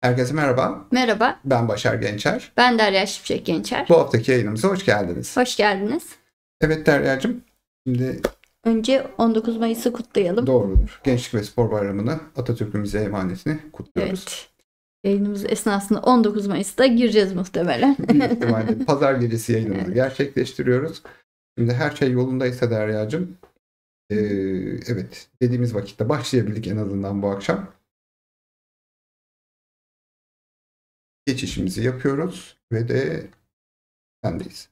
Herkese merhaba. Merhaba, Ben Başar Gençer. ben Derya Şipşek Gençer. Bu haftaki yayınımıza hoş geldiniz. Hoş geldiniz. Evet Derya'cığım, şimdi Önce 19 Mayıs'ı kutlayalım. doğrudur. Gençlik ve Spor Bayramı'nı, Atatürk'ün bize emanetini kutluyoruz. Evet, yayınımız esnasında 19 Mayıs'ta gireceğiz muhtemelen. Büyük ihtimalle pazar gecesi yayınımızı gerçekleştiriyoruz. Şimdi her şey yolundaysa Derya'cığım, evet dediğimiz vakitte başlayabildik en azından bu akşam. Geçişimizi yapıyoruz ve de sendeyiz.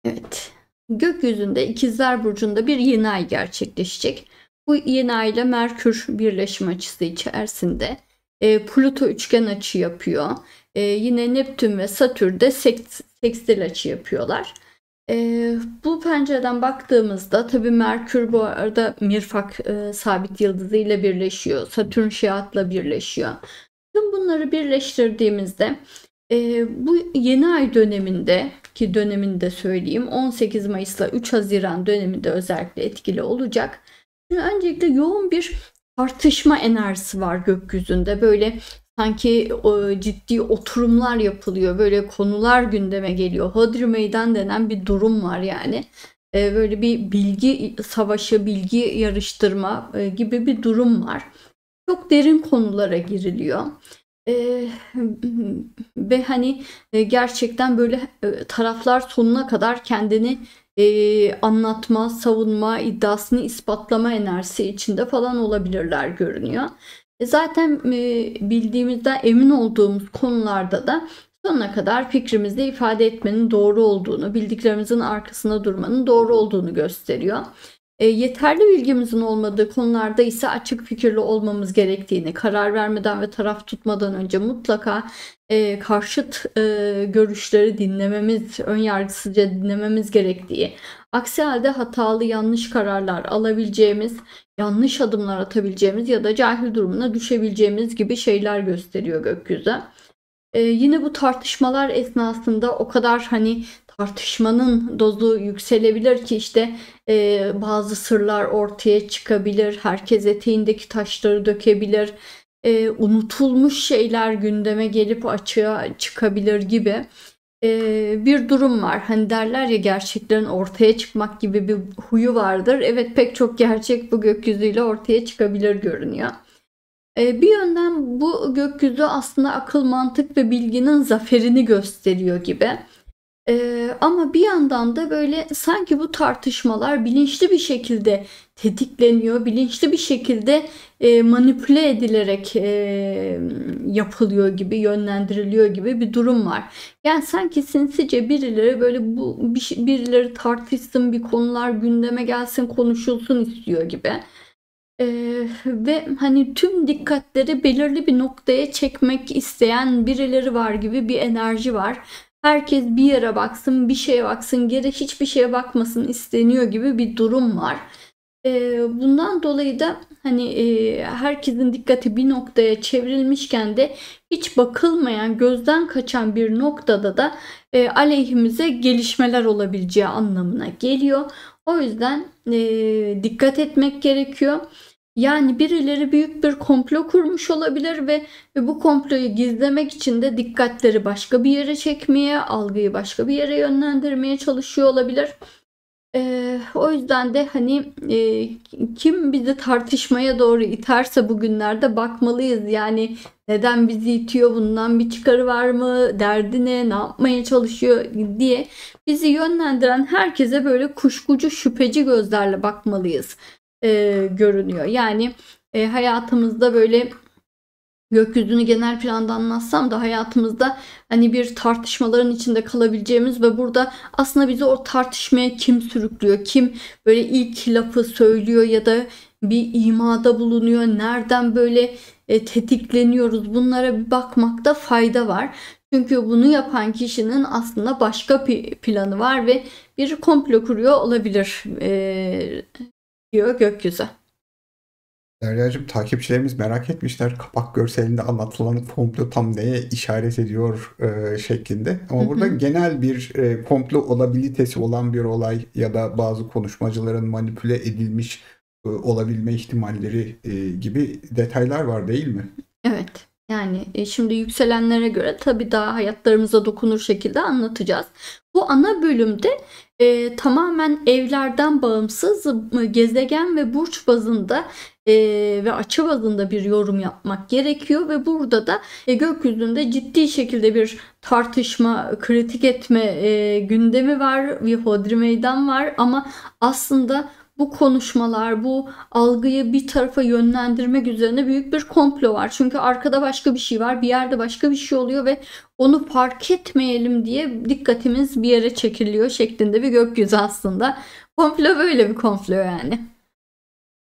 Evet, gökyüzünde İkizler Burcu'nda bir yeni ay gerçekleşecek. Bu yeni ay ile Merkür birleşim açısı içerisinde Plüto üçgen açı yapıyor. Yine Neptün ve Satürn de sekstil açı yapıyorlar. Bu pencereden baktığımızda tabii Merkür bu arada Mirfak sabit yıldızı ile birleşiyor. Satürn Şiat'la birleşiyor. Tüm bunları birleştirdiğimizde bu yeni ay döneminde ki döneminde söyleyeyim 18 Mayıs ile 3 Haziran döneminde özellikle etkili olacak. Şimdi öncelikle yoğun bir tartışma enerjisi var gökyüzünde. Böyle sanki ciddi oturumlar yapılıyor. Böyle konular gündeme geliyor. Hodri meydan denen bir durum var yani. Böyle bir bilgi savaşı, bilgi yarıştırma gibi bir durum var. Çok derin konulara giriliyor. Eee, ve hani gerçekten böyle taraflar sonuna kadar kendini anlatma, savunma, iddiasını ispatlama enerjisi içinde falan olabilirler görünüyor. Zaten bildiğimizden emin olduğumuz konularda da sonuna kadar fikrimizi ifade etmenin doğru olduğunu, bildiklerimizin arkasında durmanın doğru olduğunu gösteriyor. Yeterli bilgimizin olmadığı konularda ise açık fikirli olmamız gerektiğini, karar vermeden ve taraf tutmadan önce mutlaka karşıt görüşleri dinlememiz, önyargısızca dinlememiz gerektiği, aksi halde hatalı yanlış kararlar alabileceğimiz, yanlış adımlar atabileceğimiz ya da cahil durumuna düşebileceğimiz gibi şeyler gösteriyor gökyüzü. Yine bu tartışmalar esnasında o kadar hani tartışmanın dozu yükselebilir ki işte bazı sırlar ortaya çıkabilir. Herkes eteğindeki taşları dökebilir. Unutulmuş şeyler gündeme gelip açığa çıkabilir gibi bir durum var. Hani derler ya gerçeklerin ortaya çıkmak gibi bir huyu vardır. Evet pek çok gerçek bu gökyüzüyle ortaya çıkabilir görünüyor. Bir yönden bu gökyüzü aslında akıl, mantık ve bilginin zaferini gösteriyor gibi. Ama bir yandan da böyle sanki bu tartışmalar bilinçli bir şekilde tetikleniyor, bilinçli bir şekilde manipüle edilerek yapılıyor gibi, yönlendiriliyor gibi bir durum var. Yani sanki sinsice birileri böyle birileri tartışsın, bir konular gündeme gelsin, konuşulsun istiyor gibi. Ve hani tüm dikkatleri belirli bir noktaya çekmek isteyen birileri var gibi bir enerji var. Herkes bir yere baksın, bir şeye baksın, geri hiçbir şeye bakmasın isteniyor gibi bir durum var. Bundan dolayı da hani herkesin dikkati bir noktaya çevrilmişken de hiç bakılmayan, gözden kaçan bir noktada da aleyhimize gelişmeler olabileceği anlamına geliyor. O yüzden dikkat etmek gerekiyor. Yani birileri büyük bir komplo kurmuş olabilir ve bu komployu gizlemek için de dikkatleri başka bir yere çekmeye, algıyı başka bir yere yönlendirmeye çalışıyor olabilir. O yüzden de hani kim bizi tartışmaya doğru iterse bugünlerde bakmalıyız. Yani neden bizi itiyor, bundan bir çıkarı var mı, derdi ne yapmaya çalışıyor diye bizi yönlendiren herkese böyle kuşkucu, şüpheci gözlerle bakmalıyız görünüyor. Yani hayatımızda böyle gökyüzünü genel planda anlatsam da hayatımızda hani bir tartışmaların içinde kalabileceğimiz ve burada aslında bizi o tartışmaya kim sürüklüyor, kim böyle ilk lafı söylüyor ya da bir imada bulunuyor, nereden böyle tetikleniyoruz, bunlara bir bakmakta fayda var. Çünkü bunu yapan kişinin aslında başka bir planı var ve bir komplo kuruyor olabilir diyor gökyüzü. Derya'cığım, takipçilerimiz merak etmişler. Kapak görselinde anlatılan komplo tam neye işaret ediyor şeklinde. Hı Ama burada hı. genel bir komplo olabilitesi olan bir olay ya da bazı konuşmacıların manipüle edilmiş olabilme ihtimalleri gibi detaylar var değil mi? Evet. Yani şimdi yükselenlere göre tabii daha hayatlarımıza dokunur şekilde anlatacağız. Bu ana bölümde tamamen evlerden bağımsız gezegen ve burç bazında ve açı bazında bir yorum yapmak gerekiyor ve burada da gökyüzünde ciddi şekilde bir tartışma, kritik etme gündemi var, bir hodri meydan var ama aslında bu konuşmalar, bu algıyı bir tarafa yönlendirmek üzerine büyük bir komplo var. Çünkü arkada başka bir şey var, bir yerde başka bir şey oluyor ve onu fark etmeyelim diye dikkatimiz bir yere çekiliyor şeklinde bir gökyüzü aslında. Komplo böyle bir komplo yani.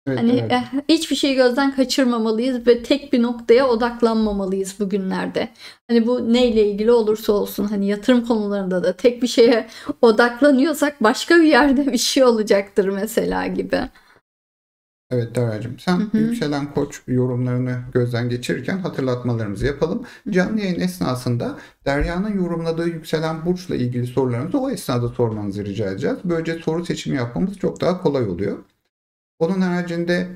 Evet, Hani evet. hiçbir şeyi gözden kaçırmamalıyız ve tek bir noktaya odaklanmamalıyız bugünlerde. Hani bu neyle ilgili olursa olsun hani yatırım konularında da tek bir şeye odaklanıyorsak başka bir yerde bir şey olacaktır mesela gibi. Evet Derya'cığım, Hı sen hı. yükselen koç yorumlarını gözden geçirirken hatırlatmalarımızı yapalım. Canlı yayın esnasında Derya'nın yorumladığı yükselen burçla ilgili sorularınızı o esnada sormanızı rica edeceğiz. Böylece soru seçimi yapmamız çok daha kolay oluyor. Onun haricinde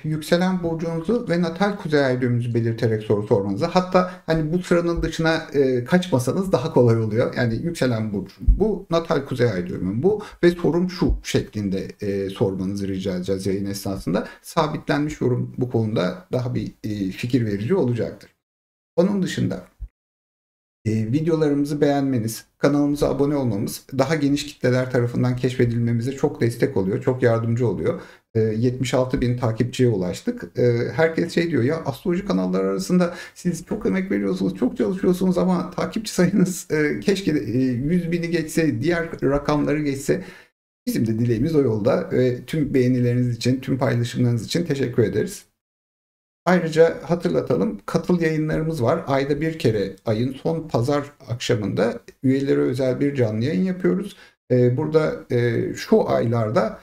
yükselen burcunuzu ve natal kuzey ay düğümünüzü belirterek soru sormanızı. Hatta hani bu sıranın dışına kaçmasanız daha kolay oluyor. Yani yükselen burcum bu, natal kuzey ay düğümüm bu ve sorum şu şeklinde sormanızı rica edeceğiz yayın esnasında. Sabitlenmiş yorum bu konuda daha bir fikir verici olacaktır. Onun dışında videolarımızı beğenmeniz, kanalımıza abone olmamız daha geniş kitleler tarafından keşfedilmemize çok destek oluyor, çok yardımcı oluyor. 76 bin takipçiye ulaştık. Herkes şey diyor ya, astroloji kanalları arasında siz çok emek veriyorsunuz, çok çalışıyorsunuz ama takipçi sayınız keşke 100 bini geçse, diğer rakamları geçse. Bizim de dileğimiz o yolda. Tüm beğenileriniz için, tüm paylaşımlarınız için teşekkür ederiz. Ayrıca hatırlatalım, katıl yayınlarımız var. Ayda bir kere ayın son pazar akşamında üyelere özel bir canlı yayın yapıyoruz. Burada şu aylarda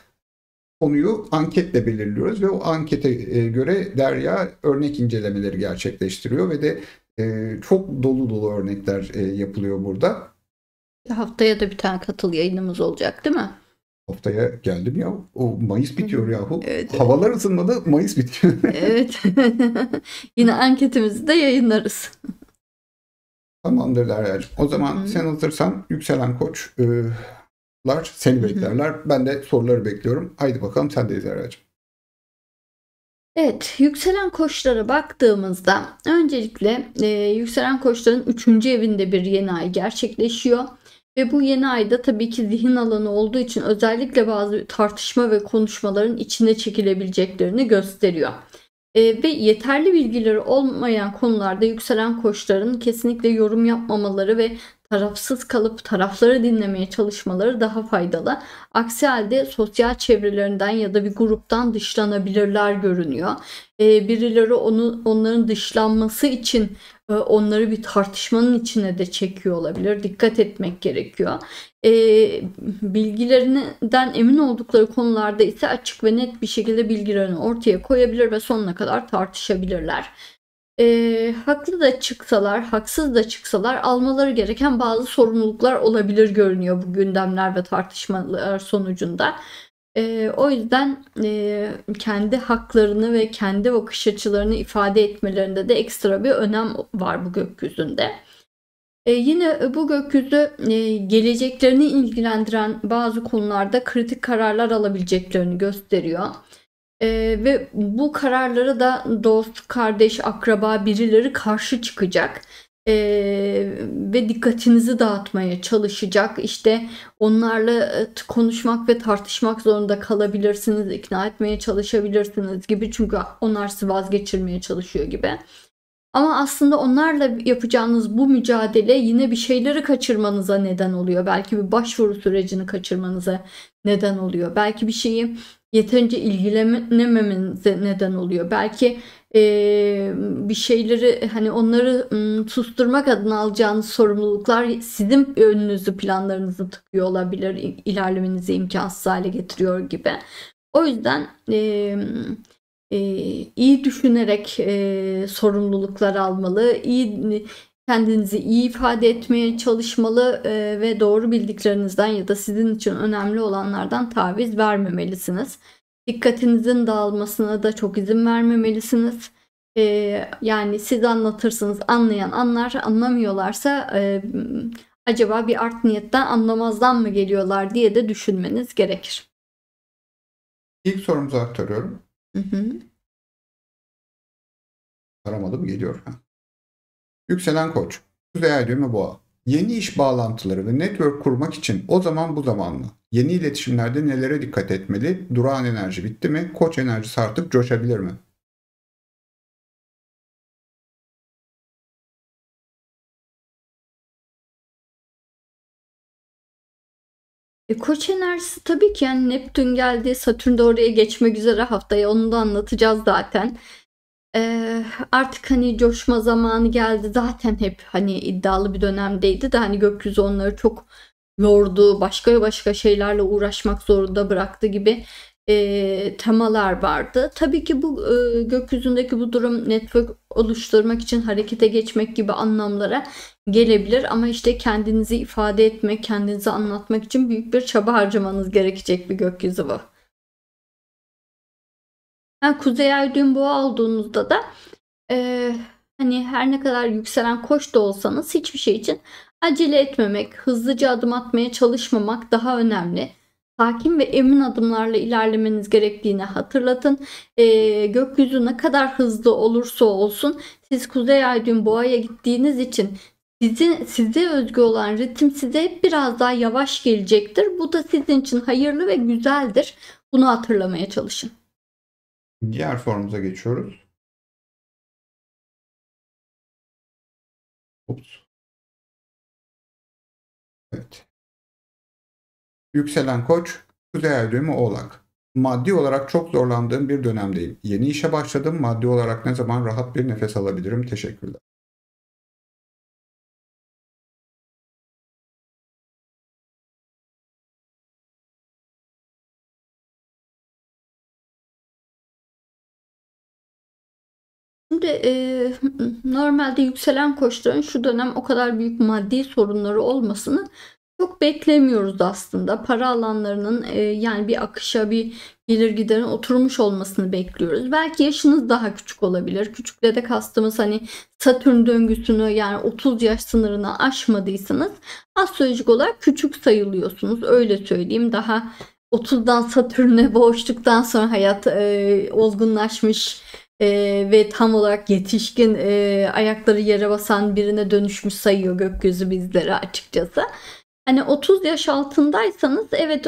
konuyu anketle belirliyoruz ve o ankete göre Derya örnek incelemeleri gerçekleştiriyor ve de çok dolu dolu örnekler yapılıyor burada. Haftaya da bir tane katıl yayınımız olacak değil mi? Haftaya geldim ya. O Mayıs bitiyor yahu. Evet. Havalar ısınmadı, Mayıs bitiyor. Evet. Yine anketimizi de yayınlarız. Tamamdır Derya'cığım. O zaman sen hazırsan yükselen koçlar seni beklerler. Ben de soruları bekliyorum. Haydi bakalım, sendeyiz Derya'cığım. Evet, yükselen koçlara baktığımızda öncelikle yükselen koçların 3. evinde bir yeni ay gerçekleşiyor. Ve bu yeni ayda tabii ki zihin alanı olduğu için özellikle bazı tartışma ve konuşmaların içine çekilebileceklerini gösteriyor. Ve yeterli bilgileri olmayan konularda yükselen koçların kesinlikle yorum yapmamaları ve tarafsız kalıp tarafları dinlemeye çalışmaları daha faydalı. Aksi halde sosyal çevrelerinden ya da bir gruptan dışlanabilirler görünüyor. Birileri onların dışlanması için onları bir tartışmanın içine de çekiyor olabilir. Dikkat etmek gerekiyor. Bilgilerinden emin oldukları konularda ise açık ve net bir şekilde bilgilerini ortaya koyabilir ve sonuna kadar tartışabilirler. Haklı da çıksalar, haksız da çıksalar almaları gereken bazı sorumluluklar olabilir görünüyor bu gündemler ve tartışmalar sonucunda. O yüzden kendi haklarını ve kendi bakış açılarını ifade etmelerinde de ekstra bir önem var bu gökyüzünde. Yine bu gökyüzü geleceklerini ilgilendiren bazı konularda kritik kararlar alabileceklerini gösteriyor. Ve bu kararlara da dost, kardeş, akraba birileri karşı çıkacak. Ve dikkatinizi dağıtmaya çalışacak. İşte onlarla konuşmak ve tartışmak zorunda kalabilirsiniz, ikna etmeye çalışabilirsiniz gibi. Çünkü onlar sizi vazgeçirmeye çalışıyor gibi. Ama aslında onlarla yapacağınız bu mücadele yine bir şeyleri kaçırmanıza neden oluyor. Belki bir başvuru sürecini kaçırmanıza neden oluyor. Belki bir şeyi yeterince ilgilenememenize neden oluyor. Belki bir şeyleri hani onları susturmak adına alacağınız sorumluluklar sizin önünüzü, planlarınızı tıkıyor olabilir. İlerlemenizi imkansız hale getiriyor gibi. O yüzden iyi düşünerek sorumluluklar almalı, kendinizi iyi ifade etmeye çalışmalı ve doğru bildiklerinizden ya da sizin için önemli olanlardan taviz vermemelisiniz. Dikkatinizin dağılmasına da çok izin vermemelisiniz. Yani siz anlatırsınız, anlayan anlar, anlamıyorlarsa acaba bir art niyetten, anlamazdan mı geliyorlar diye de düşünmeniz gerekir. İlk sorumuzu aktarıyorum. Hı hı. Aramadım, geliyor. Yükselen Koç, Kuzey Ay düğümü Boğa. Yeni iş bağlantıları ve network kurmak için o zaman bu zaman mı? Yeni iletişimlerde nelere dikkat etmeli? Durağan enerji bitti mi? Koç enerjisi artık coşabilir mi? Koç enerjisi tabii ki, yani Neptün geldi, Satürn de oraya geçmek üzere haftaya, onu da anlatacağız zaten. Artık hani coşma zamanı geldi. Zaten hep hani iddialı bir dönemdeydi de hani gökyüzü onları çok yordu. Başka şeylerle uğraşmak zorunda bıraktı gibi temalar vardı. Tabii ki bu gökyüzündeki bu durum network oluşturmak için harekete geçmek gibi anlamlara gelebilir. Ama işte kendinizi ifade etmek, kendinizi anlatmak için büyük bir çaba harcamanız gerekecek bir gökyüzü bu. Kuzey Ay düğüm Boğa olduğunuzda da hani her ne kadar yükselen Koç da olsanız hiçbir şey için acele etmemek, hızlıca adım atmaya çalışmamak daha önemli. Sakin ve emin adımlarla ilerlemeniz gerektiğini hatırlatın. Gökyüzü ne kadar hızlı olursa olsun siz Kuzey Ay düğüm Boğa'ya gittiğiniz için size özgü olan ritim size hep biraz daha yavaş gelecektir. Bu da sizin için hayırlı ve güzeldir. Bunu hatırlamaya çalışın. Diğer sorumuza geçiyoruz. Ups. Evet. Yükselen Koç, Kuzey Ay düğümü Oğlak. Maddi olarak çok zorlandığım bir dönemdeyim. Yeni işe başladım. Maddi olarak ne zaman rahat bir nefes alabilirim? Teşekkürler. Şimdi normalde yükselen koçların şu dönem o kadar büyük maddi sorunları olmasını çok beklemiyoruz aslında. Para alanlarının yani bir akışa, bir gelir giderin oturmuş olmasını bekliyoruz. Belki yaşınız daha küçük olabilir. Küçükle de kastımız hani Satürn döngüsünü, yani 30 yaş sınırını aşmadıysanız astrolojik olarak küçük sayılıyorsunuz. Öyle söyleyeyim. Daha 30'dan Satürn'e boğuştuktan sonra hayat olgunlaşmış ve tam olarak yetişkin, ayakları yere basan birine dönüşmüş sayıyor gökyüzü bizleri açıkçası. Hani 30 yaş altındaysanız evet,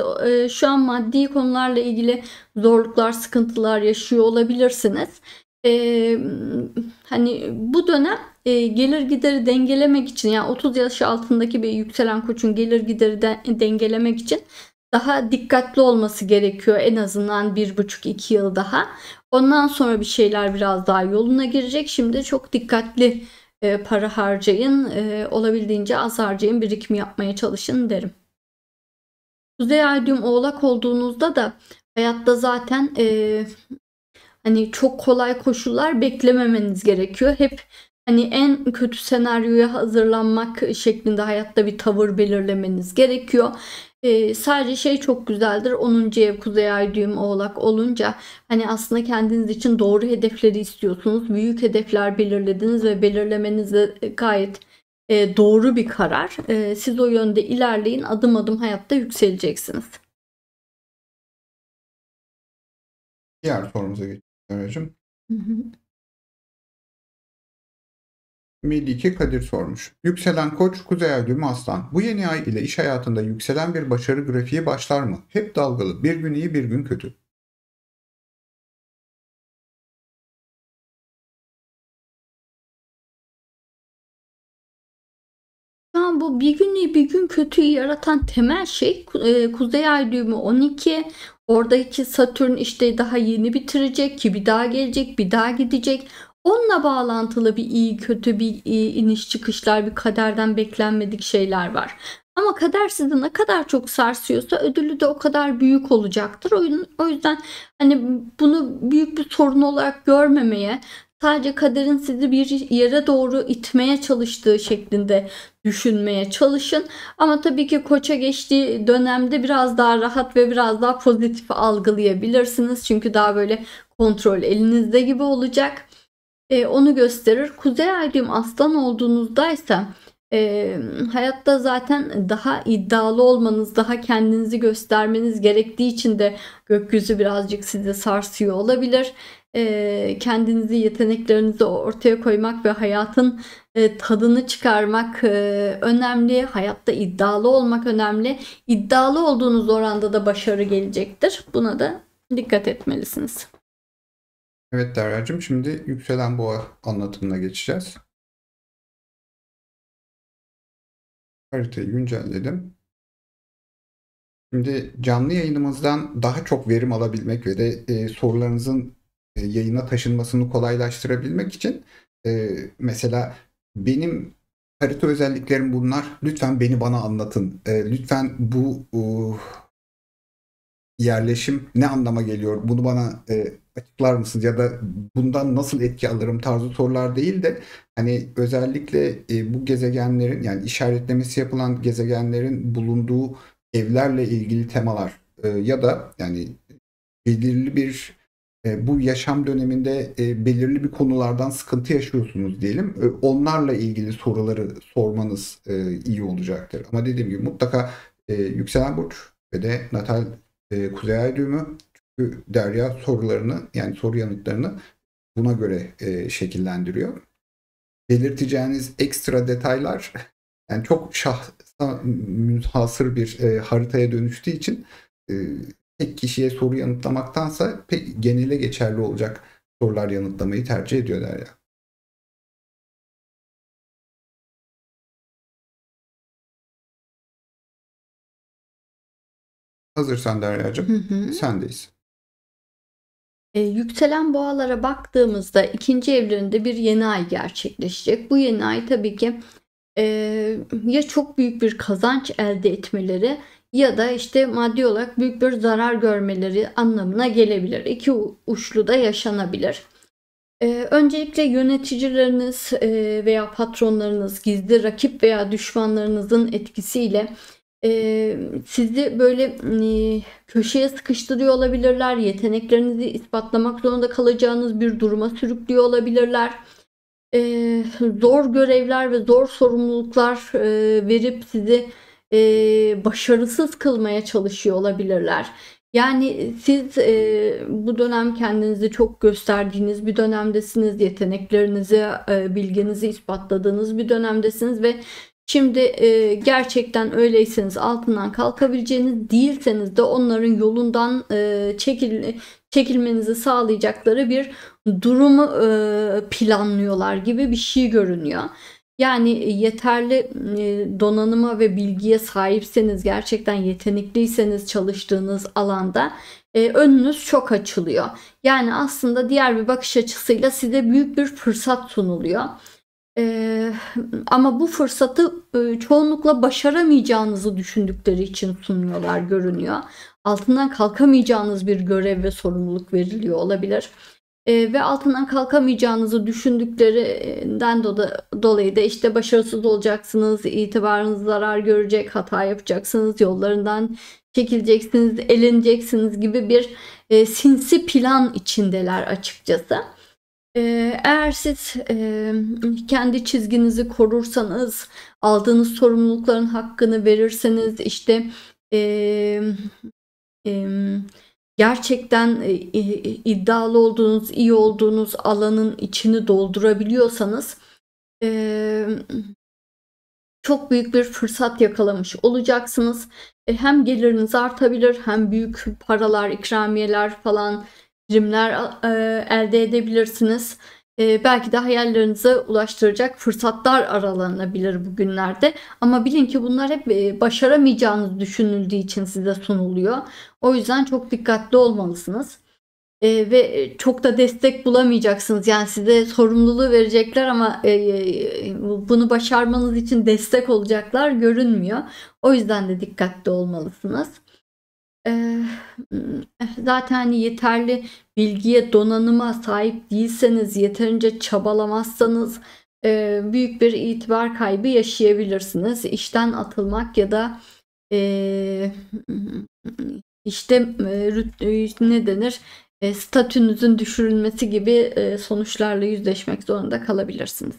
şu an maddi konularla ilgili zorluklar, sıkıntılar yaşıyor olabilirsiniz. E, Hani bu dönem gelir gideri dengelemek için, yani 30 yaş altındaki bir yükselen koçun gelir gideri dengelemek için daha dikkatli olması gerekiyor, en azından 1,5-2 yıl daha. Ondan sonra bir şeyler biraz daha yoluna girecek. Şimdi çok dikkatli para harcayın. Olabildiğince az harcayın. Birikim yapmaya çalışın derim. Kuzey Ay düğüm Oğlak olduğunuzda da hayatta zaten hani çok kolay koşullar beklememeniz gerekiyor. Hep hani en kötü senaryoya hazırlanmak şeklinde hayatta bir tavır belirlemeniz gerekiyor. Sadece şey çok güzeldir. 10. ev Kuzey Ay düğüm Oğlak olunca hani aslında kendiniz için doğru hedefleri istiyorsunuz. Büyük hedefler belirlediniz ve belirlemeniz de gayet doğru bir karar. Siz o yönde ilerleyin. Adım adım hayatta yükseleceksiniz. Diğer sorumuza geçiyorum. Hı hı. Melike Kadir sormuş. Yükselen Koç, Kuzey Ay düğümü Aslan. Bu yeni ay ile iş hayatında yükselen bir başarı grafiği başlar mı? Hep dalgalı. Bir gün iyi, bir gün kötü. Şu an bu bir gün iyi bir gün kötüyü yaratan temel şey Kuzey Ay düğümü 12. Oradaki Satürn işte daha yeni bitirecek ki bir daha gelecek, bir daha gidecek. Onunla bağlantılı bir iyi kötü, bir iyi iniş çıkışlar, bir kaderden beklenmedik şeyler var. Ama kader sizi ne kadar çok sarsıyorsa ödülü de o kadar büyük olacaktır. O yüzden hani bunu büyük bir sorun olarak görmemeye, sadece kaderin sizi bir yere doğru itmeye çalıştığı şeklinde düşünmeye çalışın. Ama tabii ki Koça geçtiği dönemde biraz daha rahat ve biraz daha pozitif algılayabilirsiniz. Çünkü daha böyle kontrol elinizde gibi olacak. onu gösterir. Kuzey ay düğüm Aslan olduğunuzdaysa hayatta zaten daha iddialı olmanız, daha kendinizi göstermeniz gerektiği için de gökyüzü birazcık sizi sarsıyor olabilir. Kendinizi, yeteneklerinizi ortaya koymak ve hayatın tadını çıkarmak önemli. Hayatta iddialı olmak önemli. İddialı olduğunuz oranda da başarı gelecektir. Buna da dikkat etmelisiniz. Evet Derya'cığım, şimdi yükselen boğa anlatımına geçeceğiz. Haritayı güncelledim. Şimdi canlı yayınımızdan daha çok verim alabilmek ve de sorularınızın yayına taşınmasını kolaylaştırabilmek için mesela benim harita özelliklerim bunlar. Lütfen bana anlatın. Lütfen bu yerleşim ne anlama geliyor? Bunu bana açıklar mısınız? Ya da bundan nasıl etki alırım tarzı sorular değil de hani özellikle bu gezegenlerin, yani işaretlemesi yapılan gezegenlerin bulunduğu evlerle ilgili temalar ya da yani belirli bir bu yaşam döneminde belirli bir konulardan sıkıntı yaşıyorsunuz diyelim. Onlarla ilgili soruları sormanız iyi olacaktır. Ama dediğim gibi mutlaka yükselen burç ve de natal kuzey ay düğümü, çünkü Derya sorularını, yani soru yanıtlarını buna göre şekillendiriyor. Belirteceğiniz ekstra detaylar yani çok şahsa münhasır bir haritaya dönüştüğü için e, tek kişiye soru yanıtlamaktansa pek genele geçerli olacak sorular yanıtlamayı tercih ediyor Derya. Hazırsan Derya'cığım, Hı hı. sendeyiz. Yükselen boğalara baktığımızda ikinci evlerinde bir yeni ay gerçekleşecek. Bu yeni ay tabii ki ya çok büyük bir kazanç elde etmeleri ya da işte maddi olarak büyük bir zarar görmeleri anlamına gelebilir. İki uçlu da yaşanabilir. Öncelikle yöneticileriniz veya patronlarınız, gizli rakip veya düşmanlarınızın etkisiyle sizi böyle köşeye sıkıştırıyor olabilirler. Yeteneklerinizi ispatlamak zorunda kalacağınız bir duruma sürüklüyor olabilirler. Zor görevler ve zor sorumluluklar verip sizi başarısız kılmaya çalışıyor olabilirler. Yani siz bu dönem kendinizi çok gösterdiğiniz bir dönemdesiniz. Yeteneklerinizi, bilginizi ispatladığınız bir dönemdesiniz ve şimdi gerçekten öyleyseniz altından kalkabileceğiniz, değilseniz de onların yolundan çekilmenizi sağlayacakları bir durumu planlıyorlar gibi bir şey görünüyor. Yani yeterli donanıma ve bilgiye sahipseniz, gerçekten yetenekliyseniz çalıştığınız alanda önünüz çok açılıyor. Yani aslında diğer bir bakış açısıyla size büyük bir fırsat sunuluyor. Ama bu fırsatı çoğunlukla başaramayacağınızı düşündükleri için sunuyorlar görünüyor. Altından kalkamayacağınız bir görev ve sorumluluk veriliyor olabilir. Ve altından kalkamayacağınızı düşündüklerinden dolayı da işte başarısız olacaksınız, itibarınız zarar görecek, hata yapacaksınız, yollarından çekileceksiniz, eleneceksiniz gibi bir sinsi plan içindeler açıkçası. Eğer siz kendi çizginizi korursanız, aldığınız sorumlulukların hakkını verirseniz, işte gerçekten iddialı olduğunuz, iyi olduğunuz alanın içini doldurabiliyorsanız çok büyük bir fırsat yakalamış olacaksınız. Hem geliriniz artabilir, hem büyük paralar, ikramiyeler falan, primler elde edebilirsiniz. Belki de hayallerinize ulaştıracak fırsatlar aralanabilir bugünlerde. Ama bilin ki bunlar hep başaramayacağınız düşünüldüğü için size sunuluyor. O yüzden çok dikkatli olmalısınız. Ve çok da destek bulamayacaksınız. Yani size sorumluluğu verecekler ama bunu başarmanız için destek olacaklar görünmüyor. O yüzden de dikkatli olmalısınız. Zaten hani yeterli bilgiye, donanıma sahip değilseniz, yeterince çabalamazsanız büyük bir itibar kaybı yaşayabilirsiniz. İşten atılmak ya da işte ne denir? statünüzün düşürülmesi gibi sonuçlarla yüzleşmek zorunda kalabilirsiniz.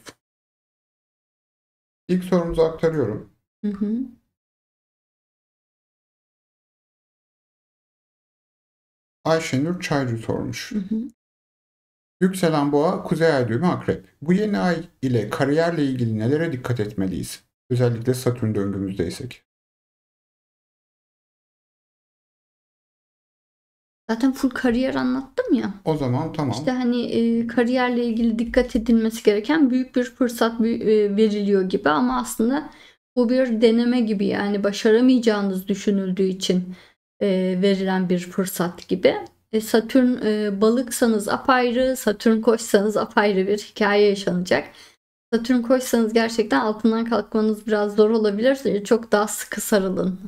İlk sorumuzu aktarıyorum. Hı hı. Ayşenur Çaycı sormuş. Hı hı. Yükselen boğa, kuzey ay düğümü akrep. Bu yeni ay ile kariyerle ilgili nelere dikkat etmeliyiz? Özellikle Satürn döngümüzdeysek. Zaten full kariyer anlattım ya. O zaman tamam. İşte hani kariyerle ilgili dikkat edilmesi gereken büyük bir fırsat veriliyor gibi ama aslında bu bir deneme gibi, yani başaramayacağınız düşünüldüğü için verilen bir fırsat gibi. Satürn balıksanız apayrı, Satürn koçsanız apayrı bir hikaye yaşanacak. Satürn koçsanız gerçekten altından kalkmanız biraz zor olabilir. Çok daha sıkı sarılın.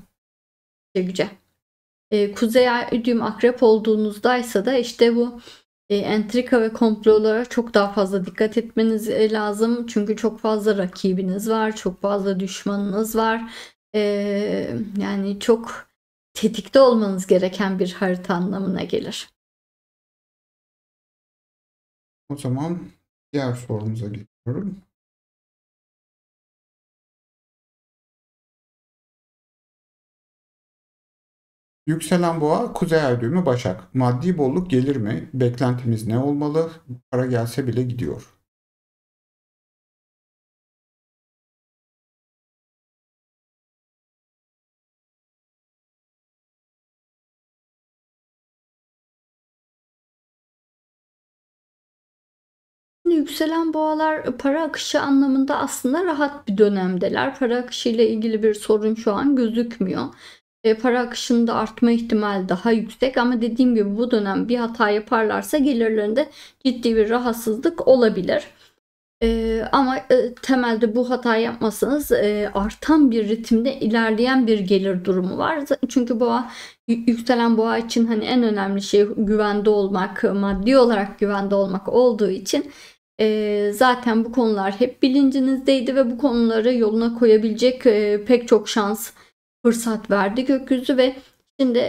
Güzel. Kuzey ay düğüm akrep olduğunuzdaysa da işte bu entrika ve komplolara çok daha fazla dikkat etmeniz lazım. Çünkü çok fazla rakibiniz var, çok fazla düşmanınız var. Yani çok tetikte olmanız gereken bir harita anlamına gelir. O zaman diğer sorumuza geçiyorum. Yükselen boğa, kuzey ay düğümü başak. Maddi bolluk gelir mi? Beklentimiz ne olmalı? Para gelse bile gidiyor. Yükselen boğalar para akışı anlamında aslında rahat bir dönemdeler. Para akışı ile ilgili bir sorun şu an gözükmüyor. Para akışında artma ihtimali daha yüksek ama dediğim gibi bu dönem bir hata yaparlarsa gelirlerinde ciddi bir rahatsızlık olabilir. Ama temelde bu hata yapmasanız artan bir ritimde ilerleyen bir gelir durumu var. Çünkü boğa, yükselen boğa için hani en önemli şey güvende olmak, maddi olarak güvende olmak olduğu için zaten bu konular hep bilincinizdeydi ve bu konuları yoluna koyabilecek pek çok şans, fırsat verdi gökyüzü ve şimdi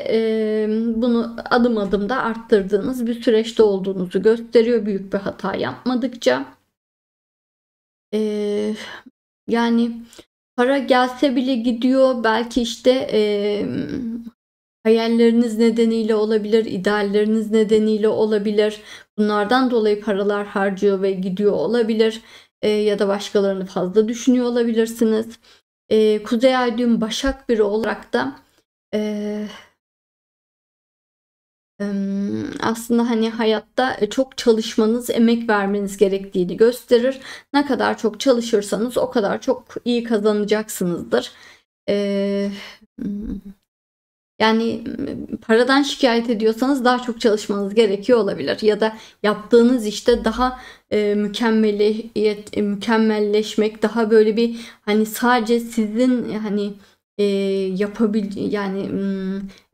bunu adım adım da arttırdığınız bir süreçte olduğunuzu gösteriyor büyük bir hata yapmadıkça. Yani para gelse bile gidiyor. Belki işte hayalleriniz nedeniyle olabilir, idealleriniz nedeniyle olabilir. Bunlardan dolayı paralar harcıyor ve gidiyor olabilir. Ya da başkalarını fazla düşünüyor olabilirsiniz. Kuzey ay düğüm başak biri olarak da aslında hani hayatta çok çalışmanız, emek vermeniz gerektiğini gösterir. Ne kadar çok çalışırsanız o kadar çok iyi kazanacaksınızdır. Yani paradan şikayet ediyorsanız daha çok çalışmanız gerekiyor olabilir. Ya da yaptığınız işte daha mükemmelleşmek, daha böyle bir hani sadece sizin hani yani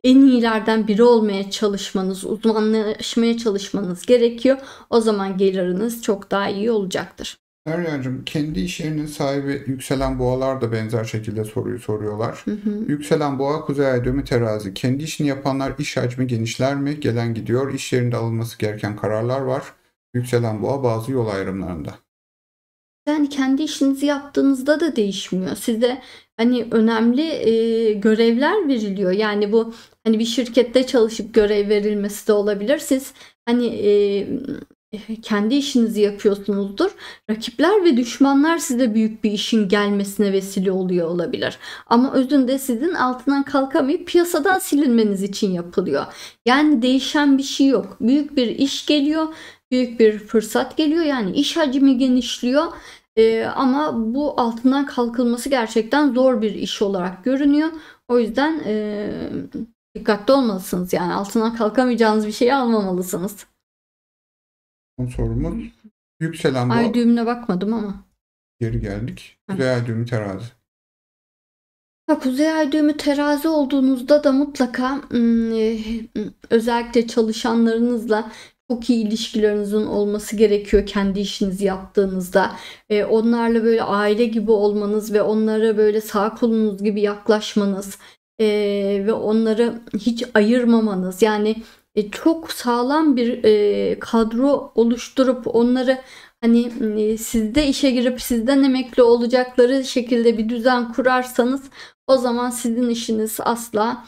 en iyilerden biri olmaya çalışmanız, uzmanlaşmaya çalışmanız gerekiyor. O zaman geliriniz çok daha iyi olacaktır. Derya'cığım, kendi iş yerinin sahibi yükselen boğalar da benzer şekilde soruyu soruyorlar. Yükselen boğa, kuzey ay düğümü terazi. Kendi işini yapanlar iş hacmi genişler mi? Gelen gidiyor. İş yerinde alınması gereken kararlar var. Yükselen boğa bazı yol ayrımlarında. Yani kendi işinizi yaptığınızda da değişmiyor. Size hani önemli görevler veriliyor. Yani bu hani bir şirkette çalışıp görev verilmesi de olabilir. Siz hani kendi işinizi yapıyorsunuzdur. Rakipler ve düşmanlar size büyük bir işin gelmesine vesile oluyor olabilir. Ama özünde sizin altından kalkamayıp piyasadan silinmeniz için yapılıyor. Yani değişen bir şey yok. Büyük bir iş geliyor. Büyük bir fırsat geliyor. Yani iş hacmi genişliyor. Ama bu altından kalkılması gerçekten zor bir iş olarak görünüyor. O yüzden dikkatli olmalısınız. Yani altından kalkamayacağınız bir şeyi almamalısınız. Son sorumuz yükselen boğa. Ay düğümüne bakmadım ama. Geri geldik. Kuzey ay düğümü terazi. Kuzey ay düğümü terazi olduğunuzda da mutlaka özellikle çalışanlarınızla çok iyi ilişkilerinizin olması gerekiyor kendi işinizi yaptığınızda. Onlarla böyle aile gibi olmanız ve onlara böyle sağ kolunuz gibi yaklaşmanız ve onları hiç ayırmamanız. Yani çok sağlam bir kadro oluşturup onları hani sizde işe girip sizden emekli olacakları şekilde bir düzen kurarsanız o zaman sizin işiniz asla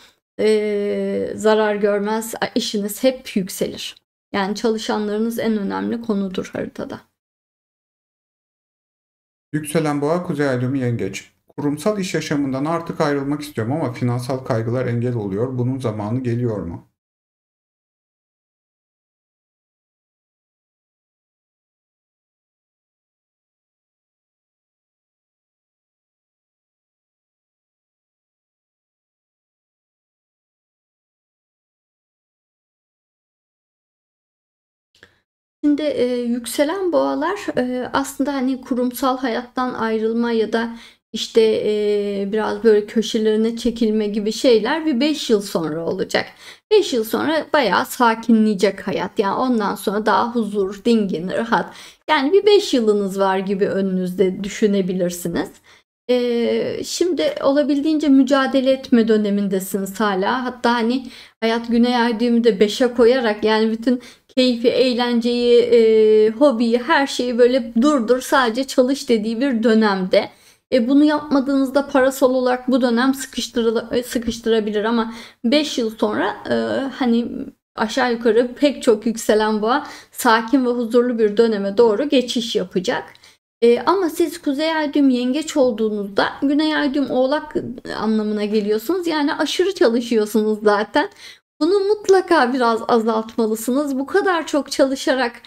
zarar görmez. İşiniz hep yükselir. Yani çalışanlarınız en önemli konudur haritada. Yükselen boğa, kuzey ay düğümü yengeç. Kurumsal iş yaşamından artık ayrılmak istiyorum ama finansal kaygılar engel oluyor. Bunun zamanı geliyor mu? Şimdi yükselen boğalar aslında hani kurumsal hayattan ayrılma ya da işte biraz böyle köşelerine çekilme gibi şeyler bir 5 yıl sonra olacak. 5 yıl sonra bayağı sakinleyecek hayat. Yani ondan sonra daha huzur, dingin, rahat. Yani bir 5 yılınız var gibi önünüzde düşünebilirsiniz. Şimdi olabildiğince mücadele etme dönemindesiniz hala. Hatta hani hayat güney ay düğümü de 5'e koyarak yani bütün keyfi, eğlenceyi, hobiyi, her şeyi böyle durdur, sadece çalış dediği bir dönemde. Bunu yapmadığınızda parasal olarak bu dönem sıkıştırabilir ama 5 yıl sonra hani aşağı yukarı pek çok yükselen boğa sakin ve huzurlu bir döneme doğru geçiş yapacak. Ama siz kuzey ay düğüm yengeç olduğunuzda güney ay düğüm oğlak anlamına geliyorsunuz. Yani aşırı çalışıyorsunuz zaten. Bunu mutlaka biraz azaltmalısınız. Bu kadar çok çalışarak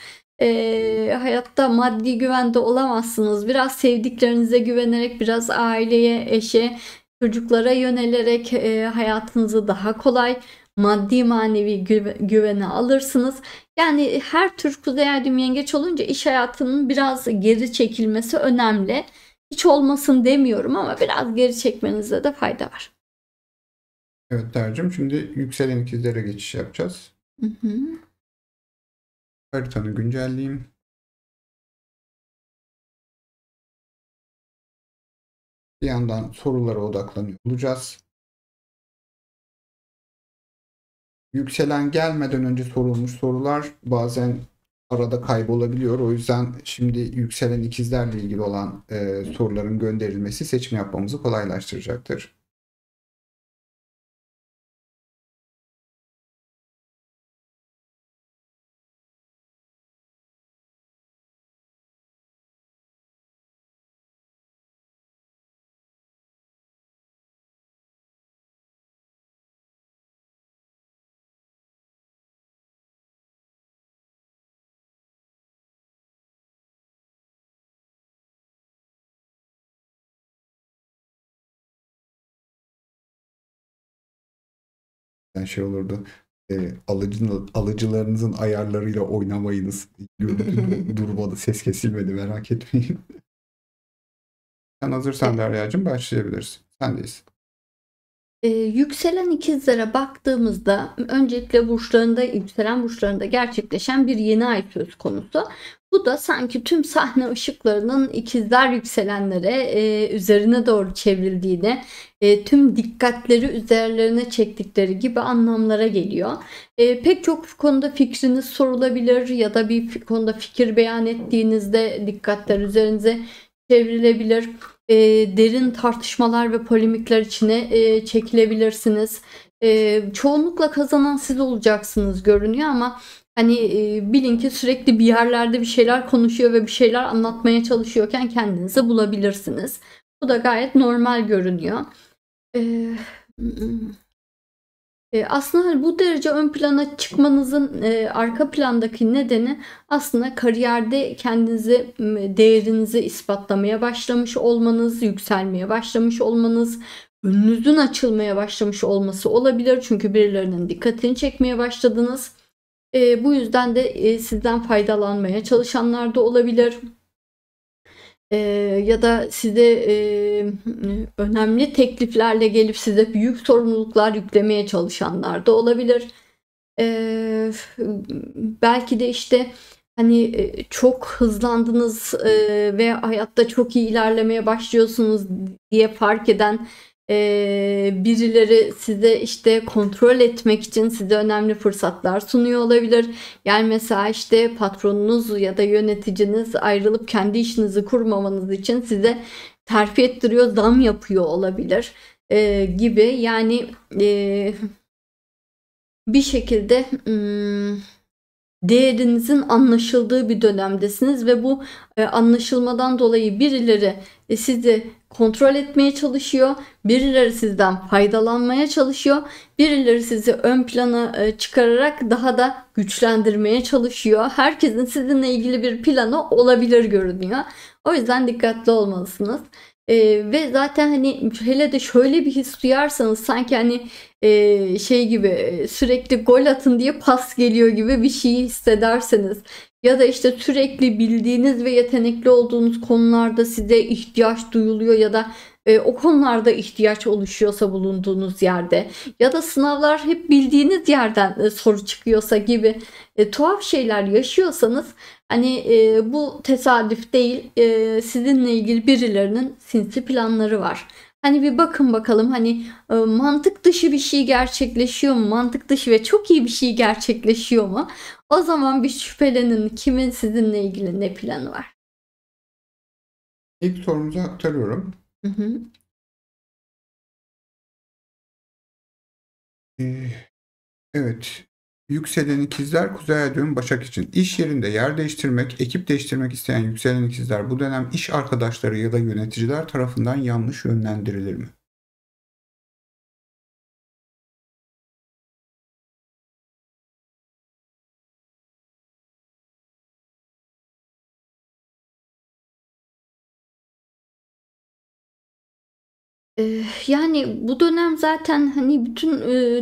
hayatta maddi güvende olamazsınız. Biraz sevdiklerinize güvenerek, biraz aileye, eşe, çocuklara yönelerek hayatınızı daha kolay maddi manevi güvene alırsınız. Yani her tür kuzey ay düğüm yengeç olunca iş hayatının biraz geri çekilmesi önemli. Hiç olmasın demiyorum ama biraz geri çekmenizde de fayda var. Evet Tercim, şimdi yükselen ikizlere geçiş yapacağız. Hı hı. Haritanı güncelleyeyim. Bir yandan sorulara odaklanıyor olacağız. Yükselen gelmeden önce sorulmuş sorular bazen arada kaybolabiliyor. O yüzden şimdi yükselen ikizlerle ilgili olan soruların gönderilmesi seçim yapmamızı kolaylaştıracaktır. Yani şey olurdu. Alıcılarınızın ayarlarıyla oynamayınız. Görüntü durmadı, ses kesilmedi, merak etmeyin. Sen hazırsan Derya'cığım başlayabilirsin. Sendeyiz. Yükselen ikizlere baktığımızda öncelikle burçlarında, yükselen burçlarında gerçekleşen bir yeni ay söz konusu. Bu da sanki tüm sahne ışıklarının ikizler yükselenlere üzerine doğru çevrildiğini, tüm dikkatleri üzerlerine çektikleri gibi anlamlara geliyor. Pek çok konuda fikriniz sorulabilir ya da bir konuda fikir beyan ettiğinizde dikkatler üzerinize çevrilebilir. Derin tartışmalar ve polemikler içine çekilebilirsiniz. Çoğunlukla kazanan siz olacaksınız görünüyor ama hani bilin ki sürekli bir yerlerde bir şeyler konuşuyor ve bir şeyler anlatmaya çalışıyorken kendinizi bulabilirsiniz. Bu da gayet normal görünüyor. Aslında hani bu derece ön plana çıkmanızın arka plandaki nedeni aslında kariyerde kendinizi, değerinizi ispatlamaya başlamış olmanız, yükselmeye başlamış olmanız, önünüzün açılmaya başlamış olması olabilir. Çünkü birilerinin dikkatini çekmeye başladınız. Bu yüzden de sizden faydalanmaya çalışanlar da olabilir. Ya da size önemli tekliflerle gelip size büyük sorumluluklar yüklemeye çalışanlar da olabilir. Belki de işte hani çok hızlandınız ve hayatta çok iyi ilerlemeye başlıyorsunuz diye fark eden birileri size işte kontrol etmek için size önemli fırsatlar sunuyor olabilir. Yani mesela işte patronunuz ya da yöneticiniz ayrılıp kendi işinizi kurmamanız için size terfi ettiriyor, zam yapıyor olabilir gibi. Yani bir şekilde değerinizin anlaşıldığı bir dönemdesiniz ve bu anlaşılmadan dolayı birileri sizi kontrol etmeye çalışıyor, birileri sizden faydalanmaya çalışıyor, birileri sizi ön plana çıkararak daha da güçlendirmeye çalışıyor. Herkesin sizinle ilgili bir planı olabilir görünüyor. O yüzden dikkatli olmalısınız. Ve zaten hani hele de şöyle bir his duyarsanız sanki hani şey gibi sürekli gol atın diye pas geliyor gibi bir şeyi hissederseniz ya da işte sürekli bildiğiniz ve yetenekli olduğunuz konularda size ihtiyaç duyuluyor ya da o konularda ihtiyaç oluşuyorsa bulunduğunuz yerde ya da sınavlar hep bildiğiniz yerden soru çıkıyorsa gibi tuhaf şeyler yaşıyorsanız hani bu tesadüf değil, sizinle ilgili birilerinin sinsi planları var. Hani bir bakın bakalım hani mantık dışı bir şey gerçekleşiyor mu? Mantık dışı ve çok iyi bir şey gerçekleşiyor mu? O zaman bir şüphelenin kimin sizinle ilgili ne planı var? İlk sorumuzu aktarıyorum. Hı hı. Evet. Yükselen ikizler Kuzey Ay düğüm Başak için. İş yerinde yer değiştirmek, ekip değiştirmek isteyen yükselen ikizler bu dönem iş arkadaşları ya da yöneticiler tarafından yanlış yönlendirilir mi? Yani bu dönem zaten hani bütün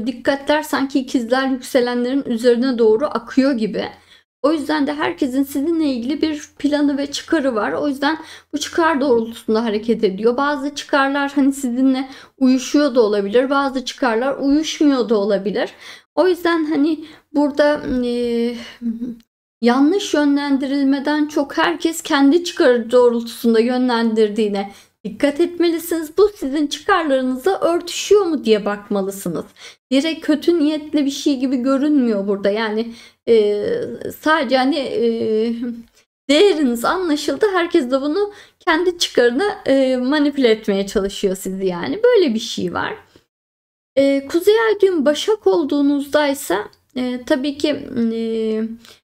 dikkatler sanki ikizler yükselenlerin üzerine doğru akıyor gibi. O yüzden de herkesin sizinle ilgili bir planı ve çıkarı var. O yüzden bu çıkar doğrultusunda hareket ediyor. Bazı çıkarlar hani sizinle uyuşuyor da olabilir. Bazı çıkarlar uyuşmuyor da olabilir. O yüzden hani burada yanlış yönlendirilmeden çok herkes kendi çıkarı doğrultusunda yönlendirdiğine dikkat etmelisiniz. Bu sizin çıkarlarınıza örtüşüyor mu diye bakmalısınız. Direkt kötü niyetli bir şey gibi görünmüyor burada. Yani sadece hani değeriniz anlaşıldı. Herkes de bunu kendi çıkarına manipüle etmeye çalışıyor sizi yani. Böyle bir şey var. Kuzey Ay düğüm Başak olduğunuzda ise tabii ki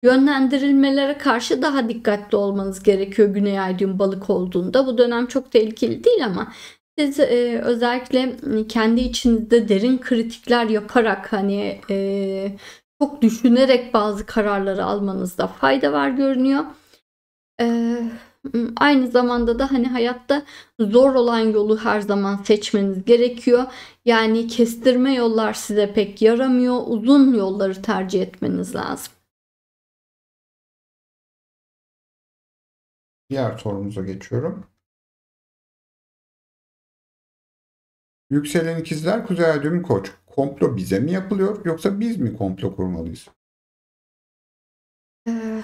yönlendirilmelere karşı daha dikkatli olmanız gerekiyor Güney Ay düğüm Balık olduğunda. Bu dönem çok tehlikeli değil ama siz özellikle kendi içinizde derin kritikler yaparak hani çok düşünerek bazı kararları almanızda fayda var görünüyor. Aynı zamanda da hani hayatta zor olan yolu her zaman seçmeniz gerekiyor. Yani kestirme yollar size pek yaramıyor. Uzun yolları tercih etmeniz lazım. Diğer sorumuza geçiyorum. Yükselen ikizler Kuzey Ay düğüm Koç. Komplo bize mi yapılıyor yoksa biz mi komplo kurmalıyız? Ee,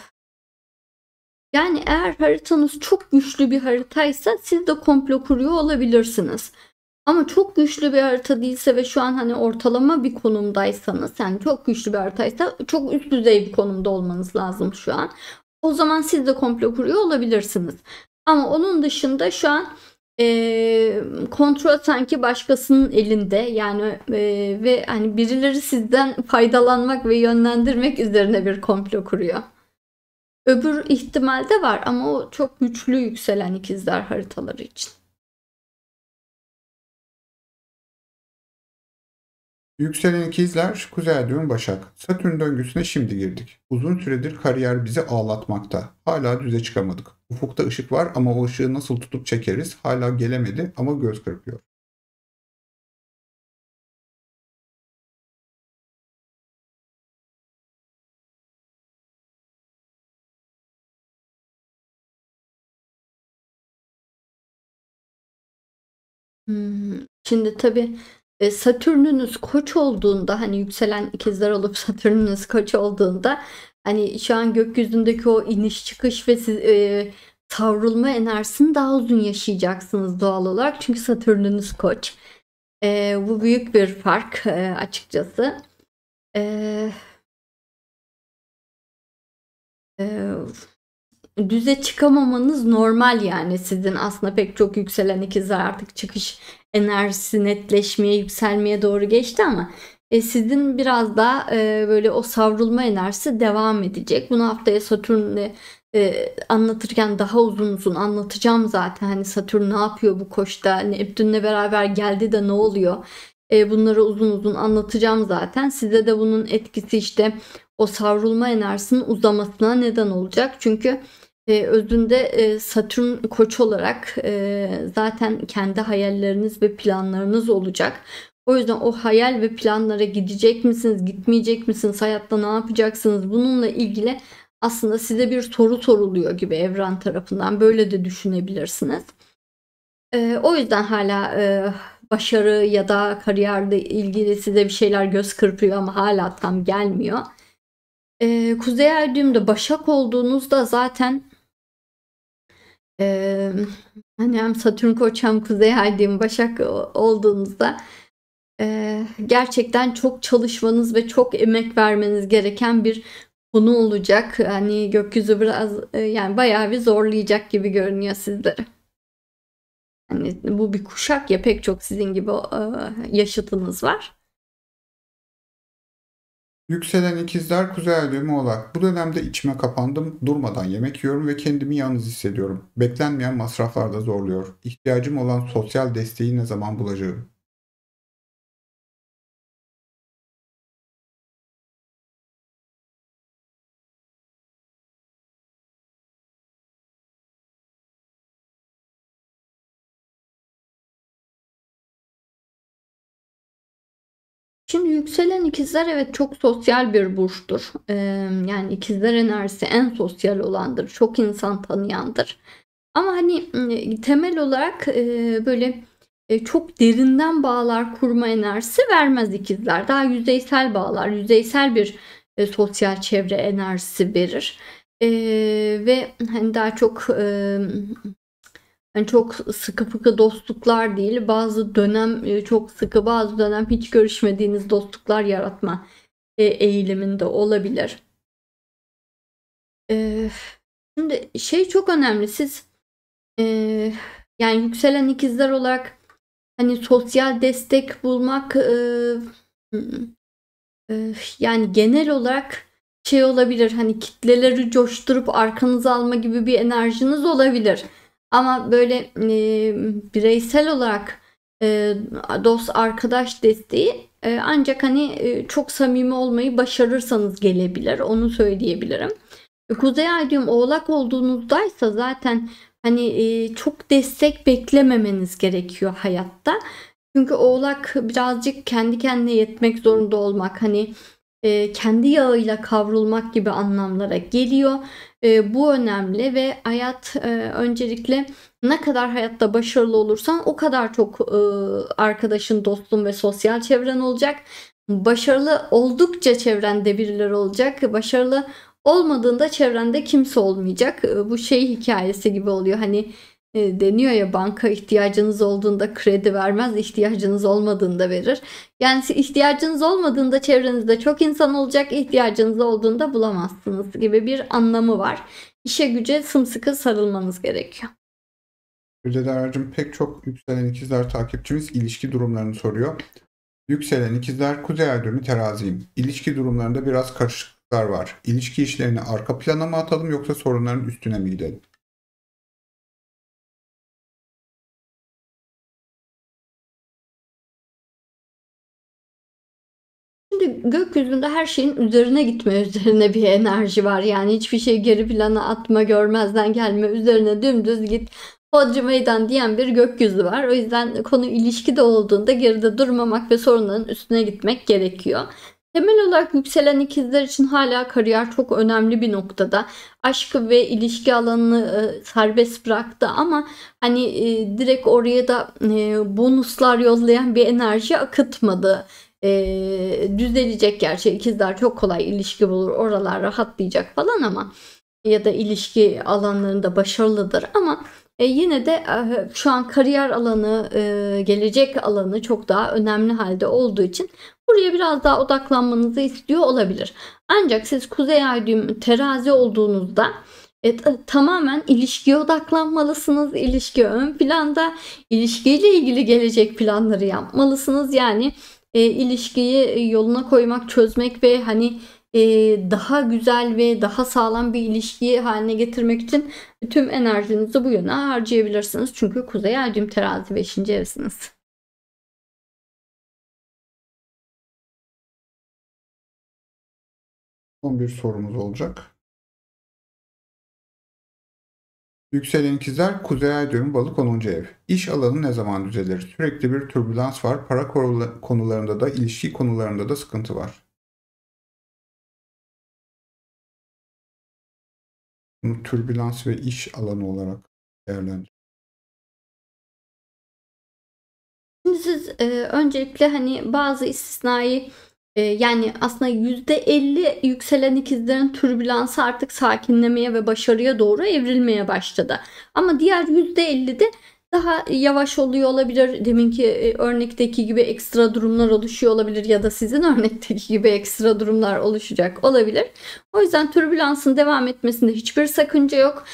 Yani eğer haritanız çok güçlü bir haritaysa siz de komplo kuruyor olabilirsiniz. Ama çok güçlü bir harita değilse ve şu an hani ortalama bir konumdaysanız yani çok güçlü bir haritaysa çok üst düzey bir konumda olmanız lazım şu an. O zaman siz de komplo kuruyor olabilirsiniz. Ama onun dışında şu an kontrol sanki başkasının elinde yani ve hani birileri sizden faydalanmak ve yönlendirmek üzerine bir komplo kuruyor. Öbür ihtimal de var ama o çok güçlü yükselen ikizler haritaları için. Yükselen ikizler Kuzey Ay düğüm Başak. Satürn döngüsüne şimdi girdik. Uzun süredir kariyer bizi ağlatmakta. Hala düze çıkamadık. Ufukta ışık var ama o ışığı nasıl tutup çekeriz? Hala gelemedi ama göz kırpıyor. Şimdi tabii Satürn'ünüz Koç olduğunda hani yükselen ikizler olup Satürn'ünüz Koç olduğunda hani şu an gökyüzündeki o iniş çıkış ve siz, savrulma enerjisini daha uzun yaşayacaksınız doğal olarak çünkü Satürn'ünüz Koç. Bu büyük bir fark açıkçası. Eee Eee, Düze çıkamamanız normal yani sizin aslında pek çok yükselen ikizler artık çıkış enerjisi netleşmeye, yükselmeye doğru geçti ama sizin biraz daha böyle o savrulma enerjisi devam edecek. Bunu haftaya Satürn'le anlatırken daha uzun uzun anlatacağım zaten. Hani Satürn ne yapıyor bu koçta, Neptün'le beraber geldi de ne oluyor? Bunları uzun uzun anlatacağım zaten. Size de bunun etkisi işte o savrulma enerjisinin uzamasına neden olacak. Çünkü özünde Satürn koç olarak zaten kendi hayalleriniz ve planlarınız olacak. O yüzden o hayal ve planlara gidecek misiniz, gitmeyecek misiniz, hayatta ne yapacaksınız? Bununla ilgili aslında size bir soru soruluyor gibi evren tarafından. Böyle de düşünebilirsiniz. O yüzden hala başarı ya da kariyerle ilgili size bir şeyler göz kırpıyor ama hala tam gelmiyor. Kuzey Ay düğümde Başak olduğunuzda zaten hani hem Satürn Koç hem Kuzey Ay düğüm Başak olduğunuzda gerçekten çok çalışmanız ve çok emek vermeniz gereken bir konu olacak. Hani gökyüzü biraz yani bayağı bir zorlayacak gibi görünüyor sizleri. Hani bu bir kuşak ya, pek çok sizin gibi yaşıtınız var. Yükselen ikizler, Kuzey Ay düğümü Oğlak. Bu dönemde içime kapandım, durmadan yemek yiyorum ve kendimi yalnız hissediyorum. Beklenmeyen masraflar da zorluyor. İhtiyacım olan sosyal desteği ne zaman bulacağım? Şimdi yükselen ikizler evet çok sosyal bir burçtur. Yani ikizler enerjisi en sosyal olandır. Çok insan tanıyandır. Ama hani temel olarak böyle çok derinden bağlar kurma enerjisi vermez ikizler. Daha yüzeysel bağlar, yüzeysel bir sosyal çevre enerjisi verir. Ve hani daha çok hani çok sıkı fıkı dostluklar değil, bazı dönem çok sıkı, bazı dönem hiç görüşmediğiniz dostluklar yaratma eğiliminde olabilir. Ee, Şimdi şey çok önemli, siz e, yani yükselen ikizler olarak hani sosyal destek bulmak yani genel olarak şey olabilir, hani kitleleri coşturup arkanıza alma gibi bir enerjiniz olabilir. Ama böyle bireysel olarak dost arkadaş desteği ancak hani çok samimi olmayı başarırsanız gelebilir. Onu söyleyebilirim. Kuzey Ay düğüm Oğlak olduğunuzdaysa zaten hani çok destek beklememeniz gerekiyor hayatta. Çünkü Oğlak birazcık kendi kendine yetmek zorunda olmak, hani kendi yağıyla kavrulmak gibi anlamlara geliyor. Bu önemli ve hayat öncelikle ne kadar hayatta başarılı olursan o kadar çok arkadaşın, dostun ve sosyal çevren olacak. Başarılı oldukça çevrende birileri olacak. Başarılı olmadığında çevrende kimse olmayacak. Bu şey hikayesi gibi oluyor. Hani deniyor ya, banka ihtiyacınız olduğunda kredi vermez, ihtiyacınız olmadığında verir. Yani ihtiyacınız olmadığında çevrenizde çok insan olacak, ihtiyacınız olduğunda bulamazsınız gibi bir anlamı var. İşe güce sımsıkı sarılmanız gerekiyor. Aracım pek çok yükselen ikizler takipçimiz ilişki durumlarını soruyor. Yükselen ikizler, Kuzey Ay düğümü Teraziyim. İlişki durumlarında biraz karışıklıklar var. İlişki işlerini arka plana mı atalım yoksa sorunların üstüne mi gidelim? Şimdi gökyüzünde her şeyin üzerine gitme üzerine bir enerji var. Yani hiçbir şey geri plana atma, görmezden gelme, üzerine dümdüz git, hodri meydan diyen bir gökyüzü var. O yüzden konu ilişkide olduğunda geride durmamak ve sorunların üstüne gitmek gerekiyor. Temel olarak yükselen ikizler için hala kariyer çok önemli bir noktada. Aşk ve ilişki alanını serbest bıraktı ama hani direkt oraya da bonuslar yollayan bir enerji akıtmadı. Düzelecek, gerçi ikizler çok kolay ilişki bulur, oralar rahatlayacak falan ama ya da ilişki alanlarında başarılıdır ama Yine de şu an kariyer alanı, gelecek alanı çok daha önemli halde olduğu için buraya biraz daha odaklanmanızı istiyor olabilir. Ancak siz Kuzey Ay düğümü terazi olduğunuzda tamamen ilişkiye odaklanmalısınız. İlişki ön planda. İlişkiyle ilgili gelecek planları yapmalısınız. Yani ilişkiyi yoluna koymak, çözmek ve hani daha güzel ve daha sağlam bir ilişki haline getirmek için tüm enerjinizi bu yöne harcayabilirsiniz. Çünkü Kuzey Ay düğüm terazi 5. evsiniz. Son bir sorumuz olacak. Yükselen ikizler, Kuzey Ay düğümü balık 10. ev. İş alanı ne zaman düzelir? Sürekli bir türbülans var. Para konularında da, ilişki konularında da sıkıntı var. Bunu türbülans ve iş alanı olarak değerlendir. Şimdi siz öncelikle hani bazı istisnai yani aslında %50 yükselen ikizlerin türbülansı artık sakinlemeye ve başarıya doğru evrilmeye başladı. Ama diğer %50 de daha yavaş oluyor olabilir. Deminki örnekteki gibi ekstra durumlar oluşuyor olabilir ya da sizin örnekteki gibi ekstra durumlar oluşacak olabilir. O yüzden türbülansın devam etmesinde hiçbir sakınca yok.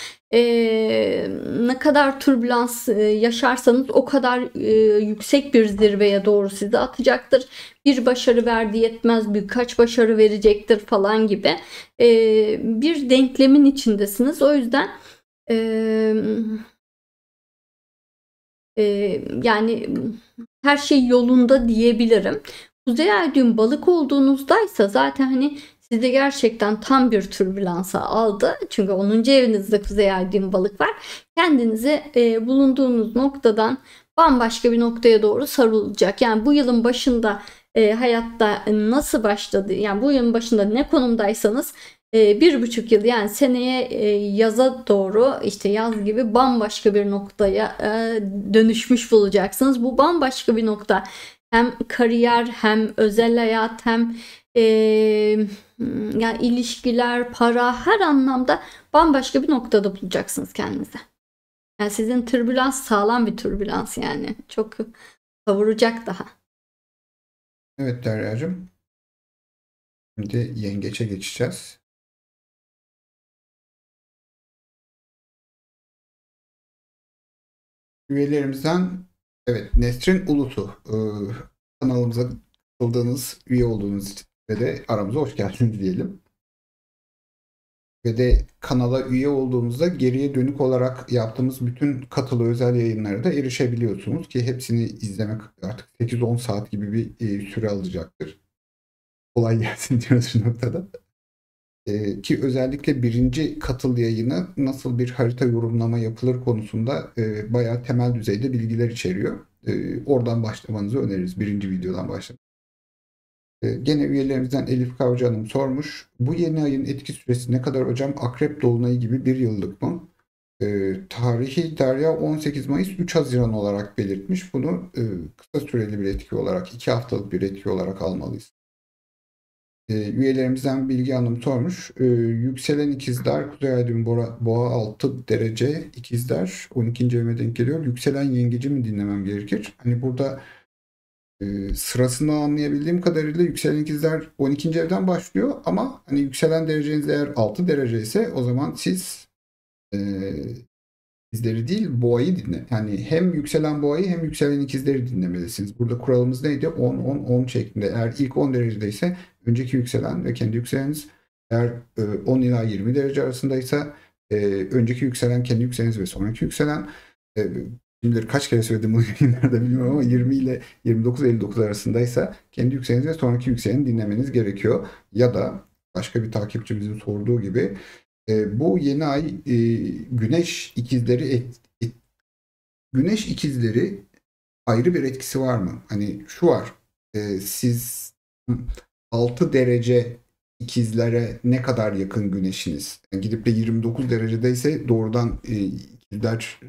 Ne kadar türbülans yaşarsanız o kadar yüksek bir zirveye doğru sizi atacaktır. Bir başarı verdi yetmez, birkaç başarı verecektir falan gibi bir denklemin içindesiniz. O yüzden yani her şey yolunda diyebilirim. Kuzey Ay düğüm balık olduğunuzdaysa zaten hani sizi gerçekten tam bir türbülansa aldı. Çünkü 10. evinizde Kuzey Ay düğüm balık var. Kendinizi bulunduğunuz noktadan bambaşka bir noktaya doğru sarılacak. Yani bu yılın başında hayatta nasıl başladı? Yani bu yılın başında ne konumdaysanız 1,5 yıl yani seneye yaza doğru işte yaz gibi bambaşka bir noktaya dönüşmüş bulacaksınız. Bu bambaşka bir nokta hem kariyer hem özel hayat hem yani ilişkiler, para her anlamda bambaşka bir noktada bulacaksınız kendinizi. Yani sizin türbülans sağlam bir türbülans yani çok kavuracak daha. Evet Derya'cığım. Şimdi yengeçe geçeceğiz. Üyelerimizden evet Nesrin Ulutu kanalımıza katıldığınız, üye olduğunuz için ve de aramıza hoş geldiniz diyelim. Ve de kanala üye olduğunuzda geriye dönük olarak yaptığımız bütün katılı özel yayınlara da erişebiliyorsunuz ki hepsini izlemek artık 8-10 saat gibi bir süre alacaktır. Kolay gelsin diyoruz şu noktada. Ki özellikle birinci katıl yayını nasıl bir harita yorumlama yapılır konusunda bayağı temel düzeyde bilgiler içeriyor. Oradan başlamanızı öneririz. Birinci videodan başlamak. Gene üyelerimizden Elif Kavcı Hanım sormuş. Bu yeni ayın etki süresi ne kadar hocam? Akrep Dolunayı gibi bir yıllık mı? Tarihi Derya 18 Mayıs 3 Haziran olarak belirtmiş. Bunu kısa süreli bir etki olarak, 2 haftalık bir etki olarak almalıyız. Üyelerimizden Bilgi Hanım sormuş. Yükselen ikizler, Kuzey Ay düğümü boğa 6 derece ikizler 12. evime denk geliyor. Yükselen yengeci mi dinlemem gerekir? Hani burada sırasından anlayabildiğim kadarıyla yükselen ikizler 12. evden başlıyor ama hani yükselen dereceniz eğer 6 derece ise o zaman siz ikizleri değil boğayı dinle. Yani hem yükselen boğayı hem yükselen ikizleri dinlemelisiniz. Burada kuralımız neydi? 10-10-10 şeklinde. Eğer ilk 10 derecedeyse önceki yükselen ve kendi yükseleniniz, eğer 10 ila 20 derece arasındaysa önceki yükselen, kendi yükseleniniz ve sonraki yükselen. Şimdileri kaç kere söyledim bu yayınlarda bilmiyorum ama 20 ile 29-59 arasındaysa kendi yükseleniniz ve sonraki yükseleni dinlemeniz gerekiyor. Ya da başka bir takipçimizin sorduğu gibi bu yeni ay Güneş ikizleri Güneş ikizleri ayrı bir etkisi var mı? Hani şu var. Siz 6 derece ikizlere ne kadar yakın güneşiniz? Yani gidip de 29 derecedeyse doğrudan ikizler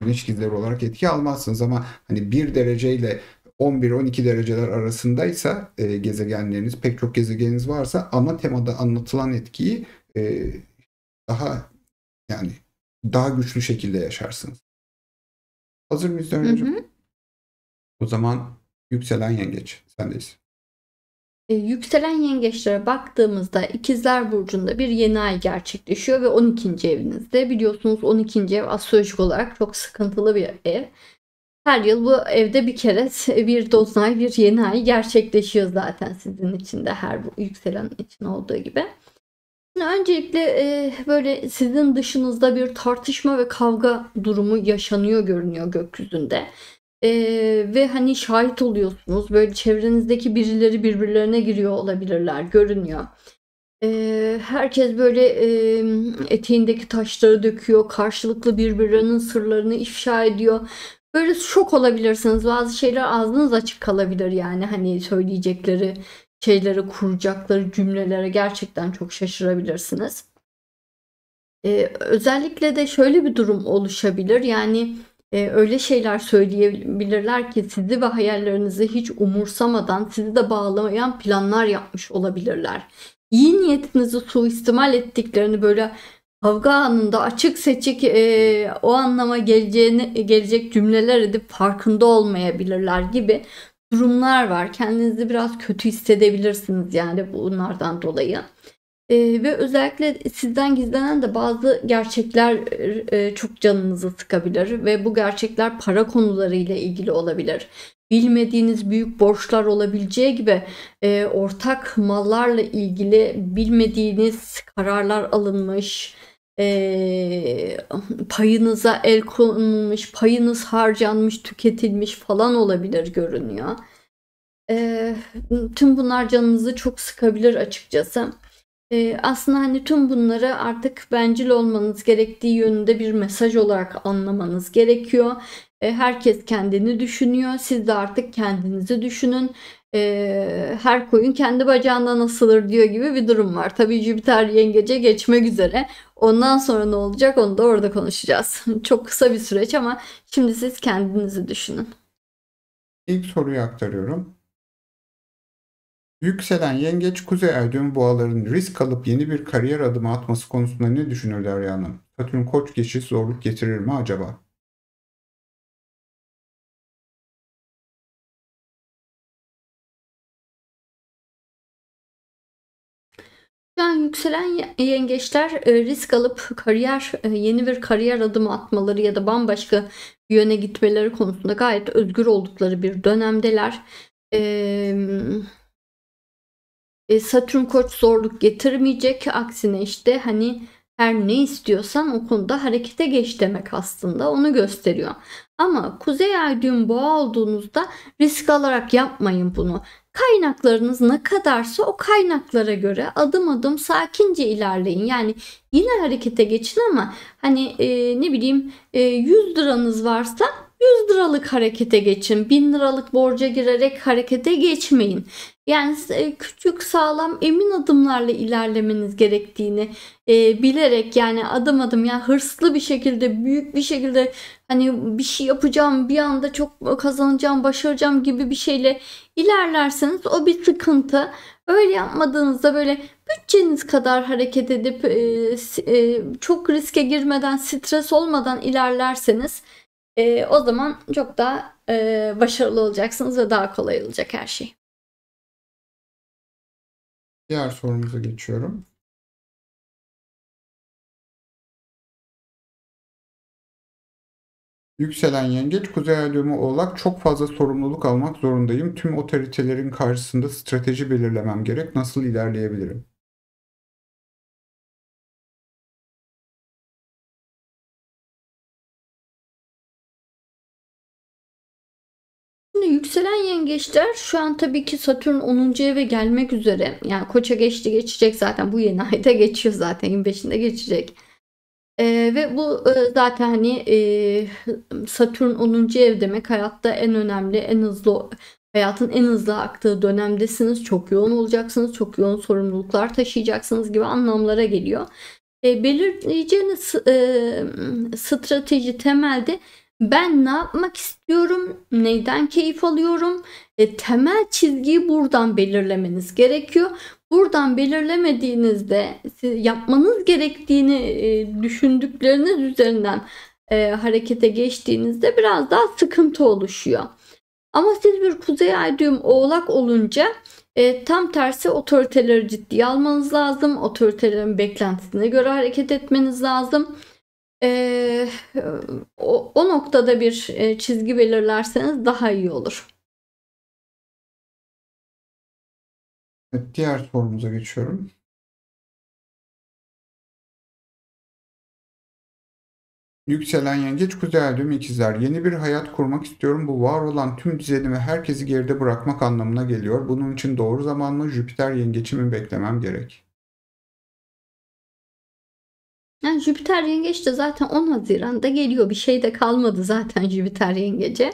güneş ikizleri olarak etki almazsınız ama hani 1 dereceyle 11-12 dereceler arasındaysa gezegenleriniz, pek çok gezegeniniz varsa ana temada anlatılan etkiyi daha yani daha güçlü şekilde yaşarsınız. Hazır mıyız Hı Derya'cığım? hı. O zaman yükselen yengeç. Sendeyiz. Yükselen yengeçlere baktığımızda İkizler Burcu'nda bir yeni ay gerçekleşiyor ve 12. evinizde. Biliyorsunuz 12. ev astrolojik olarak çok sıkıntılı bir ev. Her yıl bu evde bir kere bir dolunay, bir yeni ay gerçekleşiyor zaten sizin için de her yükselen için olduğu gibi. Şimdi öncelikle böyle sizin dışınızda bir tartışma ve kavga durumu yaşanıyor görünüyor gökyüzünde. Ve hani şahit oluyorsunuz. Böyle çevrenizdeki birileri birbirlerine giriyor olabilirler görünüyor. Herkes böyle eteğindeki taşları döküyor. Karşılıklı birbirlerinin sırlarını ifşa ediyor. Böyle şok olabilirsiniz. Bazı şeyler ağzınız açık kalabilir yani. Hani söyleyecekleri şeyleri, kuracakları cümlelere gerçekten çok şaşırabilirsiniz. Özellikle de şöyle bir durum oluşabilir. Yani öyle şeyler söyleyebilirler ki sizi ve hayallerinizi hiç umursamadan sizi de bağlamayan planlar yapmış olabilirler. İyi niyetinizi suistimal ettiklerini böyle kavga anında açık seçik o anlama gelecek cümleler edip farkında olmayabilirler gibi durumlar var. Kendinizi biraz kötü hissedebilirsiniz yani bunlardan dolayı. Ve özellikle sizden gizlenen de bazı gerçekler çok canınızı sıkabilir ve bu gerçekler para konularıyla ilgili olabilir. Bilmediğiniz büyük borçlar olabileceği gibi ortak mallarla ilgili bilmediğiniz kararlar alınmış, payınıza el konulmuş, payınız harcanmış, tüketilmiş falan olabilir görünüyor. Tüm bunlar canınızı çok sıkabilir açıkçası. Aslında hani tüm bunları artık bencil olmanız gerektiği yönünde bir mesaj olarak anlamanız gerekiyor. Herkes kendini düşünüyor. Siz de artık kendinizi düşünün. Her koyun kendi bacağından asılır diyor gibi bir durum var. Tabii Jüpiter yengece geçmek üzere. Ondan sonra ne olacak onu da orada konuşacağız. Çok kısa bir süreç ama şimdi siz kendinizi düşünün. İlk soruyu aktarıyorum. Yükselen yengeç Kuzey Ay düğüm boğaların risk alıp yeni bir kariyer adımı atması konusunda ne düşünür Derya Hanım? Satürn Koç geçişi zorluk getirir mi acaba? Şu an yükselen yengeçler risk alıp yeni bir kariyer adımı atmaları ya da bambaşka bir yöne gitmeleri konusunda gayet özgür oldukları bir dönemdeler. Satürn Koç zorluk getirmeyecek. Aksine işte hani her ne istiyorsan o konuda harekete geç demek aslında onu gösteriyor. Ama Kuzey Ay düğüm boğa olduğunuzda risk alarak yapmayın bunu. Kaynaklarınız ne kadarsa o kaynaklara göre adım adım sakince ilerleyin. Yani yine harekete geçin ama hani ne bileyim 100 liranız varsa 100 liralık harekete geçin. 1000 liralık borca girerek harekete geçmeyin. Yani küçük, sağlam, emin adımlarla ilerlemeniz gerektiğini bilerek yani adım adım yani hırslı bir şekilde, büyük bir şekilde hani bir şey yapacağım, bir anda çok kazanacağım, başaracağım gibi bir şeyle ilerlerseniz o bir sıkıntı. Öyle yapmadığınızda böyle bütçeniz kadar hareket edip çok riske girmeden, stres olmadan ilerlerseniz o zaman çok daha başarılı olacaksınız ve daha kolay olacak her şey. Diğer sorumuza geçiyorum. Yükselen yengeç Kuzey Ay düğümü Oğlak çok fazla sorumluluk almak zorundayım. Tüm otoritelerin karşısında strateji belirlemem gerek. Nasıl ilerleyebilirim? Şimdi yükselen yengeçler şu an tabii ki Satürn 10. eve gelmek üzere. Yani Koç'a geçecek zaten bu yeni ayda geçiyor zaten 25'inde geçecek. Ve bu zaten hani Satürn 10. ev demek hayatta en önemli, en hızlı hayatın en hızlı aktığı dönemdesiniz. Çok yoğun olacaksınız, çok yoğun sorumluluklar taşıyacaksınız gibi anlamlara geliyor. Belirleyeceğiniz strateji temelde ben ne yapmak istiyorum, neyden keyif alıyorum, temel çizgiyi buradan belirlemeniz gerekiyor. Buradan belirlemediğinizde siz yapmanız gerektiğini düşündükleriniz üzerinden harekete geçtiğinizde biraz daha sıkıntı oluşuyor. Ama siz bir Kuzey Ay düğüm Oğlak olunca tam tersi otoriteleri ciddiye almanız lazım. Otoritelerin beklentisine göre hareket etmeniz lazım. O noktada bir çizgi belirlerseniz daha iyi olur. Evet, diğer sorumuza geçiyorum. Yükselen Yengeç, Kuzey Ay düğümü İkizler. Yeni bir hayat kurmak istiyorum. Bu var olan tüm düzeni ve herkesi geride bırakmak anlamına geliyor. Bunun için doğru zaman mı? Jüpiter Yengeç'i mi beklemem gerek? Yani Jüpiter Yengeç de zaten 10 Haziran'da geliyor. Bir şey de kalmadı zaten Jüpiter Yengeç'e.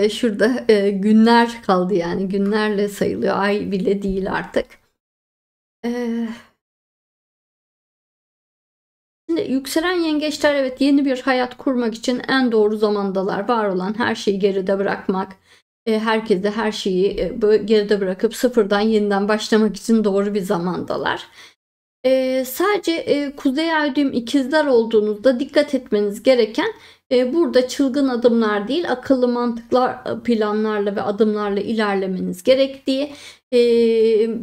Şurada günler kaldı, yani günlerle sayılıyor. Ay bile değil artık. Şimdi yükselen yengeçler, evet, yeni bir hayat kurmak için en doğru zamandalar. Var olan her şeyi geride bırakmak, herkese her şeyi geride bırakıp sıfırdan yeniden başlamak için doğru bir zamandalar. Sadece Kuzey Ay düğüm İkizler olduğunuzda dikkat etmeniz gereken burada çılgın adımlar değil, akıllı mantıklar, planlarla ve adımlarla ilerlemeniz gerektiği,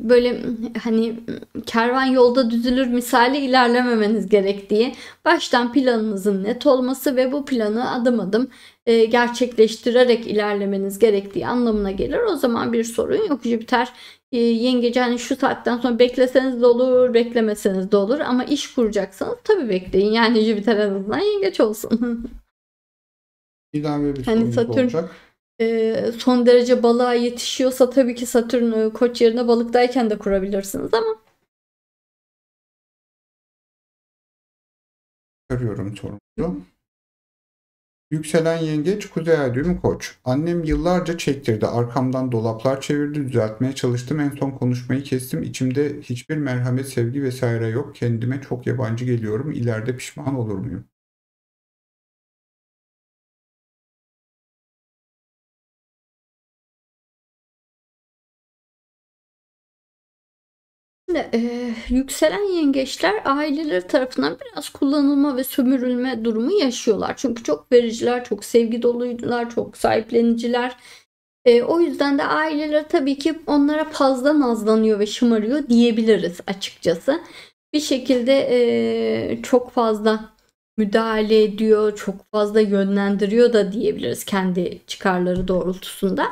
böyle hani kervan yolda düzülür misali ilerlememeniz gerektiği, baştan planınızın net olması ve bu planı adım adım gerçekleştirerek ilerlemeniz gerektiği anlamına gelir. O zaman bir sorun yok. Jüpiter Yengeci hani şu saatten sonra bekleseniz de olur, beklemeseniz de olur, ama iş kuracaksanız tabii bekleyin. Yani Jüpiter en azından yengeç olsun. İlave bir Hani sorumuz Satürn olacak. son derece balığa yetişiyorsa tabii ki Satürn Koç yerine balıktayken de kurabilirsiniz ama. Görüyorum sorumuzu. Yükselen Yengeç, Kuzey Ay düğümü Koç. Annem yıllarca çektirdi. Arkamdan dolaplar çevirdi. Düzeltmeye çalıştım. En son konuşmayı kestim. İçimde hiçbir merhamet, sevgi vesaire yok. Kendime çok yabancı geliyorum. İleride pişman olur muyum? Şimdi, yükselen yengeçler aileleri tarafından biraz kullanılma ve sömürülme durumu yaşıyorlar. Çünkü çok vericiler, çok sevgi doluydular, çok sahipleniciler. O yüzden de aileler tabii ki onlara fazla nazlanıyor ve şımarıyor diyebiliriz açıkçası. Bir şekilde çok fazla müdahale ediyor, çok fazla yönlendiriyor da diyebiliriz kendi çıkarları doğrultusunda.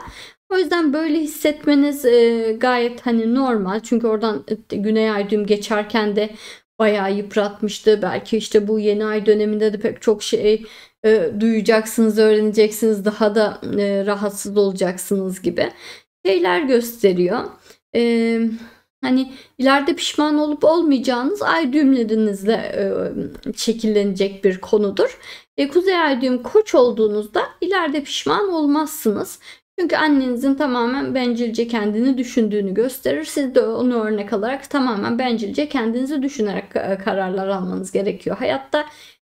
O yüzden böyle hissetmeniz gayet hani normal. Çünkü oradan Güney Ay düğüm geçerken de bayağı yıpratmıştı. Belki işte bu yeni ay döneminde de pek çok şey duyacaksınız, öğreneceksiniz, daha da rahatsız olacaksınız gibi şeyler gösteriyor. Hani ileride pişman olup olmayacağınız ay düğümlerinizle şekillenecek bir konudur. Kuzey ay düğüm Koç olduğunuzda ileride pişman olmazsınız. Çünkü annenizin tamamen bencilce kendini düşündüğünü gösterir. Siz de onu örnek alarak tamamen bencilce kendinizi düşünerek kararlar almanız gerekiyor hayatta.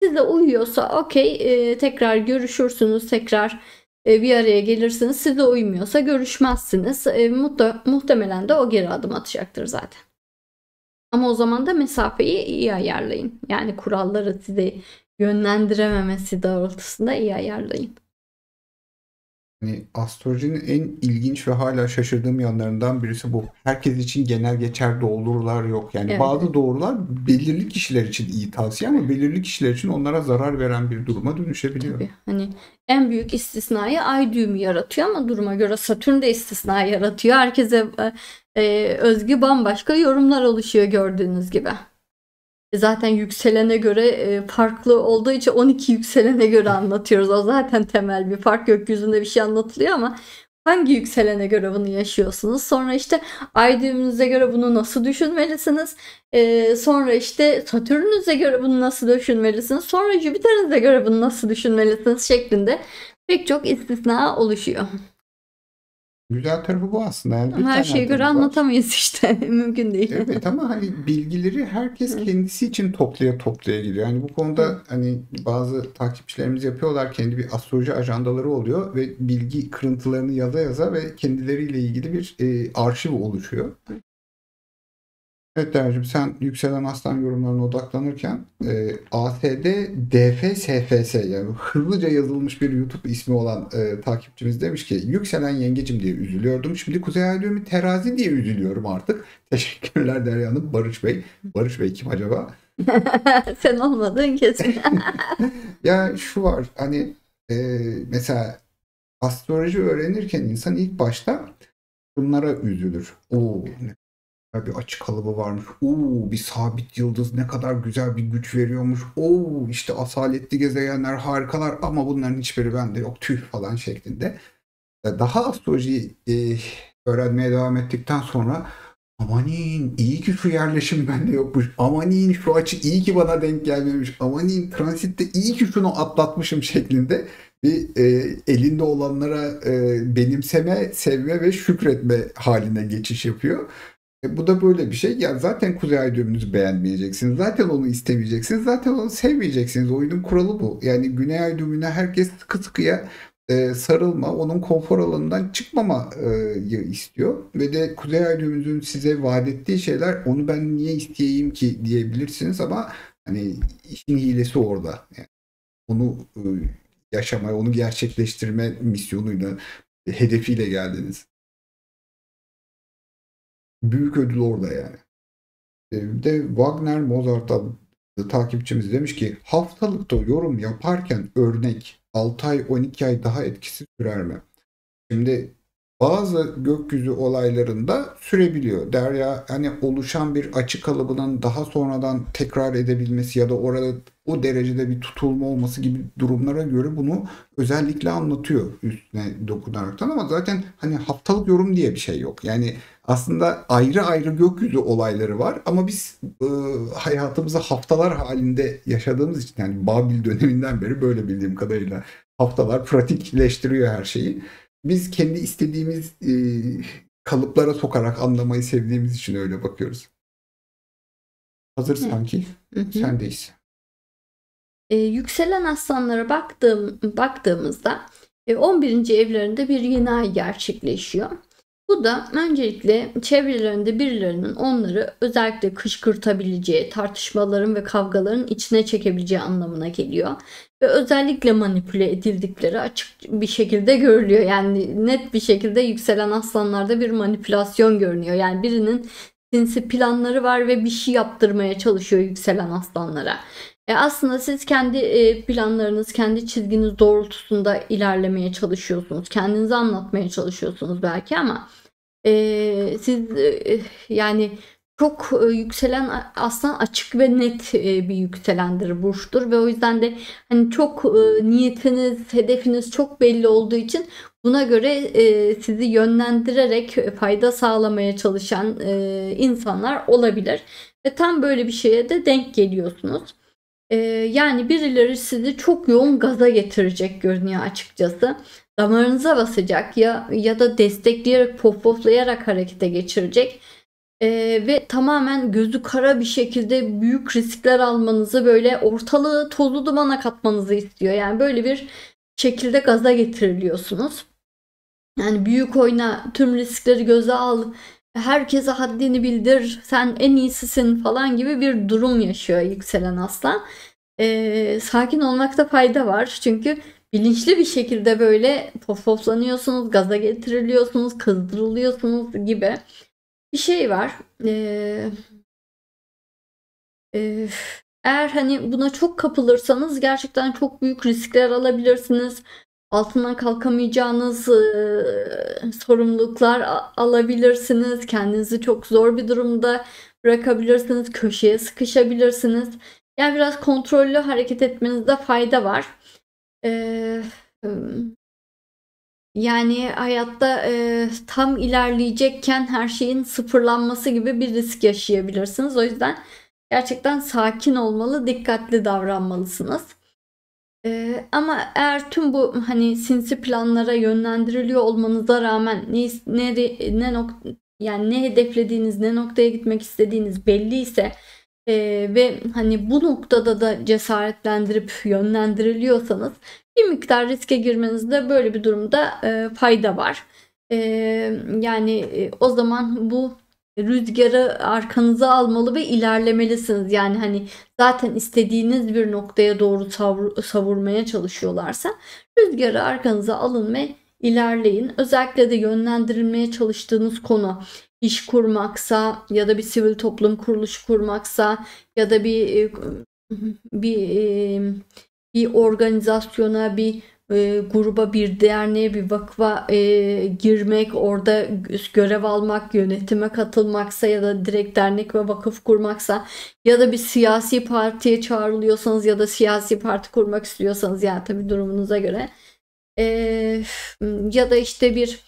Size uyuyorsa okey, tekrar görüşürsünüz, tekrar bir araya gelirsiniz. Size uymuyorsa görüşmezsiniz. Muhtemelen de o geri adım atacaktır zaten. Ama o zaman da mesafeyi iyi ayarlayın. Yani kuralları size yönlendirememesi doğrultusunda iyi ayarlayın. Hani astrolojinin en ilginç ve hala şaşırdığım yanlarından birisi bu. Herkes için genel geçer doğrular yok. Yani Evet. bazı doğrular belirli kişiler için iyi tavsiye ama belirli kişiler için onlara zarar veren bir duruma dönüşebiliyor. Tabii. Hani en büyük istisnayı ay düğümü yaratıyor ama duruma göre Satürn de istisna yaratıyor. Herkese özgü bambaşka yorumlar oluşuyor gördüğünüz gibi. Zaten yükselene göre farklı olduğu için 12 yükselene göre anlatıyoruz. O zaten temel bir fark. Gökyüzünde bir şey anlatılıyor ama hangi yükselene göre bunu yaşıyorsunuz? Sonra işte ay düğümünüze göre bunu nasıl düşünmelisiniz? Sonra işte Satürn'ünüze göre bunu nasıl düşünmelisiniz? Sonra Jüpiter'inize göre bunu nasıl düşünmelisiniz? Şeklinde pek çok istisna oluşuyor. Güzel tarafı bu aslında. Yani bir Her tane şeye göre adımız var. anlatamayız işte. Mümkün değil. Evet ama hani bilgileri herkes kendisi için toplaya gidiyor. Yani bu konuda hani bazı takipçilerimiz yapıyorlar. Kendi bir astroloji ajandaları oluyor ve bilgi kırıntılarını yaza yaza ve kendileriyle ilgili bir arşiv oluşuyor. Evet Dercim, sen yükselen aslan yorumlarına odaklanırken ASD DFSFS, yani hızlıca yazılmış bir YouTube ismi olan takipçimiz demiş ki yükselen yengecim diye üzülüyordum. Şimdi Kuzey Ay düğümü terazi diye üzülüyorum artık. Teşekkürler Derya Hanım. Barış Bey. Barış Bey kim acaba? Sen olmadın kesin. Ya şu var hani, e, mesela astroloji öğrenirken insan ilk başta bunlara üzülür. Oo, bir açık kalıbı varmış. Oo, bir sabit yıldız ne kadar güzel bir güç veriyormuş. Oo, işte asaletli gezegenler harikalar ama bunların hiçbiri bende yok tüh falan şeklinde. Daha astrolojiyi öğrenmeye devam ettikten sonra amanin iyi ki şu yerleşim bende yokmuş. Amanin şu açı iyi ki bana denk gelmemiş. Amanin transitte iyi ki şunu atlatmışım şeklinde bir elinde olanlara benimseme, sevme ve şükretme haline geçiş yapıyor. Bu da böyle bir şey. Ya zaten Kuzey Ay düğümünüzü beğenmeyeceksiniz. Zaten onu istemeyeceksiniz. Zaten onu sevmeyeceksiniz. Oyunun kuralı bu. Yani Güney Ay düğümüne herkes sıkı sıkıya sarılma, onun konfor alanından çıkmamayı istiyor. Ve de Kuzey Ay düğümünün size vaat ettiği şeyler, onu ben niye isteyeyim ki diyebilirsiniz ama hani işin hilesi orada. Yani onu yaşamaya, onu gerçekleştirme misyonuyla, hedefiyle geldiniz. Büyük ödül orada yani. Bir de Wagner Mozart adlı takipçimiz demiş ki haftalıkta yorum yaparken örnek 6 ay 12 ay daha etkisi sürer mi? Şimdi bazı gökyüzü olaylarında sürebiliyor. Derya, hani oluşan bir açı kalıbının daha sonradan tekrar edebilmesi ya da orada o derecede bir tutulma olması gibi durumlara göre bunu özellikle anlatıyor üstüne dokunaraktan, ama zaten hani haftalık yorum diye bir şey yok. Yani aslında ayrı ayrı gökyüzü olayları var ama biz hayatımızı haftalar halinde yaşadığımız için, yani Babil döneminden beri böyle bildiğim kadarıyla haftalar pratikleştiriyor her şeyi. Biz kendi istediğimiz kalıplara sokarak anlamayı sevdiğimiz için öyle bakıyoruz. Hazır sanki Hı hı. sendeyiz. Yükselen aslanlara baktığımızda 11. evlerinde bir yeni ay gerçekleşiyor. Bu da öncelikle çevrelerinde birilerinin onları özellikle kışkırtabileceği, tartışmaların ve kavgaların içine çekebileceği anlamına geliyor. Ve özellikle manipüle edildikleri açık bir şekilde görülüyor. Yani net bir şekilde yükselen aslanlarda bir manipülasyon görünüyor. Yani birinin sinsi planları var ve bir şey yaptırmaya çalışıyor yükselen aslanlara. Aslında siz kendi planlarınız, kendi çizginiz doğrultusunda ilerlemeye çalışıyorsunuz. Kendinizi anlatmaya çalışıyorsunuz belki ama siz yani çok yükselen aslan açık ve net bir yükselendir, burçtur ve o yüzden de hani çok niyetiniz, hedefiniz çok belli olduğu için buna göre sizi yönlendirerek fayda sağlamaya çalışan insanlar olabilir. Ve tam böyle bir şeye de denk geliyorsunuz. Yani birileri sizi çok yoğun gaza getirecek görünüyor açıkçası. Damarınıza basacak ya da destekleyerek, pohpohlayarak harekete geçirecek. Ve tamamen gözü kara bir şekilde büyük riskler almanızı, böyle ortalığı tozlu dumana katmanızı istiyor. Yani böyle bir şekilde gaza getiriliyorsunuz. Yani büyük oyna, tüm riskleri göze al, herkese haddini bildir, sen en iyisisin falan gibi bir durum yaşıyor yükselen aslan. Sakin olmakta fayda var. Çünkü bilinçli bir şekilde böyle poflanıyorsunuz, gaza getiriliyorsunuz, kızdırılıyorsunuz gibi bir şey var. Ee, Eğer hani buna çok kapılırsanız gerçekten çok büyük riskler alabilirsiniz. Altından kalkamayacağınız sorumluluklar alabilirsiniz. Kendinizi çok zor bir durumda bırakabilirsiniz. Köşeye sıkışabilirsiniz. Yani biraz kontrollü hareket etmenizde fayda var. Ee, Yani hayatta tam ilerleyecekken her şeyin sıfırlanması gibi bir risk yaşayabilirsiniz. O yüzden gerçekten sakin olmalı, dikkatli davranmalısınız. Ama eğer tüm bu hani sinsi planlara yönlendiriliyor olmanıza rağmen yani ne hedeflediğiniz, ne noktaya gitmek istediğiniz belliyse ve hani bu noktada da cesaretlendirip yönlendiriliyorsanız bir miktar riske girmenizde böyle bir durumda fayda var. Yani o zaman bu rüzgarı arkanıza almalı ve ilerlemelisiniz. Yani hani zaten istediğiniz bir noktaya doğru savurmaya çalışıyorlarsa rüzgarı arkanıza alın ve ilerleyin. Özellikle de yönlendirilmeye çalıştığınız konu iş kurmaksa ya da bir sivil toplum kuruluşu kurmaksa ya da bir bir organizasyona, bir gruba, bir derneğe, bir vakfa girmek, orada görev almak, yönetime katılmaksa ya da direkt dernek ve vakıf kurmaksa ya da bir siyasi partiye çağrılıyorsanız ya da siyasi parti kurmak istiyorsanız, yani tabii durumunuza göre, ya da işte bir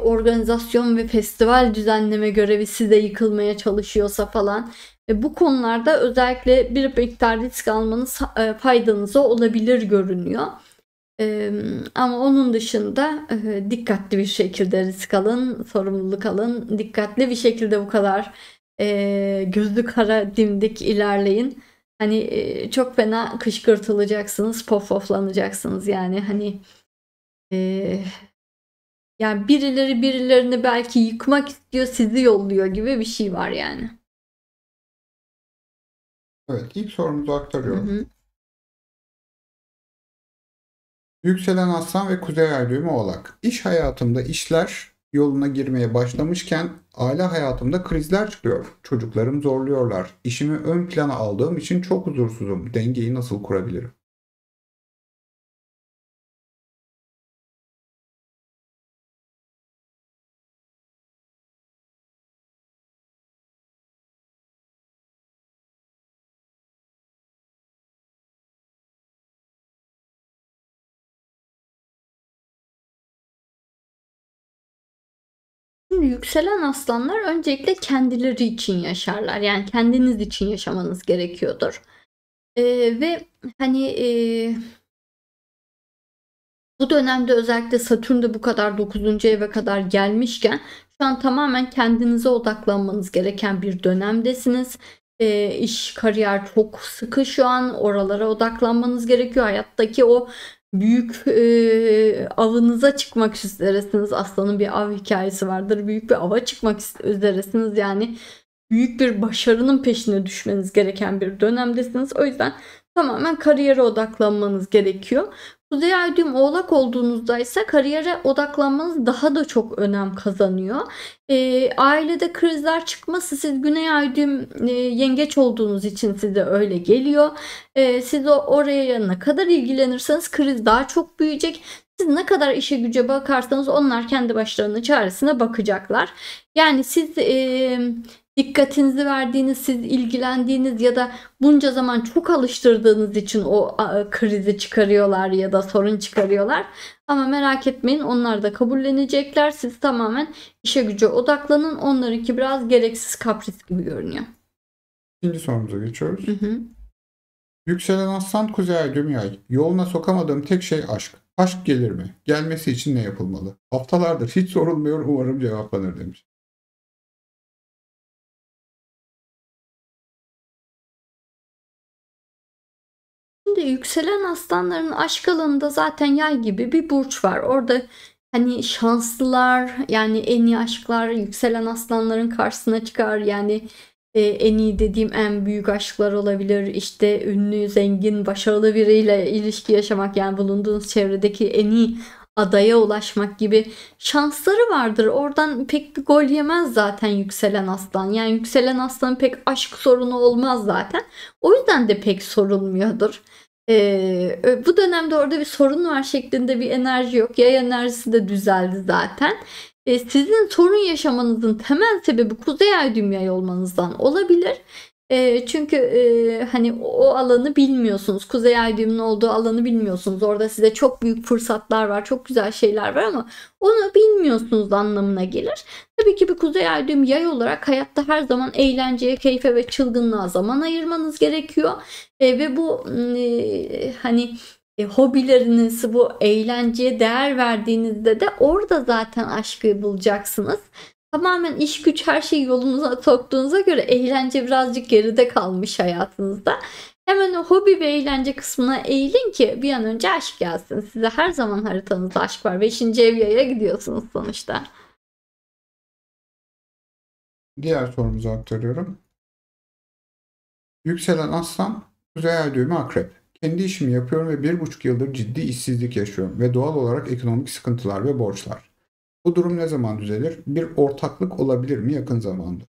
organizasyon ve festival düzenleme görevi size yıkılmaya çalışıyorsa falan, bu konularda özellikle bir miktar risk almanız faydanıza olabilir görünüyor. Ama onun dışında dikkatli bir şekilde risk alın, sorumluluk alın, dikkatli bir şekilde bu kadar gözü kara dimdik ilerleyin. Hani çok fena kışkırtılacaksınız, poflanacaksınız yani hani yani birilerini belki yıkmak istiyor, sizi yolluyor gibi bir şey var yani. Evet, ilk sorumuzu Hı aktarıyorum. hı. Yükselen Aslan ve Kuzey Ay düğümü Oğlak. İş hayatımda işler yoluna girmeye başlamışken aile hayatımda krizler çıkıyor. Çocuklarım zorluyorlar. İşimi ön plana aldığım için çok huzursuzum. Dengeyi nasıl kurabilirim? Şimdi yükselen aslanlar öncelikle kendileri için yaşarlar. Yani kendiniz için yaşamanız gerekiyordur. Ve hani bu dönemde özellikle Satürn de bu kadar 9. eve kadar gelmişken şu an tamamen kendinize odaklanmanız gereken bir dönemdesiniz. İş, kariyer çok sıkı şu an. Oralara odaklanmanız gerekiyor. Hayattaki o büyük avınıza çıkmak üzeresiniz. Aslanın bir av hikayesi vardır. Büyük bir ava çıkmak üzeresiniz. Yani büyük bir başarının peşine düşmeniz gereken bir dönemdesiniz. O yüzden tamamen kariyere odaklanmanız gerekiyor. Kuzey Ay düğüm Oğlak olduğunuzda ise kariyere odaklanmanız daha da çok önem kazanıyor. Ailede krizler çıkması, siz Güney Ay düğüm Yengeç olduğunuz için size öyle geliyor. Siz oraya ne kadar ilgilenirseniz kriz daha çok büyüyecek. Siz ne kadar işe güce bakarsanız onlar kendi başlarına çaresine bakacaklar. Yani siz dikkatinizi verdiğiniz, siz ilgilendiğiniz ya da bunca zaman çok alıştırdığınız için o krizi çıkarıyorlar ya da sorun çıkarıyorlar. Ama merak etmeyin, onlar da kabullenecekler. Siz tamamen işe güce odaklanın. Onlarınki biraz gereksiz kapris gibi görünüyor. İkinci sorumuza geçiyoruz. Hı hı. Yükselen Aslan Kuzey Ay düğümü Yay. Yoluna sokamadığım tek şey aşk. Aşk gelir mi? Gelmesi için ne yapılmalı? Haftalardır hiç sorulmuyor. Umarım cevaplanır demiş. Şimdi yükselen aslanların aşk alanında zaten yay gibi bir burç var. Orada hani şanslılar, yani en iyi aşklar yükselen aslanların karşısına çıkar. Yani en iyi dediğim en büyük aşklar olabilir. İşte ünlü, zengin, başarılı biriyle ilişki yaşamak, yani bulunduğunuz çevredeki en iyi adaya ulaşmak gibi şansları vardır. Oradan pek bir gol yemez zaten yükselen aslan. Yani yükselen aslanın pek aşk sorunu olmaz zaten. O yüzden de pek sorulmuyordur. Bu dönemde orada bir sorun var şeklinde bir enerji yok. Yay enerjisi de düzeldi zaten. Sizin sorun yaşamanızın temel sebebi Kuzey Ay düğüm Yay olmanızdan olabilir. Çünkü hani o alanı bilmiyorsunuz. Kuzey Ay düğümünün olduğu alanı bilmiyorsunuz. Orada size çok büyük fırsatlar var, çok güzel şeyler var ama onu bilmiyorsunuz anlamına gelir. Tabii ki bir Kuzey Ay düğüm Yay olarak hayatta her zaman eğlenceye, keyfe ve çılgınlığa zaman ayırmanız gerekiyor. Ve bu hani hobileriniz, bu eğlenceye değer verdiğinizde de orada zaten aşkı bulacaksınız. Tamamen iş güç her şeyi yolunuza soktuğunuza göre eğlence birazcık geride kalmış hayatınızda. Hemen o hobi ve eğlence kısmına eğilin ki bir an önce aşk gelsin. Size her zaman haritanızda aşk var. 5. ev Yay'a gidiyorsunuz sonuçta. Diğer sorumuzu aktarıyorum. Yükselen Aslan, Kuzey Ay düğümü Akrep. Kendi işimi yapıyorum ve 1,5 yıldır ciddi işsizlik yaşıyorum ve doğal olarak ekonomik sıkıntılar ve borçlar. Bu durum ne zaman düzelir? Bir ortaklık olabilir mi yakın zamanda?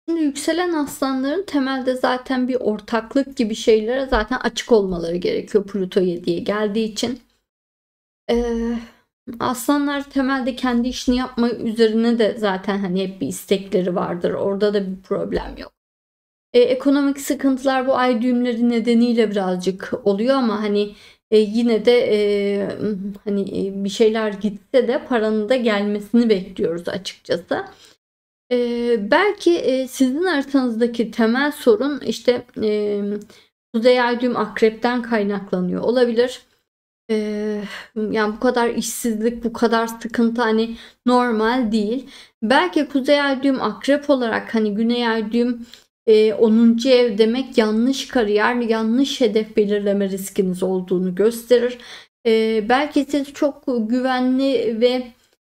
Şimdi yükselen aslanların temelde zaten bir ortaklık gibi şeylere zaten açık olmaları gerekiyor Plüto 7'ye geldiği için. Ee, Aslanlar temelde kendi işini yapma üzerine de zaten hani hep bir istekleri vardır. Orada da bir problem yok. Ekonomik sıkıntılar bu ay düğümleri nedeniyle birazcık oluyor ama hani yine de hani bir şeyler gitse de paranın da gelmesini bekliyoruz açıkçası. Belki sizin haritanızdaki temel sorun işte Kuzey Ay düğüm akrepten kaynaklanıyor olabilir. Yani bu kadar işsizlik, bu kadar sıkıntı hani normal değil. Belki Kuzey Ay düğüm akrep olarak hani Güney Ay düğüm 10. ev demek yanlış kariyer, yanlış hedef belirleme riskiniz olduğunu gösterir. Belki siz çok güvenli ve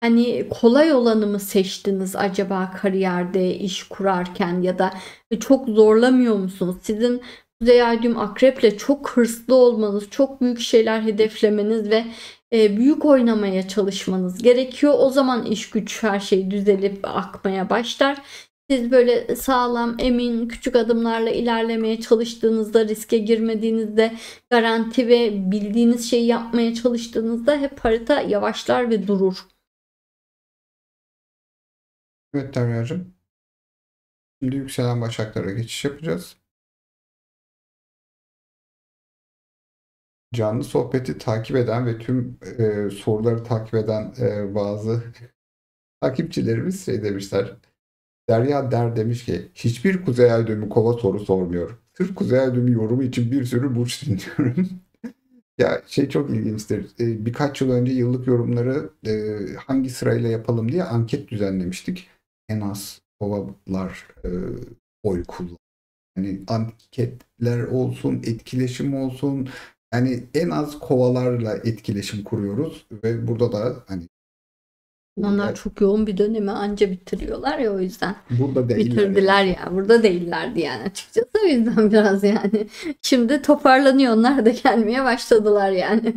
hani kolay olanı mı seçtiniz acaba kariyerde iş kurarken ya da çok zorlamıyor musunuz? Sizin Kuzey Ay düğüm akreple çok hırslı olmanız, çok büyük şeyler hedeflemeniz ve büyük oynamaya çalışmanız gerekiyor. O zaman iş güç her şey düzelip akmaya başlar. Siz böyle sağlam, emin, küçük adımlarla ilerlemeye çalıştığınızda, riske girmediğinizde, garanti ve bildiğiniz şeyi yapmaya çalıştığınızda hep harita yavaşlar ve durur. Evet Derya'cığım. Şimdi yükselen başaklara geçiş yapacağız. Canlı sohbeti takip eden ve tüm soruları takip eden bazı takipçilerimiz şey demişler. Derya Der demiş ki hiçbir Kuzey Ay düğümü kova soru sormuyor. Sırf Kuzey Ay düğümü yorumu için bir sürü burç dinliyorum. Ya şey çok ilginçtir. Birkaç yıl önce yıllık yorumları hangi sırayla yapalım diye anket düzenlemiştik. En az kovalar oy kullan. Hani anketler olsun, etkileşim olsun. Yani en az kovalarla etkileşim kuruyoruz ve burada da hani Onlar yani çok yoğun bir dönemi anca bitiriyorlar ya o yüzden. burada değiller yani. Bitirdiler ya. Burada değillerdi yani açıkçası. O yüzden biraz yani. Şimdi toparlanıyor. Onlar da gelmeye başladılar yani.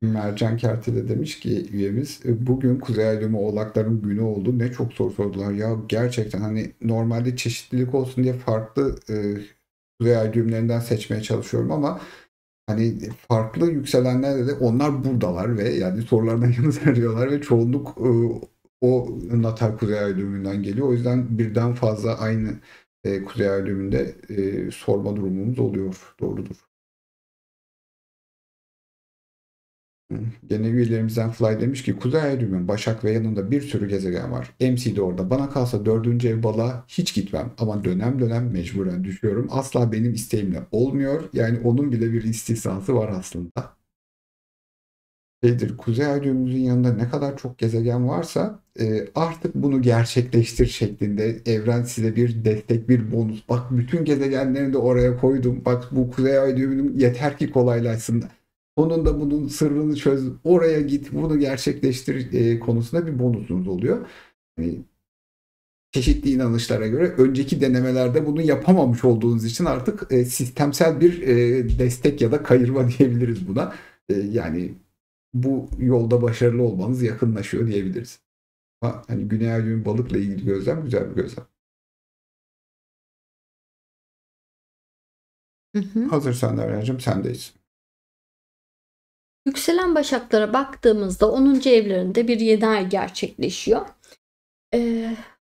Mercan Kerti de demiş ki üyemiz bugün Kuzey Ay düğümü Oğlakların günü oldu. Ne çok soru sordular. Ya gerçekten hani normalde çeşitlilik olsun diye farklı Kuzey Ay düğümlerinden seçmeye çalışıyorum ama hani farklı yükselenler de onlar buradalar ve yani sorularına yanıt veriyorlar ve çoğunluk o natal Kuzey Ay düğümünden geliyor. O yüzden birden fazla aynı Kuzey Ay düğümünde sorma durumumuz oluyor. Doğrudur. Gene üyelerimizden Fly demiş ki Kuzey Ay düğümü Başak ve yanında bir sürü gezegen var. MC de orada. Bana kalsa 4. ev balığa hiç gitmem. Ama dönem dönem mecburen düşüyorum. Asla benim isteğimle olmuyor. Yani onun bile bir istisnası var aslında. Şeydir, Kuzey Ay düğümümüzün yanında ne kadar çok gezegen varsa artık bunu gerçekleştir şeklinde evren size bir destek, bir bonus. Bak bütün gezegenlerini de oraya koydum. Bak bu Kuzey Ay düğümünün yeter ki kolaylaşsın. Sonunda bunun sırrını çöz, oraya git, bunu gerçekleştir konusunda bir bonusunuz oluyor. Yani çeşitli inanışlara göre önceki denemelerde bunu yapamamış olduğunuz için artık sistemsel bir destek ya da kayırma diyebiliriz buna. Yani bu yolda başarılı olmanız yakınlaşıyor diyebiliriz. Hani Güney Ay düğümü balıkla ilgili gözlem güzel bir gözlem. Hı hı. Hazırsan Derya'cığım sendeyiz. Yükselen başaklara baktığımızda 10. evlerinde bir yeni ay gerçekleşiyor.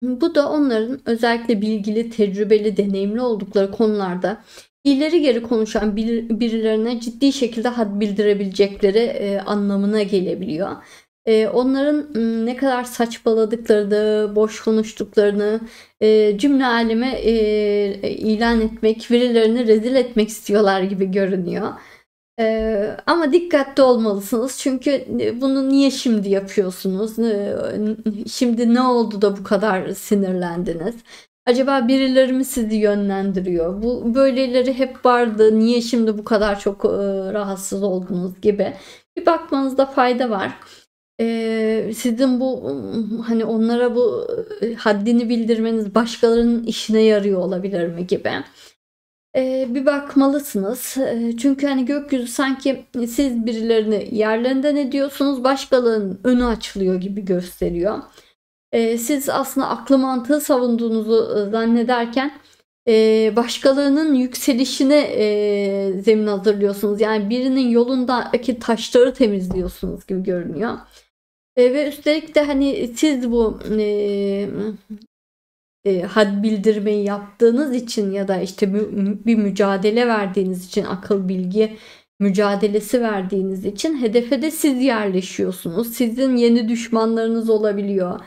Bu da onların özellikle bilgili, tecrübeli, deneyimli oldukları konularda ileri geri konuşan birilerine ciddi şekilde had bildirebilecekleri anlamına gelebiliyor. Onların ne kadar saçmaladıklarını, boş konuştuklarını cümle aleme ilan etmek, birilerini rezil etmek istiyorlar gibi görünüyor. Ama dikkatli olmalısınız. Çünkü bunu niye şimdi yapıyorsunuz? Şimdi ne oldu da bu kadar sinirlendiniz? Acaba birileri mi sizi yönlendiriyor? Bu böyleleri hep vardı. Niye şimdi bu kadar çok rahatsız oldunuz gibi. Bir bakmanızda fayda var. Sizin bu hani onlara bu haddini bildirmeniz başkalarının işine yarıyor olabilir mi gibi. Bir bakmalısınız. Çünkü hani gökyüzü sanki siz birilerini yerlerinden ediyorsunuz, başkalarının önü açılıyor gibi gösteriyor. Siz aslında aklı mantığı savunduğunuzu zannederken başkalarının yükselişine zemin hazırlıyorsunuz. Yani birinin yolundaki taşları temizliyorsunuz gibi görünüyor. Ve üstelik de hani siz bu had bildirmeyi yaptığınız için ya da işte bir mücadele verdiğiniz için, akıl bilgi mücadelesi verdiğiniz için hedefe de siz yerleşiyorsunuz. Sizin yeni düşmanlarınız olabiliyor.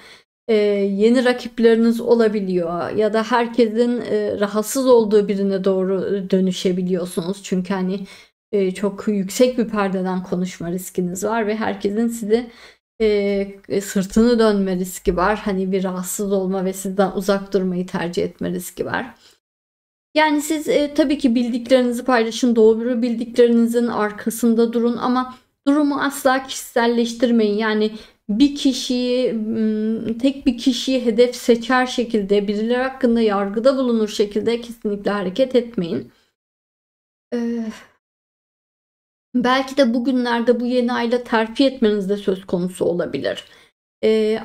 Yeni rakipleriniz olabiliyor ya da herkesin rahatsız olduğu birine doğru dönüşebiliyorsunuz. Çünkü hani çok yüksek bir perdeden konuşma riskiniz var ve herkesin sizi sırtını dönme riski var. Hani bir rahatsız olma ve sizden uzak durmayı tercih etme riski var. Yani siz tabii ki bildiklerinizi paylaşın, doğru bildiklerinizin arkasında durun ama durumu asla kişiselleştirmeyin. Yani bir kişiyi, tek bir kişiyi hedef seçer şekilde, birileri hakkında yargıda bulunur şekilde kesinlikle hareket etmeyin. Belki de bugünlerde bu yeni ayla terfi etmeniz de söz konusu olabilir.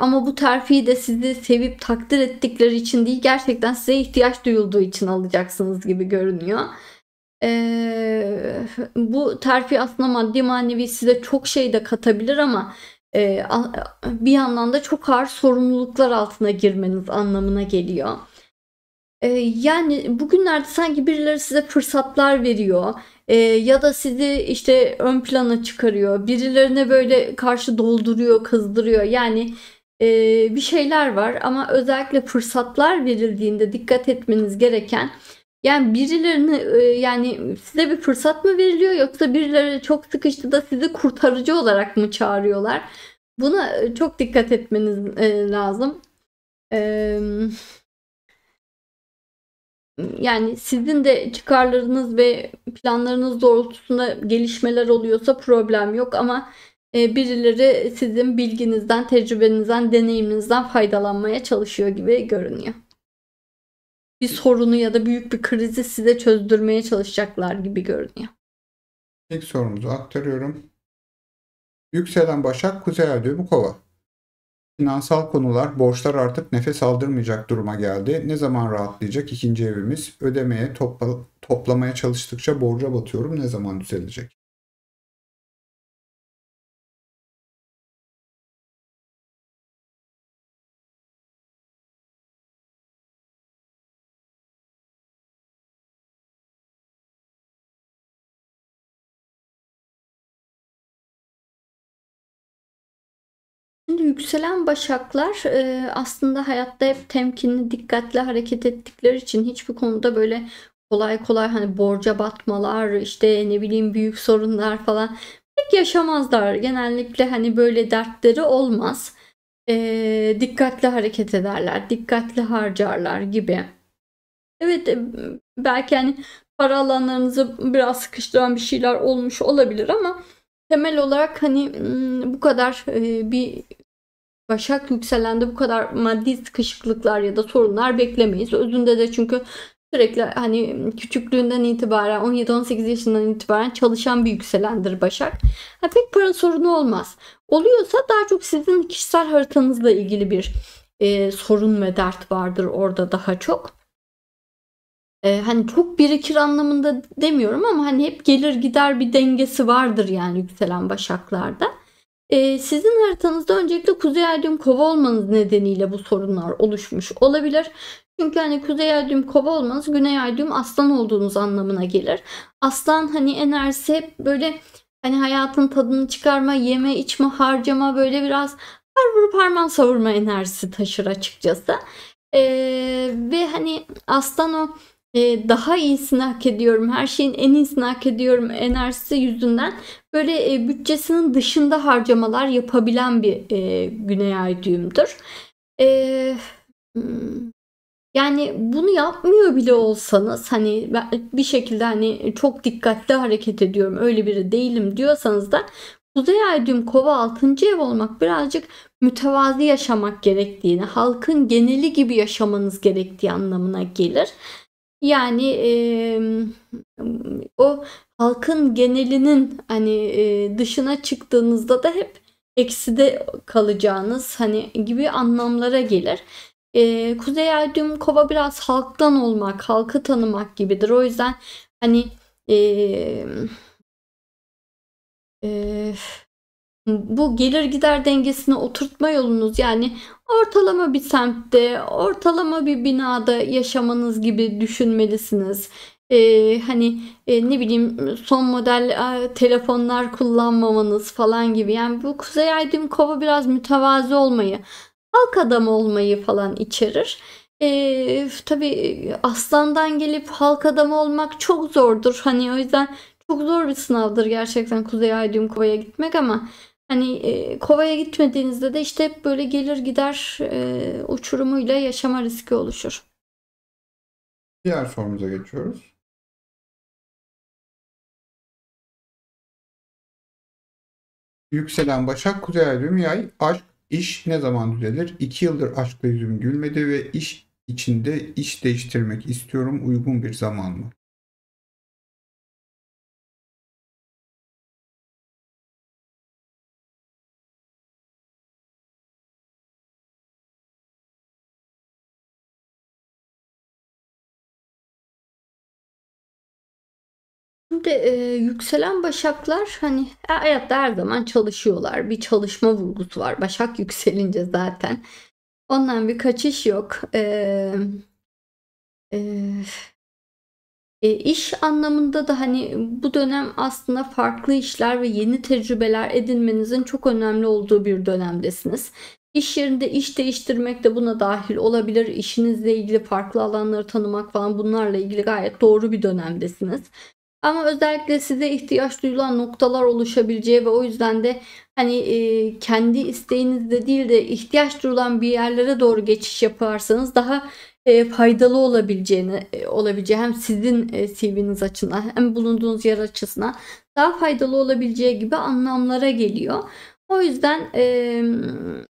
Ama bu terfiyi de sizi sevip takdir ettikleri için değil, gerçekten size ihtiyaç duyulduğu için alacaksınız gibi görünüyor. Bu terfi aslında maddi manevi size çok şey de katabilir ama bir yandan da çok ağır sorumluluklar altına girmeniz anlamına geliyor. Yani bugünlerde sanki birileri size fırsatlar veriyor ya da sizi işte ön plana çıkarıyor. Birilerine böyle karşı dolduruyor, kızdırıyor. Yani bir şeyler var ama özellikle fırsatlar verildiğinde dikkat etmeniz gereken, yani birilerini yani size bir fırsat mı veriliyor yoksa birileri çok sıkıştı da sizi kurtarıcı olarak mı çağırıyorlar? Buna çok dikkat etmeniz lazım. Yani sizin de çıkarlarınız ve planlarınız doğrultusunda gelişmeler oluyorsa problem yok ama birileri sizin bilginizden, tecrübenizden, deneyiminizden faydalanmaya çalışıyor gibi görünüyor. Bir sorunu ya da büyük bir krizi size çözdürmeye çalışacaklar gibi görünüyor. İlk sorumuzu aktarıyorum. Yükselen Başak, Kuzey Ay düğümü Kova. Finansal konular, borçlar artık nefes aldırmayacak duruma geldi. Ne zaman rahatlayacak ikinci evimiz? Ödemeye, toplamaya çalıştıkça borca batıyorum. Ne zaman düzelecek? Şimdi yükselen başaklar aslında hayatta hep temkinli, dikkatli hareket ettikleri için hiçbir konuda böyle kolay kolay hani borca batmalar, işte ne bileyim büyük sorunlar falan pek yaşamazlar. Genellikle hani böyle dertleri olmaz. Dikkatli hareket ederler, dikkatli harcarlar gibi. Evet, belki hani para alanlarınızı biraz sıkıştıran bir şeyler olmuş olabilir ama temel olarak hani bu kadar bir Başak yükselende bu kadar maddi sıkışıklıklar ya da sorunlar beklemeyiz. Özünde de çünkü sürekli hani küçüklüğünden itibaren 17-18 yaşından itibaren çalışan bir yükselendir Başak. Pek para sorunu olmaz. Oluyorsa daha çok sizin kişisel haritanızla ilgili bir sorun ve dert vardır orada daha çok. Hani çok birikir anlamında demiyorum ama hani hep gelir gider bir dengesi vardır yani yükselen Başaklarda. Sizin haritanızda öncelikle Kuzey Ay düğüm Kova olmanız nedeniyle bu sorunlar oluşmuş olabilir. Çünkü hani Kuzey Ay düğüm Kova olmanız Güney Ay düğüm Aslan olduğunuz anlamına gelir. Aslan hani enerjisi hep böyle hani hayatın tadını çıkarma, yeme, içme, harcama, böyle biraz har vurup harman savurma enerjisi taşır açıkçası. Ve hani Aslan o daha iyisini hak ediyorum, her şeyin en iyisini hak ediyorum enerjisi yüzünden böyle bütçesinin dışında harcamalar yapabilen bir Güney Ay düğümdür. Eee, Yani bunu yapmıyor bile olsanız, hani ben bir şekilde hani çok dikkatli hareket ediyorum, öyle biri değilim diyorsanız da Kuzey Ay düğüm Kova 6. ev olmak birazcık mütevazi yaşamak gerektiğini, halkın geneli gibi yaşamanız gerektiği anlamına gelir. Yani o halkın genelinin hani dışına çıktığınızda da hep ekside kalacağınız hani gibi anlamlara gelir. Kuzey Ay düğüm Kova biraz halktan olmak, halkı tanımak gibidir. O yüzden hani eee, eee, bu gelir gider dengesini oturtma yolunuz, yani ortalama bir semtte, ortalama bir binada yaşamanız gibi düşünmelisiniz. Hani ne bileyim son model telefonlar kullanmamanız falan gibi. Yani bu Kuzey Ay düğüm Kova biraz mütevazi olmayı, halk adamı olmayı falan içerir. Tabii aslandan gelip halk adamı olmak çok zordur. Hani o yüzden çok zor bir sınavdır gerçekten Kuzey Ay düğüm Kova'ya gitmek, ama hani Kova'ya gitmediğinizde de işte hep böyle gelir gider uçurumuyla yaşama riski oluşur. Diğer sorumuza geçiyoruz. Yükselen Başak, Kuzey Ay düğüm Yay, aşk, iş ne zaman düzelir? 2 yıldır aşkla yüzüm gülmedi ve iş içinde iş değiştirmek istiyorum. Uygun bir zaman mı? Şimdi yükselen başaklar hani hayatta her zaman çalışıyorlar. Bir çalışma vurgusu var. Başak yükselince zaten. Ondan bir kaçış yok. E, İş anlamında da hani bu dönem aslında farklı işler ve yeni tecrübeler edinmenizin çok önemli olduğu bir dönemdesiniz. İş yerinde iş değiştirmek de buna dahil olabilir. İşinizle ilgili farklı alanları tanımak falan, bunlarla ilgili gayet doğru bir dönemdesiniz. Ama özellikle size ihtiyaç duyulan noktalar oluşabileceği ve o yüzden de hani kendi isteğinizde değil de ihtiyaç duyulan bir yerlere doğru geçiş yaparsanız daha faydalı olabileceği, hem sizin CV'niz açısından hem bulunduğunuz yer açısından daha faydalı olabileceği gibi anlamlara geliyor. O yüzden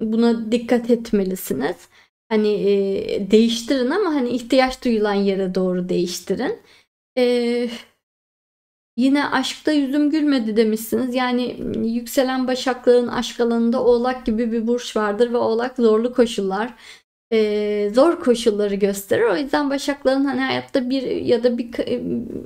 buna dikkat etmelisiniz. Hani değiştirin, ama hani ihtiyaç duyulan yere doğru değiştirin. E, Yine aşkta yüzüm gülmedi demişsiniz. Yani yükselen başakların aşk alanında Oğlak gibi bir burç vardır ve Oğlak zorlu koşullar, zor koşulları gösterir. O yüzden başakların hani hayatta bir ya da bir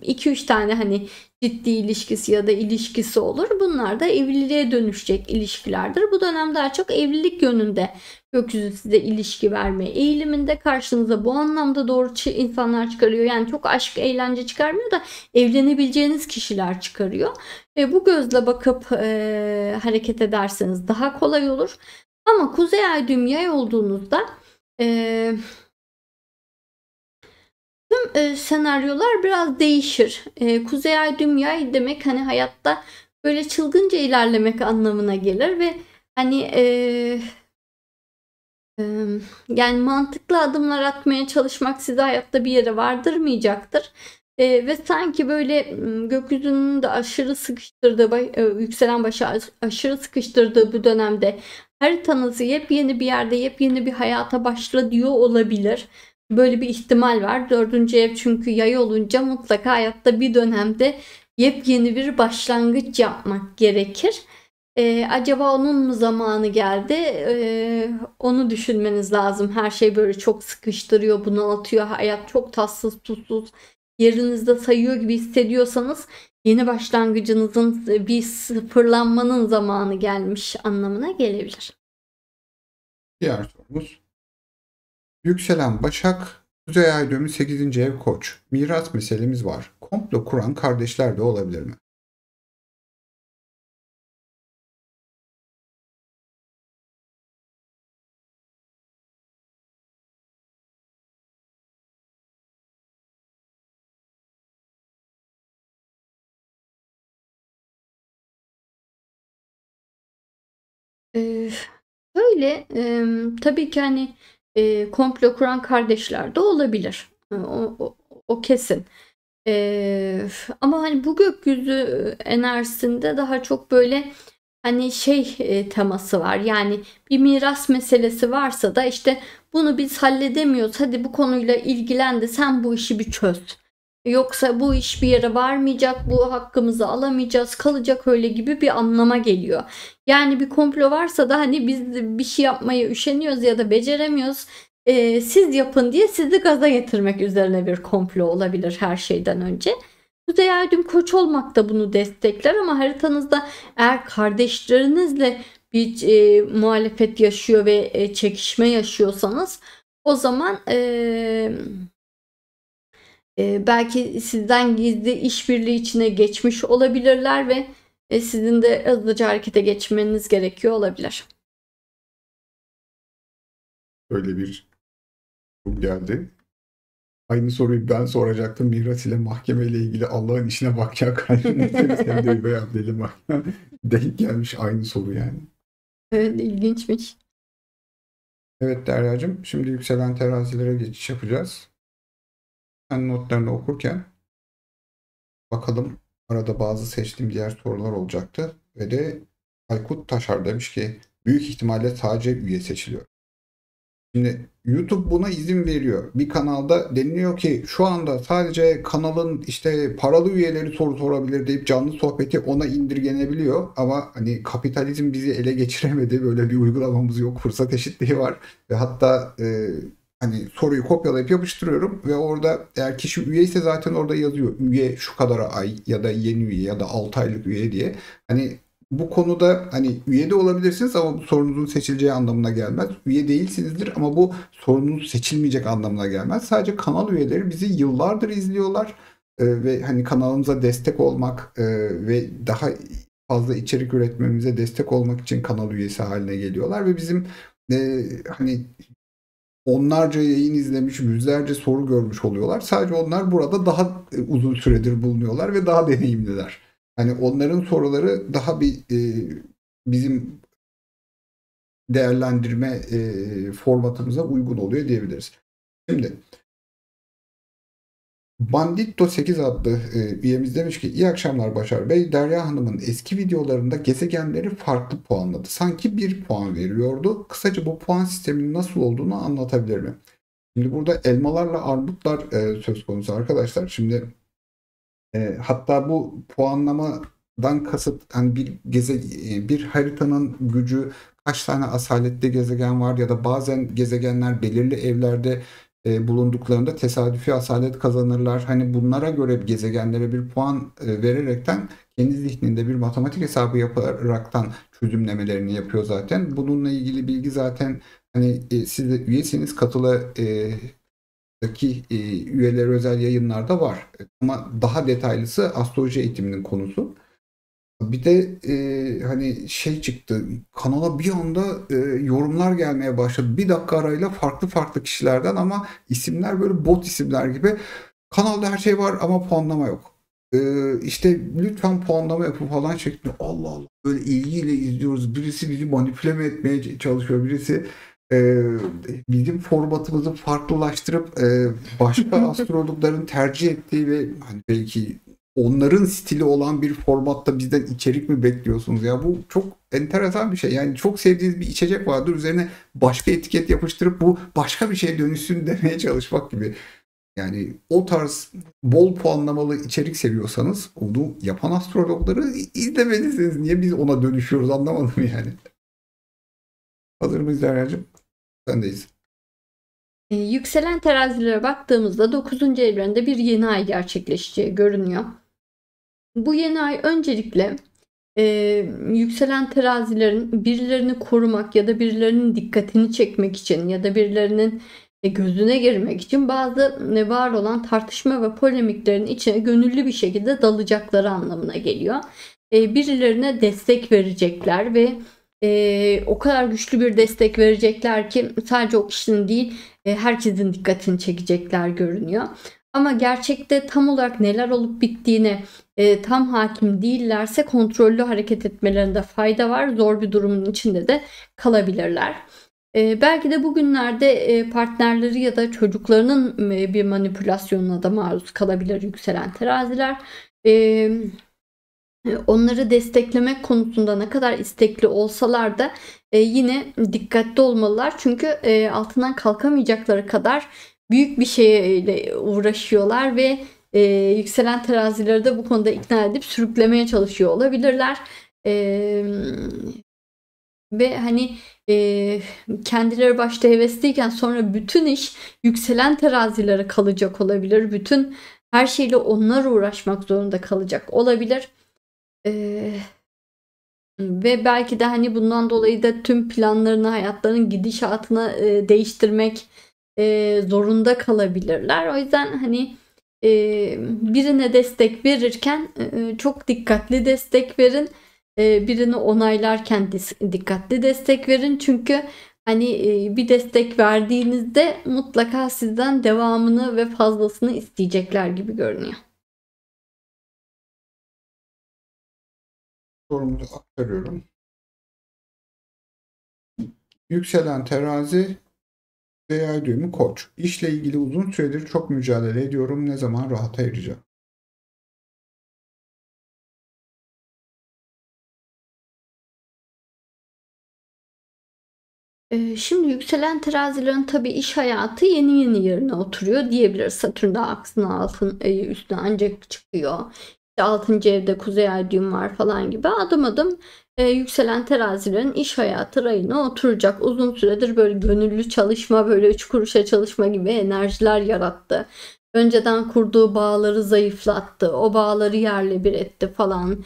iki üç tane hani ciddi ilişkisi ya da ilişkisi olur. Bunlar da evliliğe dönüşecek ilişkilerdir. Bu dönem daha çok evlilik yönünde gökyüzü size ilişki verme eğiliminde, karşınıza bu anlamda doğru insanlar çıkarıyor. Yani çok aşk, eğlence çıkarmıyor da evlenebileceğiniz kişiler çıkarıyor. Bu gözle bakıp hareket ederseniz daha kolay olur. Ama Kuzey Ay düğüm Yay olduğunuzda e, senaryolar biraz değişir. Kuzey Ay düğüm Yay demek hani hayatta böyle çılgınca ilerlemek anlamına gelir ve hani yani mantıklı adımlar atmaya çalışmak sizi hayatta bir yere vardırmayacaktır. Ve sanki böyle gökyüzünün de aşırı sıkıştırdığı, yükselen başı aşırı sıkıştırdığı bu dönemde haritanızı yepyeni bir yerde yepyeni bir hayata başla diyor olabilir. Böyle bir ihtimal var. 4. ev çünkü yay olunca mutlaka hayatta bir dönemde yepyeni bir başlangıç yapmak gerekir. Acaba onun mu zamanı geldi? Onu düşünmeniz lazım. Her şey böyle çok sıkıştırıyor, bunaltıyor. Hayat çok tatsız, tuzsuz. Yerinizde sayıyor gibi hissediyorsanız yeni başlangıcınızın, bir sıfırlanmanın zamanı gelmiş anlamına gelebilir. Diğer sorumuz. Yükselen Başak, Kuzey Ay düğümü 8. ev Koç. Miras meselemiz var. Komplo kuran kardeşler de olabilir mi? Eee, Böyle, tabii ki, hani, komplo kuran kardeşler de olabilir. O kesin. Ama, hani, bu gökyüzü enerjisinde daha çok böyle, hani, şey, teması var, yani, bir miras meselesi varsa da, işte, bunu biz halledemiyoruz, hadi bu konuyla ilgilen de sen bu işi bir çöz. Yoksa bu iş bir yere varmayacak, bu hakkımızı alamayacağız, kalacak öyle gibi bir anlama geliyor. Yani bir komplo varsa da, hani, biz bir şey yapmaya üşeniyoruz ya da beceremiyoruz, siz yapın diye sizi gaza getirmek üzerine bir komplo olabilir her şeyden önce. Kuzey Ay Düğüm Koç olmak da bunu destekler ama haritanızda eğer kardeşlerinizle bir, muhalefet yaşıyor ve, çekişme yaşıyorsanız o zaman, belki sizden gizli işbirliği içine geçmiş olabilirler ve, sizin de hızlıca harekete geçmeniz gerekiyor olabilir. Öyle bir durum geldi. Aynı soruyu ben soracaktım. Miras ile mahkeme ile ilgili Allah'ın işine bakacak halindesiniz. Hem de üvey abdeli mahkeme. Denk gelmiş aynı soru yani. Evet, ilginçmiş. Evet Derya'cığım, şimdi yükselen terazilere geçiş yapacağız. Ben notlarını okurken bakalım, arada bazı seçtiğim diğer sorular olacaktı. Ve de Aykut Taşar demiş ki büyük ihtimalle sadece üye seçiliyor. Şimdi YouTube buna izin veriyor. Bir kanalda deniliyor ki şu anda sadece kanalın işte paralı üyeleri soru sorabilir deyip canlı sohbeti ona indirgenebiliyor. Ama hani kapitalizm bizi ele geçiremedi. Böyle bir uygulamamız yok. Fırsat eşitliği var. Ve hatta hani soruyu kopyalayıp yapıştırıyorum ve orada eğer kişi üyeyse zaten orada yazıyor. Üye şu kadar ay ya da yeni üye ya da 6 aylık üye diye. Hani bu konuda hani üye de olabilirsiniz ama bu sorunuzun seçileceği anlamına gelmez. Üye değilsinizdir ama bu sorununuz seçilmeyecek anlamına gelmez. Sadece kanal üyeleri bizi yıllardır izliyorlar. Ve hani kanalımıza destek olmak ve daha fazla içerik üretmemize destek olmak için kanal üyesi haline geliyorlar ve bizim hani onlarca yayın izlemiş, yüzlerce soru görmüş oluyorlar. Sadece onlar burada daha uzun süredir bulunuyorlar ve daha deneyimliler. Hani onların soruları daha bir bizim değerlendirme formatımıza uygun oluyor diyebiliriz. Şimdi Banditto 8 adlı üyemiz demiş ki iyi akşamlar Başar Bey. Derya Hanım'ın eski videolarında gezegenleri farklı puanladı. Sanki bir puan veriyordu. Kısaca bu puan sisteminin nasıl olduğunu anlatabilir mi? Şimdi burada elmalarla armutlar söz konusu arkadaşlar. Şimdi hatta bu puanlamadan kasıt hani bir haritanın gücü kaç tane asaletli gezegen var ya da bazen gezegenler belirli evlerde bulunduklarında tesadüfi asalet kazanırlar. Hani bunlara göre gezegenlere bir puan vererekten kendi zihninde bir matematik hesabı yaparaktan çözümlemelerini yapıyor zaten. Bununla ilgili bilgi zaten hani siz de üyesiniz katılı üyeler özel yayınlarda var. Ama daha detaylısı astroloji eğitiminin konusu. Bir de hani şey çıktı. Kanala bir anda yorumlar gelmeye başladı. Bir dakika arayla farklı farklı kişilerden ama isimler böyle bot isimler gibi. Kanalda her şey var ama puanlama yok. İşte lütfen puanlama yapın falan şeklinde. Allah Allah. Böyle ilgiyle izliyoruz. Birisi bizi manipüle mi etmeye çalışıyor. Birisi e, bizim formatımızı farklılaştırıp başka astrologların tercih ettiği ve hani belki onların stili olan bir formatta bizden içerik mi bekliyorsunuz ya? Bu çok enteresan bir şey. Yani çok sevdiğiniz bir içecek vardır. Üzerine başka etiket yapıştırıp bu başka bir şeye dönüşsün demeye çalışmak gibi. Yani o tarz bol puanlamalı içerik seviyorsanız onu yapan astrologları izlemelisiniz. Niye biz ona dönüşüyoruz anlamadım yani. Hazır mıyız Derya'cığım? Sendeyiz. Yükselen terazilere baktığımızda 9. evrende bir yeni ay gerçekleşeceği görünüyor. Bu yeni ay öncelikle yükselen terazilerin birilerini korumak ya da birilerinin dikkatini çekmek için ya da birilerinin gözüne girmek için bazı var olan tartışma ve polemiklerin içine gönüllü bir şekilde dalacakları anlamına geliyor. Birilerine destek verecekler ve o kadar güçlü bir destek verecekler ki sadece o kişinin değil herkesin dikkatini çekecekler görünüyor. Ama gerçekte tam olarak neler olup bittiğine tam hakim değillerse kontrollü hareket etmelerinde fayda var. Zor bir durumun içinde de kalabilirler. Belki de bugünlerde partnerleri ya da çocuklarının bir manipülasyonuna da maruz kalabilir yükselen teraziler. Onları desteklemek konusunda ne kadar istekli olsalar da yine dikkatli olmalılar. Çünkü altından kalkamayacakları kadar büyük bir şeyle uğraşıyorlar ve yükselen terazileri de bu konuda ikna edip sürüklemeye çalışıyor olabilirler. Ve hani kendileri başta hevesliyken sonra bütün iş yükselen terazilere kalacak olabilir. Bütün her şeyle onlar uğraşmak zorunda kalacak olabilir. Ve belki de hani bundan dolayı da tüm planlarını, hayatlarının gidişatını değiştirmek zorunda kalabilirler. O yüzden hani birine destek verirken çok dikkatli destek verin. Birini onaylarken dikkatli destek verin. Çünkü hani bir destek verdiğinizde mutlaka sizden devamını ve fazlasını isteyecekler gibi görünüyor. Sorumuzu aktarıyorum. Yükselen terazi veya düğümü koç. İşle ilgili uzun süredir çok mücadele ediyorum. Ne zaman rahata ereceğim? Şimdi yükselen terazilerin tabii iş hayatı yeni yeni yerine oturuyor diyebiliriz. Satürn daha aksine üstüne ancak çıkıyor. İşte 6. evde kuzey ay düğüm var falan gibi adım adım yükselen terazilerin iş hayatı rayına oturacak. Uzun süredir böyle gönüllü çalışma, böyle 3 kuruşa çalışma gibi enerjiler yarattı. Önceden kurduğu bağları zayıflattı. O bağları yerle bir etti falan.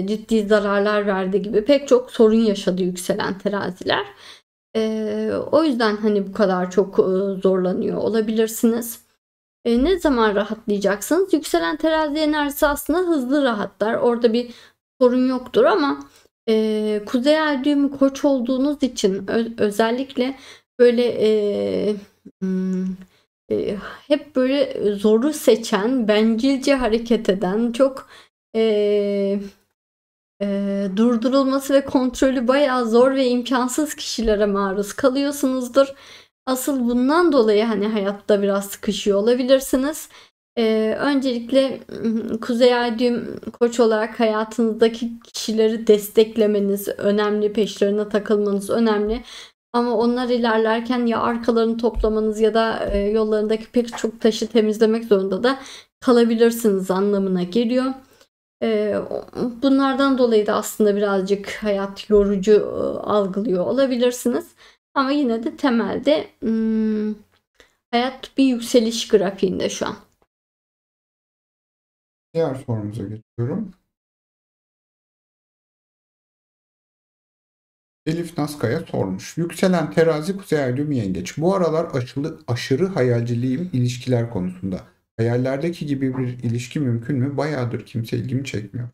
Ciddi zararlar verdi gibi pek çok sorun yaşadı yükselen teraziler. O yüzden hani bu kadar çok zorlanıyor olabilirsiniz. Ne zaman rahatlayacaksınız? Yükselen terazi enerjisi aslında hızlı rahatlar. Orada bir sorun yoktur ama kuzey ay düğümü koç olduğunuz için özellikle böyle hep böyle zoru seçen, bencilce hareket eden, çok durdurulması ve kontrolü bayağı zor ve imkansız kişilere maruz kalıyorsunuzdur. Asıl bundan dolayı hani hayatta biraz sıkışıyor olabilirsiniz. Öncelikle Kuzey Ay düğüm koç olarak hayatınızdaki kişileri desteklemeniz önemli, peşlerine takılmanız önemli. Ama onlar ilerlerken ya arkalarını toplamanız ya da yollarındaki pek çok taşı temizlemek zorunda da kalabilirsiniz anlamına geliyor. Bunlardan dolayı da aslında birazcık hayat yorucu algılıyor olabilirsiniz. Ama yine de temelde hayat bir yükseliş grafiğinde şu an. Diğer sorumuza geçiyorum. Elif Naskaya sormuş. Yükselen terazi kuzey ay düğümü yengeç. Bu aralar aşırı hayalciliğim ilişkiler konusunda. Hayallerdeki gibi bir ilişki mümkün mü? Bayağıdır kimse ilgimi çekmiyor.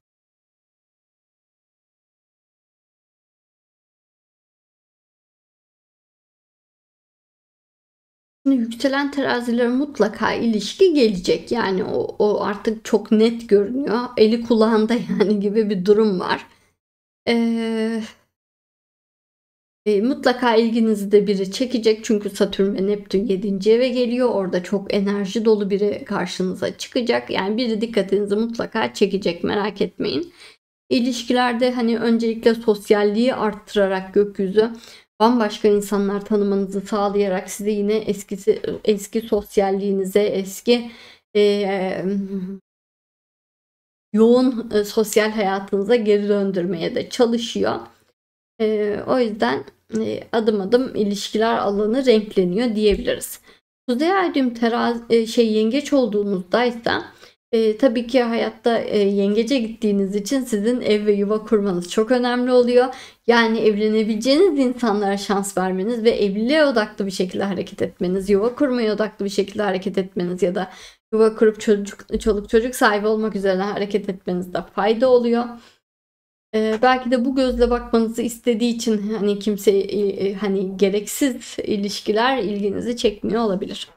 Şimdi yükselen terazilere mutlaka ilişki gelecek. Yani o artık çok net görünüyor. Eli kulağında yani gibi bir durum var. Mutlaka ilginizi de biri çekecek. Çünkü Satürn ve Neptün 7. eve geliyor. Orada çok enerji dolu biri karşınıza çıkacak. Yani biri dikkatinizi mutlaka çekecek, merak etmeyin. İlişkilerde hani öncelikle sosyalliği arttırarak gökyüzü bambaşka insanlar tanımanızı sağlayarak sizi yine eski sosyalliğinize, eski yoğun sosyal hayatınıza geri döndürmeye de çalışıyor. O yüzden adım adım ilişkiler alanı renkleniyor diyebiliriz. Kuzey ay düğüm yengeç olduğunuzdaysa tabii ki hayatta yengece gittiğiniz için sizin ev ve yuva kurmanız çok önemli oluyor. Yani evlenebileceğiniz insanlara şans vermeniz ve evliliğe odaklı bir şekilde hareket etmeniz, yuva kurmaya odaklı bir şekilde hareket etmeniz ya da yuva kurup çoluk çocuk sahibi olmak üzere hareket etmenizde fayda oluyor. Belki de bu gözle bakmanızı istediği için hani kimse hani gereksiz ilişkiler ilginizi çekmiyor olabilir.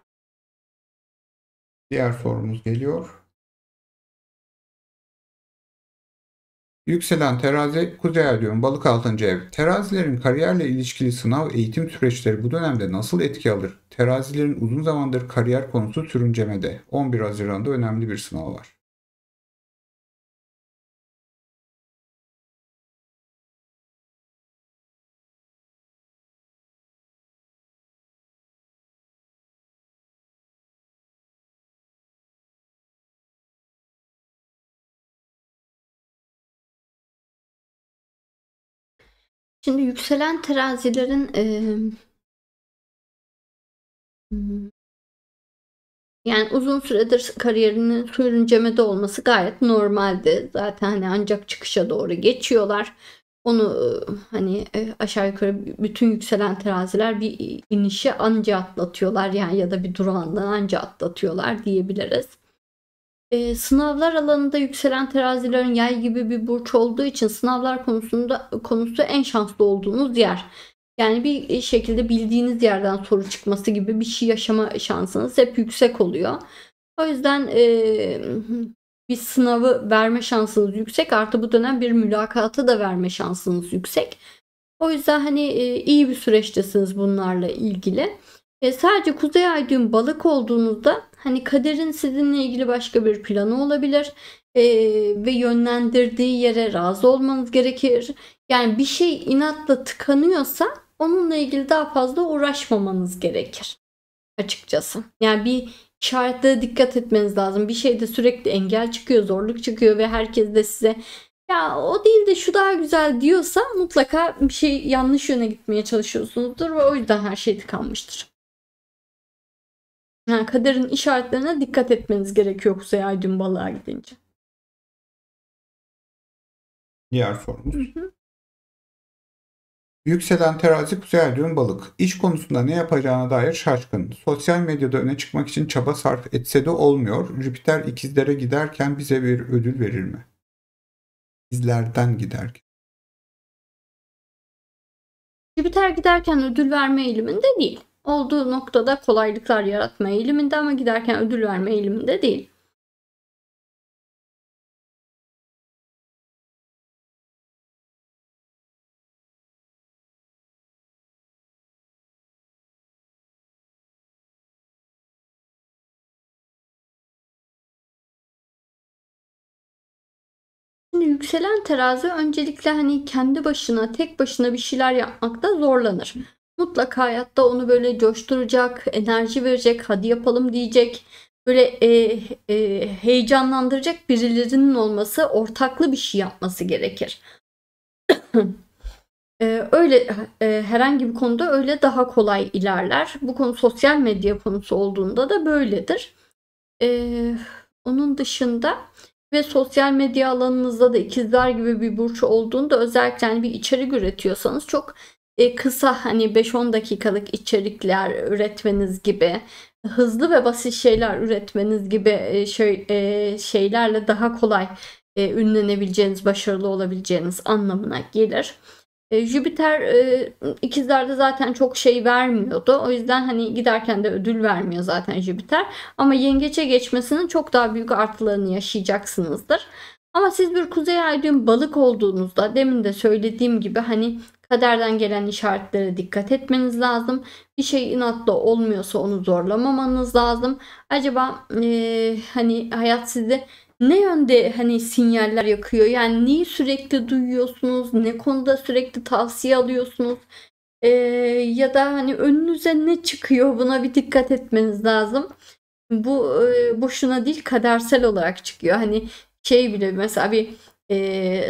Diğer sorumuz geliyor. Yükselen terazi, Kuzey Ay düğüm, balık 6. ev. Terazilerin kariyerle ilişkili sınav eğitim süreçleri bu dönemde nasıl etki alır? Terazilerin uzun zamandır kariyer konusu sürüncemede. 11 Haziran'da önemli bir sınav var. Şimdi yükselen terazilerin yani uzun süredir kariyerinin sürüncemede olması gayet normaldi. Zaten hani ancak çıkışa doğru geçiyorlar. Onu hani aşağı yukarı bütün yükselen teraziler bir inişi anca atlatıyorlar yani ya da bir durağından anca atlatıyorlar diyebiliriz. Sınavlar alanında yükselen terazilerin yay gibi bir burç olduğu için sınavlar konusu en şanslı olduğunuz yer. Yani bir şekilde bildiğiniz yerden soru çıkması gibi bir şey yaşama şansınız hep yüksek oluyor. O yüzden bir sınavı verme şansınız yüksek. Artı bu dönem bir mülakatı da verme şansınız yüksek. O yüzden hani iyi bir süreçtesiniz bunlarla ilgili. Sadece Kuzey Ay düğüm balık olduğunuzda hani kaderin sizinle ilgili başka bir planı olabilir. Ve yönlendirdiği yere razı olmanız gerekir. Yani bir şey inatla tıkanıyorsa onunla ilgili daha fazla uğraşmamanız gerekir açıkçası. Yani bir işaretlere dikkat etmeniz lazım. Bir şeyde sürekli engel çıkıyor, zorluk çıkıyor ve herkes de size ya o değil de şu daha güzel diyorsa mutlaka bir şey yanlış yöne gitmeye çalışıyorsunuzdur ve o yüzden her şey tıkanmıştır. Yani kaderin işaretlerine dikkat etmeniz gerekiyor Kuzey Ay düğüm balığa gidince. Diğer sorumuz. Yükselen terazi, Kuzey Ay düğüm, balık. İş konusunda ne yapacağına dair şaşkın. Sosyal medyada öne çıkmak için çaba sarf etse de olmuyor. Jüpiter ikizlere giderken bize bir ödül verir mi? İkizlerden giderken. Jüpiter giderken ödül verme eğiliminde değil. Olduğu noktada kolaylıklar yaratma eğiliminde ama giderken ödül verme eğiliminde değil. Şimdi yükselen terazi öncelikle hani kendi başına, tek başına bir şeyler yapmakta zorlanır. Mutlaka hayatta onu böyle coşturacak, enerji verecek, hadi yapalım diyecek, böyle heyecanlandıracak birilerinin olması, ortaklı bir şey yapması gerekir. Öyle herhangi bir konuda öyle daha kolay ilerler. Bu konu sosyal medya konusu olduğunda da böyledir. Onun dışında ve sosyal medya alanınızda da ikizler gibi bir burç olduğunda özellikle hani bir içerik üretiyorsanız çok kısa hani 5-10 dakikalık içerikler üretmeniz gibi hızlı ve basit şeyler üretmeniz gibi şeylerle daha kolay ünlenebileceğiniz, başarılı olabileceğiniz anlamına gelir. Jüpiter ikizlerde zaten çok şey vermiyordu. O yüzden hani giderken de ödül vermiyor zaten Jüpiter. Ama yengeçe geçmesinin çok daha büyük artılarını yaşayacaksınızdır. Ama siz bir Kuzey Ay düğüm balık olduğunuzda demin de söylediğim gibi hani kaderden gelen işaretlere dikkat etmeniz lazım. Bir şey inatla olmuyorsa onu zorlamamanız lazım. Acaba hani hayat sizi ne yönde hani sinyaller yakıyor? Yani neyi sürekli duyuyorsunuz? Ne konuda sürekli tavsiye alıyorsunuz? Ya da hani önünüze ne çıkıyor? Buna bir dikkat etmeniz lazım. Bu boşuna değil kadersel olarak çıkıyor. Hani şey bile mesela bir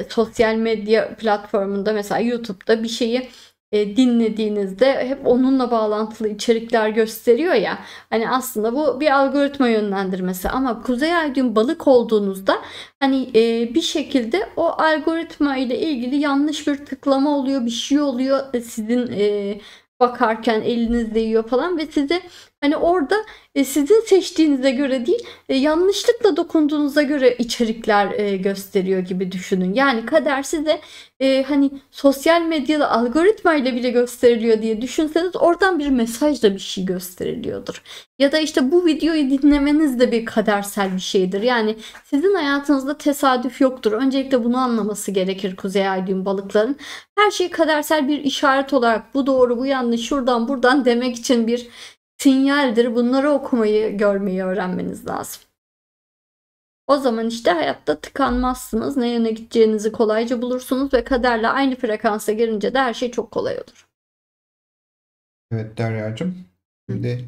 sosyal medya platformunda mesela YouTube'da bir şeyi dinlediğinizde hep onunla bağlantılı içerikler gösteriyor ya. Hani aslında bu bir algoritma yönlendirmesi ama Kuzey Ay düğüm balık olduğunuzda hani bir şekilde o algoritma ile ilgili yanlış bir tıklama oluyor, bir şey oluyor. Sizin bakarken eliniz değiyor falan ve sizi Hani orada sizin seçtiğinize göre değil, yanlışlıkla dokunduğunuza göre içerikler gösteriyor gibi düşünün. Yani kader size hani sosyal medyada algoritmayla bile gösteriliyor diye düşünseniz oradan bir mesajla bir şey gösteriliyordur. Ya da işte bu videoyu dinlemeniz de bir kadersel bir şeydir. Yani sizin hayatınızda tesadüf yoktur. Öncelikle bunu anlaması gerekir Kuzey Ay düğüm balıkların. Her şey kadersel bir işaret olarak bu doğru bu yanlış şuradan buradan demek için bir sinyaldir. Bunları okumayı, görmeyi öğrenmeniz lazım. O zaman işte hayatta tıkanmazsınız. Ne yöne gideceğinizi kolayca bulursunuz ve kaderle aynı frekansa gelince de her şey çok kolay olur. Evet Derya'cığım. Şimdi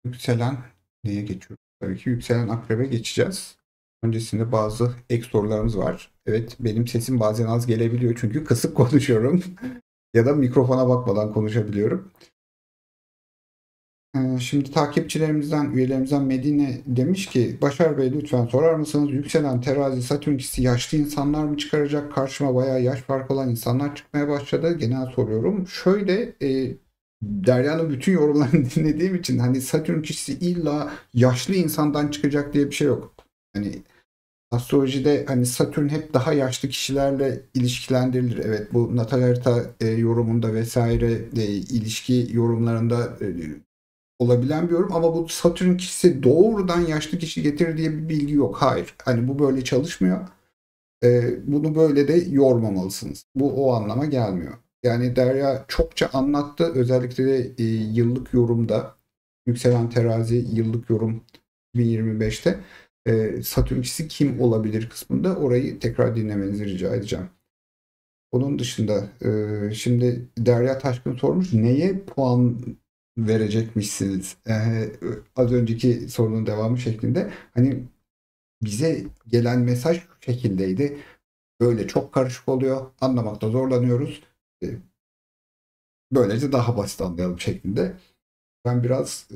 yükselen neye geçiyoruz? Tabii ki yükselen akrebe geçeceğiz. Öncesinde bazı ek sorularımız var. Evet, benim sesim bazen az gelebiliyor çünkü kısık konuşuyorum. Ya da mikrofona bakmadan konuşabiliyorum. Şimdi takipçilerimizden, üyelerimizden Medine demiş ki Başar Bey lütfen sorar mısınız? Yükselen terazi Satürn ikisi yaşlı insanlar mı çıkaracak? Karşıma bayağı yaş farkı olan insanlar çıkmaya başladı. Genel soruyorum. Şöyle Derya'nın bütün yorumlarını dinlediğim için hani Satürn ikisi illa yaşlı insandan çıkacak diye bir şey yok. Hani astrolojide hani Satürn hep daha yaşlı kişilerle ilişkilendirilir. Evet, bu natal harita yorumunda vesaire ilişki yorumlarında olabilen bir yorum ama bu Satürn kişisi doğrudan yaşlı kişi getirir diye bir bilgi yok. Hayır. Hani bu böyle çalışmıyor. Bunu böyle de yormamalısınız. Bu o anlama gelmiyor. Yani Derya çokça anlattı. Özellikle de yıllık yorumda yükselen terazi yıllık yorum 2025'te Satürn kişisi kim olabilir kısmında orayı tekrar dinlemenizi rica edeceğim. Onun dışında şimdi Derya Taşkın sormuş neye puan verecekmişsiniz? Az önceki sorunun devamı şeklinde. Hani bize gelen mesaj şu şekildeydi. Böyle çok karışık oluyor. Anlamakta zorlanıyoruz. Böylece daha basit anlayalım şeklinde. Ben biraz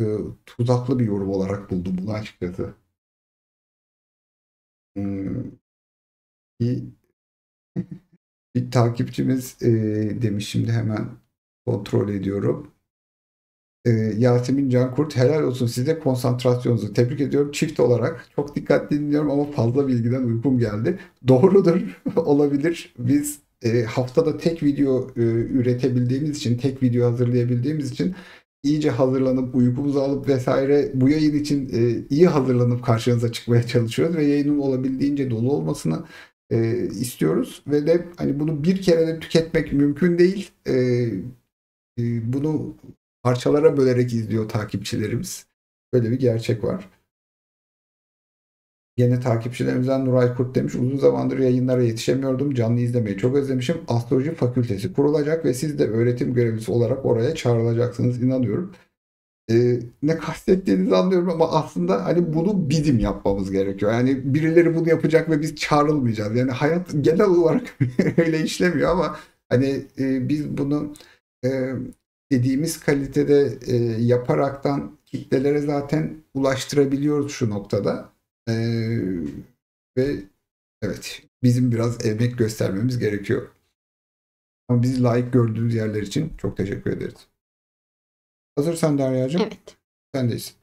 tuzaklı bir yorum olarak buldum bunu açıkçası. Hmm, bir, bir takipçimiz demiş şimdi hemen kontrol ediyorum. Yasemin Cankurt helal olsun size konsantrasyonunuzu tebrik ediyorum. Çift olarak çok dikkatli dinliyorum ama fazla bilgiden uykum geldi. Doğrudur olabilir. Biz haftada tek video üretebildiğimiz için, tek video hazırlayabildiğimiz için iyice hazırlanıp uykumuzu alıp vesaire bu yayın için iyi hazırlanıp karşınıza çıkmaya çalışıyoruz ve yayının olabildiğince dolu olmasını istiyoruz ve de hani bunu bir kere de tüketmek mümkün değil. Bunu parçalara bölerek izliyor takipçilerimiz. Böyle bir gerçek var. Gene takipçilerimizden Nuray Kurt demiş uzun zamandır yayınlara yetişemiyordum. Canlı izlemeyi çok özlemişim. Astroloji fakültesi kurulacak ve siz de öğretim görevlisi olarak oraya çağrılacaksınız inanıyorum. Ne kastettiğinizi anlıyorum ama aslında hani bunu bizim yapmamız gerekiyor. Yani birileri bunu yapacak ve biz çağrılmayacağız. Yani hayat genel olarak öyle işlemiyor ama hani biz bunu e, dediğimiz kalitede yaparaktan kitlelere zaten ulaştırabiliyoruz şu noktada. Ve evet bizim biraz emek göstermemiz gerekiyor. Ama bizi layık gördüğünüz yerler için çok teşekkür ederiz. Hazırsan Derya'cığım. Evet. Sendeyiz.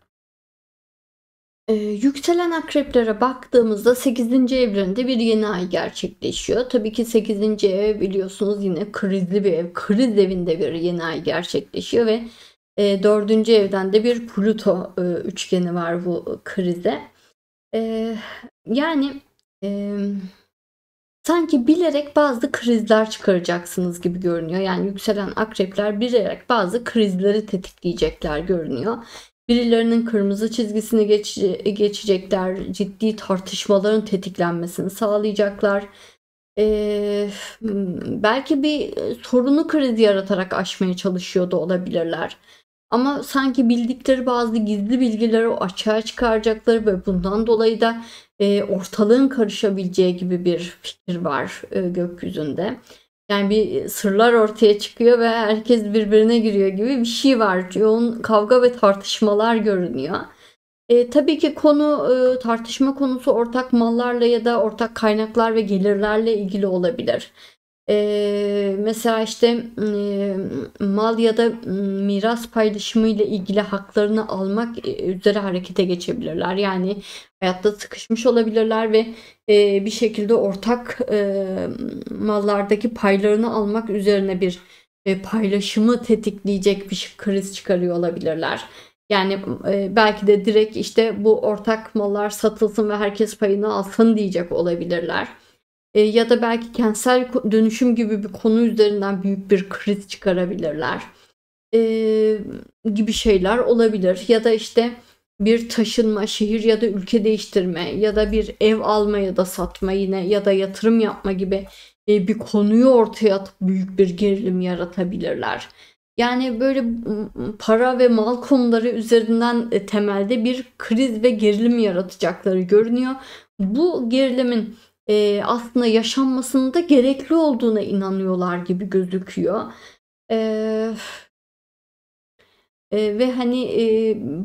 Yükselen akreplere baktığımızda 8. evlerinde bir yeni ay gerçekleşiyor. Tabii ki 8. ev biliyorsunuz yine krizli bir ev. Kriz evinde bir yeni ay gerçekleşiyor ve 4. evden de bir Plüto üçgeni var bu krize. Yani sanki bilerek bazı krizler çıkaracaksınız gibi görünüyor. Yani yükselen akrepler bilerek bazı krizleri tetikleyecekler görünüyor. Birilerinin kırmızı çizgisini geçecekler, ciddi tartışmaların tetiklenmesini sağlayacaklar. Belki bir sorunu kriz yaratarak aşmaya çalışıyor da olabilirler. Ama sanki bildikleri bazı gizli bilgileri açığa çıkaracakları ve bundan dolayı da ortalığın karışabileceği gibi bir fikir var gökyüzünde. Yani bir sırlar ortaya çıkıyor ve herkes birbirine giriyor gibi bir şey var. Yoğun kavga ve tartışmalar görünüyor. Tabii ki konu tartışma konusu ortak mallarla ya da ortak kaynaklar ve gelirlerle ilgili olabilir. Mesela işte mal ya da miras paylaşımı ile ilgili haklarını almak üzere harekete geçebilirler. Yani hayatta sıkışmış olabilirler ve bir şekilde ortak mallardaki paylarını almak üzerine bir paylaşımı tetikleyecek bir kriz çıkarıyor olabilirler. Yani belki de direkt işte bu ortak mallar satılsın ve herkes payını alsın diyecek olabilirler. Ya da belki kentsel dönüşüm gibi bir konu üzerinden büyük bir kriz çıkarabilirler. Gibi şeyler olabilir. Ya da işte bir taşınma, şehir ya da ülke değiştirme ya da bir ev alma ya da satma yine ya da yatırım yapma gibi bir konuyu ortaya atıp büyük bir gerilim yaratabilirler. Yani böyle para ve mal konuları üzerinden temelde bir kriz ve gerilim yaratacakları görünüyor. Bu gerilimin aslında yaşanmasının da gerekli olduğuna inanıyorlar gibi gözüküyor. Ve hani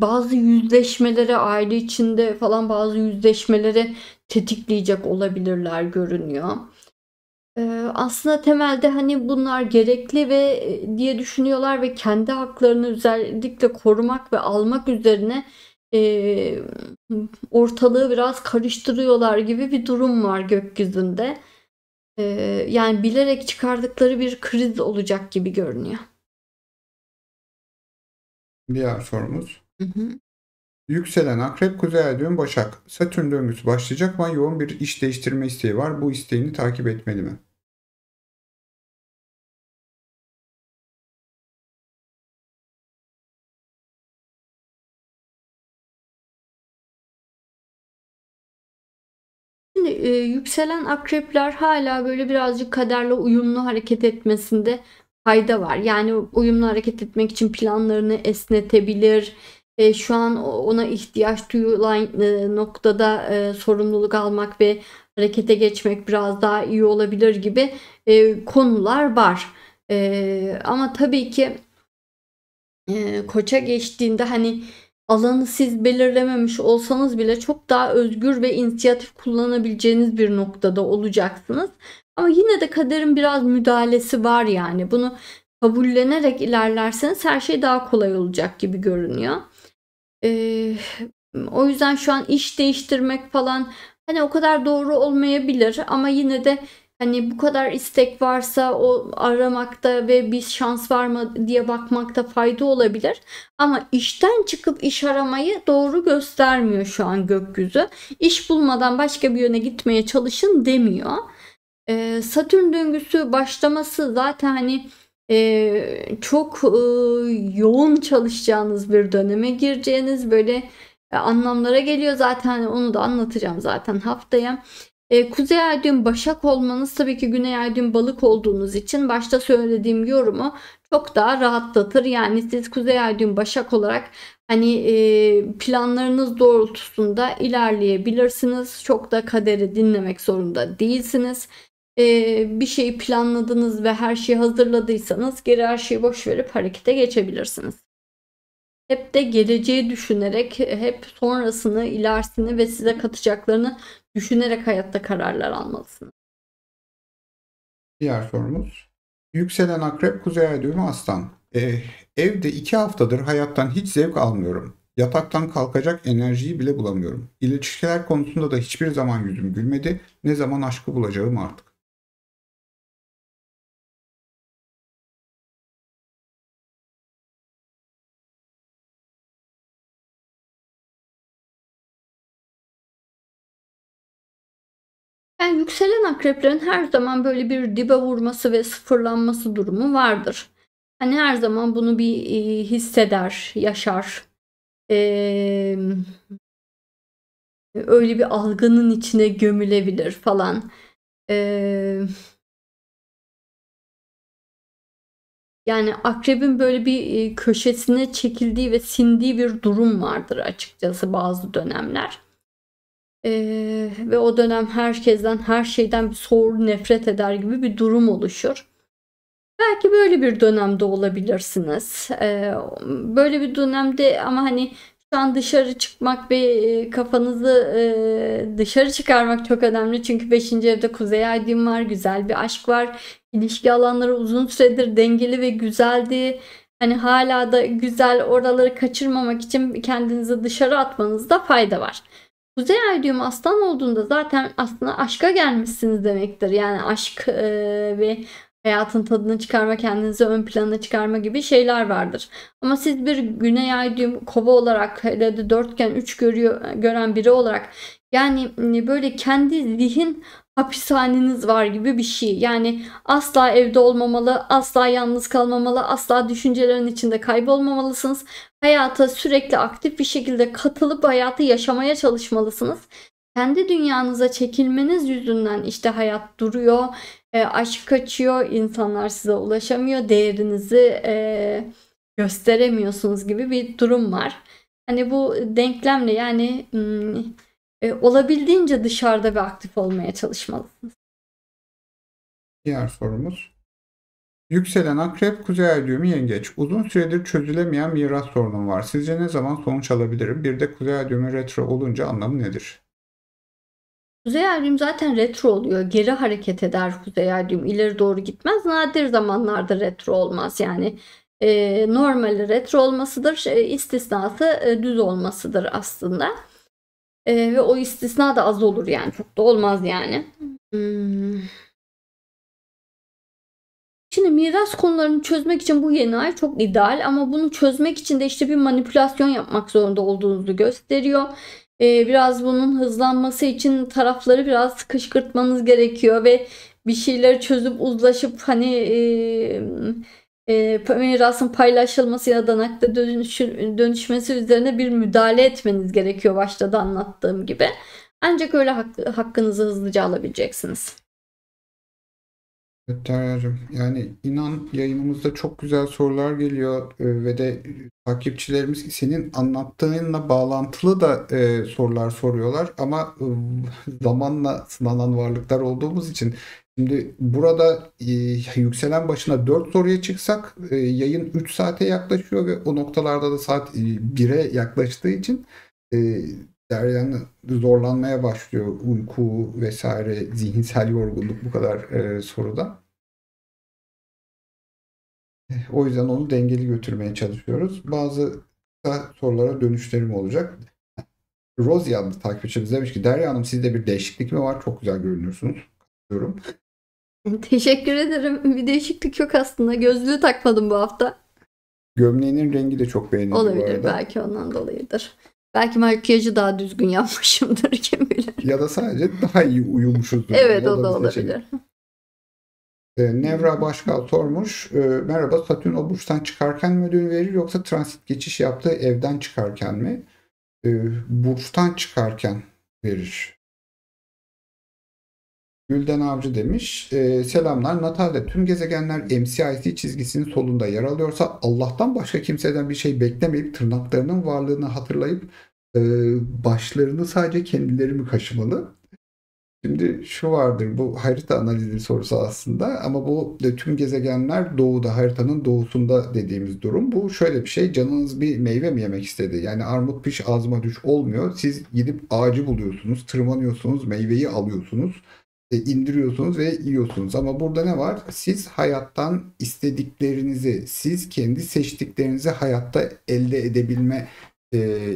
bazı yüzleşmelere, aile içinde falan bazı yüzleşmeleri tetikleyecek olabilirler görünüyor. Aslında temelde hani bunlar gerekli ve diye düşünüyorlar ve kendi haklarını özellikle korumak ve almak üzerine eee, ortalığı biraz karıştırıyorlar gibi bir durum var gökyüzünde. Yani bilerek çıkardıkları bir kriz olacak gibi görünüyor. Diğer sorumuz. Hı hı. Yükselen Akrep, Kuzey Ay düğüm Başak. Satürn döngüsü başlayacak ama yoğun bir iş değiştirme isteği var. Bu isteğini takip etmeli mi? Şimdi yükselen akrepler hala böyle birazcık kaderle uyumlu hareket etmesinde fayda var. Yani uyumlu hareket etmek için planlarını esnetebilir. Şu an ona ihtiyaç duyulan noktada sorumluluk almak ve harekete geçmek biraz daha iyi olabilir gibi konular var. Ama tabii ki Koça geçtiğinde hani alanı siz belirlememiş olsanız bile çok daha özgür ve inisiyatif kullanabileceğiniz bir noktada olacaksınız. Ama yine de kaderin biraz müdahalesi var yani. Bunu kabullenerek ilerlerseniz her şey daha kolay olacak gibi görünüyor. Ee, O yüzden şu an iş değiştirmek falan hani o kadar doğru olmayabilir ama yine de hani bu kadar istek varsa o aramakta ve bir şans var mı diye bakmakta fayda olabilir. Ama işten çıkıp iş aramayı doğru göstermiyor şu an gökyüzü. İş bulmadan başka bir yöne gitmeye çalışın demiyor. Satürn döngüsü başlaması zaten hani çok yoğun çalışacağınız bir döneme gireceğiniz böyle anlamlara geliyor. Zaten onu da anlatacağım zaten haftaya. Kuzey Ay düğüm Başak olmanız tabii ki Güney Ay düğüm Balık olduğunuz için başta söylediğim yorumu çok daha rahatlatır. Yani siz Kuzey Ay düğüm Başak olarak hani planlarınız doğrultusunda ilerleyebilirsiniz. Çok da kaderi dinlemek zorunda değilsiniz. Bir şeyi planladınız ve her şeyi hazırladıysanız geri her şeyi boş verip harekete geçebilirsiniz. Hep de geleceği düşünerek, hep sonrasını, ilerisini ve size katacaklarını düşünerek hayatta kararlar almalısınız. Diğer sorumuz. Yükselen Akrep, Kuzey Ay düğümü Aslan. Evde 2 haftadır hayattan hiç zevk almıyorum. Yataktan kalkacak enerjiyi bile bulamıyorum. İlişkiler konusunda da hiçbir zaman yüzüm gülmedi. Ne zaman aşkı bulacağım artık. Yani yükselen akreplerin her zaman böyle bir dibe vurması ve sıfırlanması durumu vardır. Hani her zaman bunu bir hisseder, yaşar. Eee, Öyle bir algının içine gömülebilir falan. Eee, Yani akrebin böyle bir köşesine çekildiği ve sindiği bir durum vardır açıkçası bazı dönemler. Ve o dönem herkesten, her şeyden bir soğur, nefret eder gibi bir durum oluşur. Belki böyle bir dönemde olabilirsiniz. Böyle bir dönemde ama hani Şu an dışarı çıkmak ve kafanızı dışarı çıkarmak çok önemli. Çünkü 5. evde Kuzey Ay düğüm var. Güzel bir aşk var. İlişki alanları uzun süredir dengeli ve güzeldi. Hani hala da güzel, oraları kaçırmamak için kendinizi dışarı atmanızda fayda var. Kuzey Ay düğümü Aslan olduğunda zaten aslında aşka gelmişsiniz demektir. Yani aşk ve hayatın tadını çıkarma, kendinizi ön plana çıkarma gibi şeyler vardır. Ama siz bir Güney Ay düğüm Kova olarak, hele de dörtgen 3 gören biri olarak, yani böyle kendi zihin hapishaneniz var gibi bir şey. Yani asla evde olmamalı, asla yalnız kalmamalı, asla düşüncelerin içinde kaybolmamalısınız. Hayata sürekli aktif bir şekilde katılıp hayatı yaşamaya çalışmalısınız. Kendi dünyanıza çekilmeniz yüzünden işte hayat duruyor, aşk kaçıyor, insanlar size ulaşamıyor, değerinizi gösteremiyorsunuz gibi bir durum var. Hani bu denklemle, yani olabildiğince dışarıda ve aktif olmaya çalışmalısınız. Diğer sorumuz. Yükselen Akrep, Kuzey Ay düğümü Yengeç. Uzun süredir çözülemeyen miras sorunum var. Sizce ne zaman sonuç alabilirim? Bir de Kuzey Ay düğümü retro olunca anlamı nedir? Kuzey Ay düğüm zaten retro oluyor. Geri hareket eder Kuzey Ay düğüm. İleri doğru gitmez. Nadir zamanlarda retro olmaz. Yani normali retro olmasıdır. İstisnası düz olmasıdır aslında. Ve o istisna da az olur yani. Çok da olmaz yani. Şimdi miras konularını çözmek için bu yeni ay çok ideal, ama bunu çözmek için de işte bir manipülasyon yapmak zorunda olduğunuzu gösteriyor. Biraz bunun hızlanması için tarafları biraz kışkırtmanız gerekiyor ve bir şeyleri çözüp uzlaşıp hani mirasın paylaşılması ya da nakde dönüşmesi üzerine bir müdahale etmeniz gerekiyor, başta da anlattığım gibi. Ancak öyle hakkınızı hızlıca alabileceksiniz. Evet Derya'cığım, yani inan yayınımızda çok güzel sorular geliyor ve de takipçilerimiz senin anlattığınla bağlantılı da sorular soruyorlar ama zamanla sınanan varlıklar olduğumuz için şimdi burada yükselen başına 4 soruya çıksak yayın 3 saate yaklaşıyor ve o noktalarda da saat 1'e yaklaştığı için Derya'nın zorlanmaya başlıyor, uyku vesaire, zihinsel yorgunluk bu kadar soruda. O yüzden onu dengeli götürmeye çalışıyoruz. Bazı kısa sorulara dönüşlerim olacak. Rosie adlı takipçimiz demiş ki Derya Hanım, sizde bir değişiklik mi var? Çok güzel görünüyorsunuz. Diyorum. Teşekkür ederim. Bir değişiklik yok aslında. Gözlüğü takmadım bu hafta. Gömleğinin rengi de çok beğenildi bu Olabilir, arada. belki ondan dolayıdır. Belki makyajı daha düzgün yapmışımdır, kim bilir. Ya da sadece daha iyi uyumuşuzdur. Evet, o da olabilir. Nevra Başkal sormuş. Merhaba, Satürn o burçtan çıkarken mi ödül verir yoksa transit geçiş yaptığı evden çıkarken mi? Burçtan çıkarken verir. Gülden Avcı demiş. Selamlar. Natal'de tüm gezegenler MCIC çizgisinin solunda yer alıyorsa Allah'tan başka kimseden bir şey beklemeyip tırnaklarının varlığını hatırlayıp başlarını sadece kendileri mi kaşımalı? Şimdi şu vardır, bu harita analizi sorusu aslında, ama bu tüm gezegenler doğuda, haritanın doğusunda dediğimiz durum. Bu şöyle bir şey: canınız bir meyve mi yemek istedi? Yani armut piş ağzıma düş olmuyor. Siz gidip ağacı buluyorsunuz, tırmanıyorsunuz, meyveyi alıyorsunuz, indiriyorsunuz ve yiyorsunuz. Ama burada ne var? Siz hayattan istediklerinizi, siz kendi seçtiklerinizi hayatta elde edebilme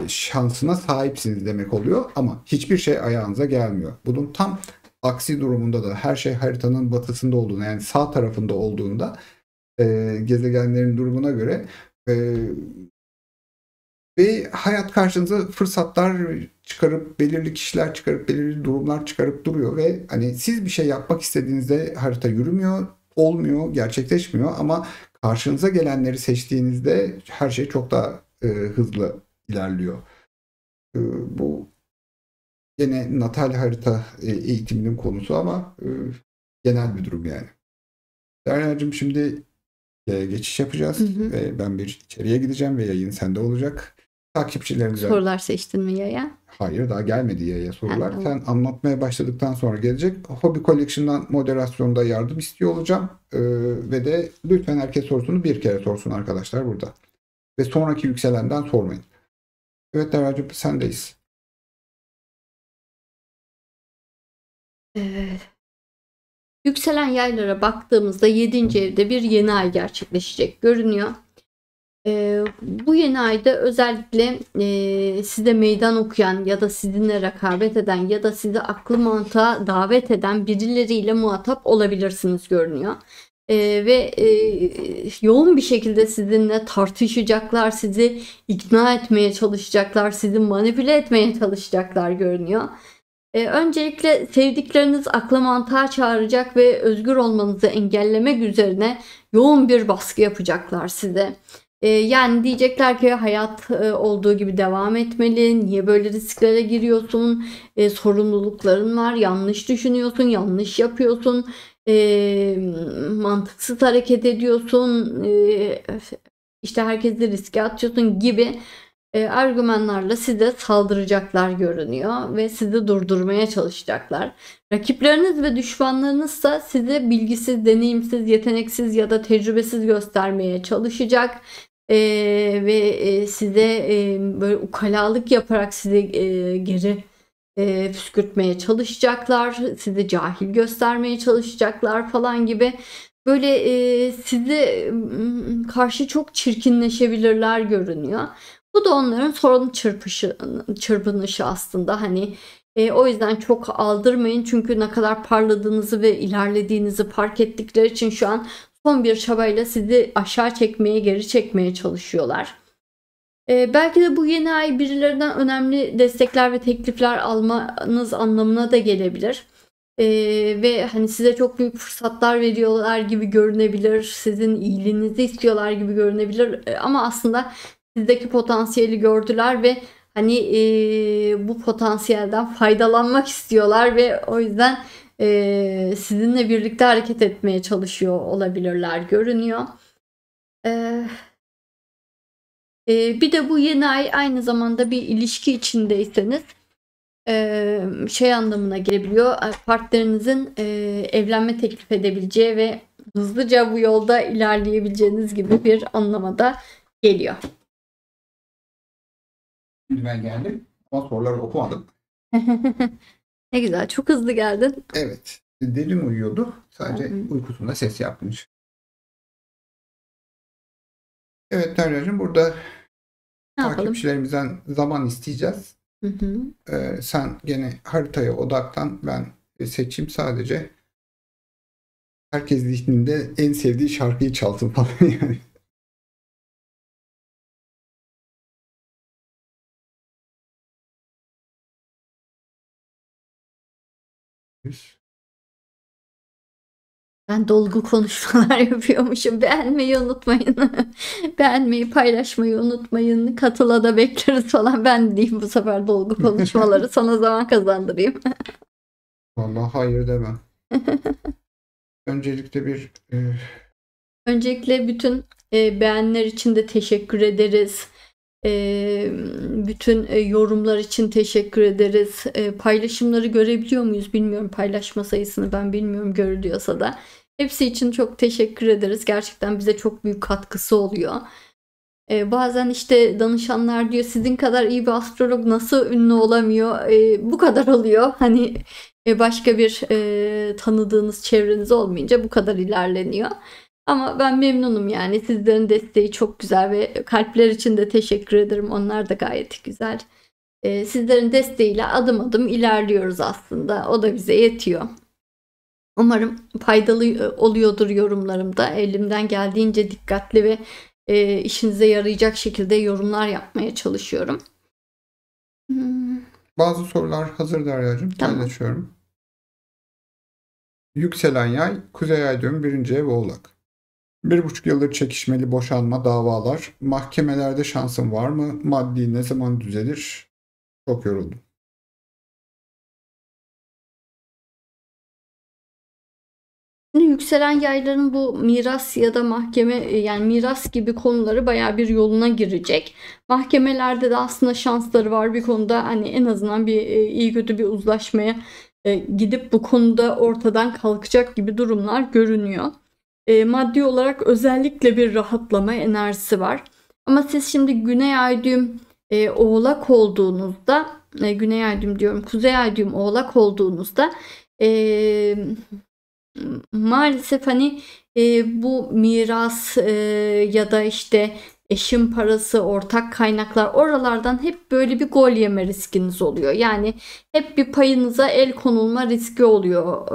şansına sahipsiniz demek oluyor, ama hiçbir şey ayağınıza gelmiyor. Bunun tam aksi durumunda da her şey haritanın batısında olduğunda, yani sağ tarafında olduğunda gezegenlerin durumuna göre ve hayat karşınıza fırsatlar çıkarıp, belirli kişiler çıkarıp, belirli durumlar çıkarıp duruyor ve hani siz bir şey yapmak istediğinizde harita yürümüyor, olmuyor, gerçekleşmiyor, ama karşınıza gelenleri seçtiğinizde her şey çok daha hızlı ilerliyor. Bu gene natal harita eğitiminin konusu ama genel bir durum yani. Derya'cığım, şimdi geçiş yapacağız. Ve ben bir içeriye gideceğim ve yayın sende olacak. Takipçilerimize... Sorular seçtin mi yaya? Hayır, daha gelmedi yaya sorular. Ha, sen anlatmaya başladıktan sonra gelecek. Hobby Collection'dan moderasyonda yardım istiyor olacağım. Ve de lütfen herkes sorusunu bir kere sorsun arkadaşlar burada. Ve sonraki yükselenden sormayın. Evet Derya'cığım, sendeyiz. Ee, Yükselen yaylara baktığımızda 7. evde bir yeni ay gerçekleşecek görünüyor. Bu yeni ayda özellikle size meydan okuyan ya da sizinle rekabet eden ya da sizi aklı mantığa davet eden birileriyle muhatap olabilirsiniz görünüyor. Ve yoğun bir şekilde sizinle tartışacaklar, sizi ikna etmeye çalışacaklar, sizi manipüle etmeye çalışacaklar görünüyor. Öncelikle sevdikleriniz akla mantığa çağıracak ve özgür olmanızı engellemek üzerine yoğun bir baskı yapacaklar size. Yani diyecekler ki hayat olduğu gibi devam etmeli. Niye böyle risklere giriyorsun? Sorumlulukların var. Yanlış düşünüyorsun. Yanlış yapıyorsun. Mantıksız hareket ediyorsun. İşte herkesi riske atıyorsun gibi argümanlarla size saldıracaklar görünüyor ve sizi durdurmaya çalışacaklar. Rakipleriniz ve düşmanlarınızsa sizi bilgisiz, deneyimsiz, yeteneksiz ya da tecrübesiz göstermeye çalışacak. Ve size böyle ukalalık yaparak sizi geri püskürtmeye çalışacaklar. Sizi cahil göstermeye çalışacaklar falan gibi. Böyle size karşı çok çirkinleşebilirler görünüyor. Bu da onların sorun çırpınışı aslında. Hani o yüzden çok aldırmayın. Çünkü ne kadar parladığınızı ve ilerlediğinizi fark ettikleri için şu an son bir çabayla sizi aşağı çekmeye, geri çekmeye çalışıyorlar. Belki de bu yeni ay birilerinden önemli destekler ve teklifler almanız anlamına da gelebilir. Ve hani size çok büyük fırsatlar veriyorlar gibi görünebilir. Sizin iyiliğinizi istiyorlar gibi görünebilir. Ama aslında sizdeki potansiyeli gördüler ve hani bu potansiyelden faydalanmak istiyorlar ve o yüzden sizinle birlikte hareket etmeye çalışıyor olabilirler görünüyor. Bir de bu yeni ay aynı zamanda bir ilişki içindeyseniz şey anlamına gelebiliyor. Partnerinizin evlenme teklif edebileceği ve hızlıca bu yolda ilerleyebileceğiniz gibi bir anlamada geliyor. Ben geldim ama soruları okumadım. Ne güzel, çok hızlı geldin. Evet. Derin uyuyordu. Sadece uykusunda ses yapmış. Evet Derya'cığım, burada takipçilerimizden zaman isteyeceğiz. Sen gene haritaya odaklan. Ben seçeyim sadece. Herkes zihninde en sevdiği şarkıyı çalsın falan yani. Ben dolgu konuşmalar yapıyormuşum. Beğenmeyi unutmayın. Beğenmeyi, paylaşmayı unutmayın. Katıla da bekleriz falan. Ben diyeyim bu sefer dolgu konuşmaları. Sana zaman kazandırayım. Vallahi hayır demem. Öncelikle bütün beğeniler için de teşekkür ederiz. Bütün yorumlar için teşekkür ederiz. Paylaşımları görebiliyor muyuz bilmiyorum. Paylaşma sayısını ben bilmiyorum, görülüyorsa da. Hepsi için çok teşekkür ederiz. Gerçekten bize çok büyük katkısı oluyor. Bazen işte danışanlar diyor sizin kadar iyi bir astrolog nasıl ünlü olamıyor? Bu kadar oluyor. Hani başka bir tanıdığınız çevreniz olmayınca bu kadar ilerleniyor. Ama ben memnunum yani. Sizlerin desteği çok güzel ve kalpler için de teşekkür ederim. Onlar da gayet güzel. Sizlerin desteğiyle adım adım ilerliyoruz aslında. O da bize yetiyor. Umarım faydalı oluyordur yorumlarımda. Elimden geldiğince dikkatli ve işinize yarayacak şekilde yorumlar yapmaya çalışıyorum. Bazı sorular hazır Derya'cığım. Tamam. Paylaşıyorum. Yükselen yay, kuzey ay düğüm 1. ev oğlak. 1,5 yıldır çekişmeli boşanma, davalar. Mahkemelerde şansın var mı? Maddi ne zaman düzelir? Çok yoruldum. Şimdi yükselen yayların bu miras ya da mahkeme yani miras gibi konuları bayağı bir yoluna girecek. Mahkemelerde de aslında şansları var bir konuda, hani en azından bir iyi kötü bir uzlaşmaya gidip bu konuda ortadan kalkacak gibi durumlar görünüyor. Maddi olarak özellikle bir rahatlama enerjisi var. Ama siz şimdi güney ay düğüm Oğlak olduğunuzda, Güney Ay düğüm diyorum, Kuzey Ay düğüm Oğlak olduğunuzda maalesef hani bu miras ya da işte eşin parası, ortak kaynaklar, oralardan hep böyle bir gol yeme riskiniz oluyor. Yani hep bir payınıza el konulma riski oluyor.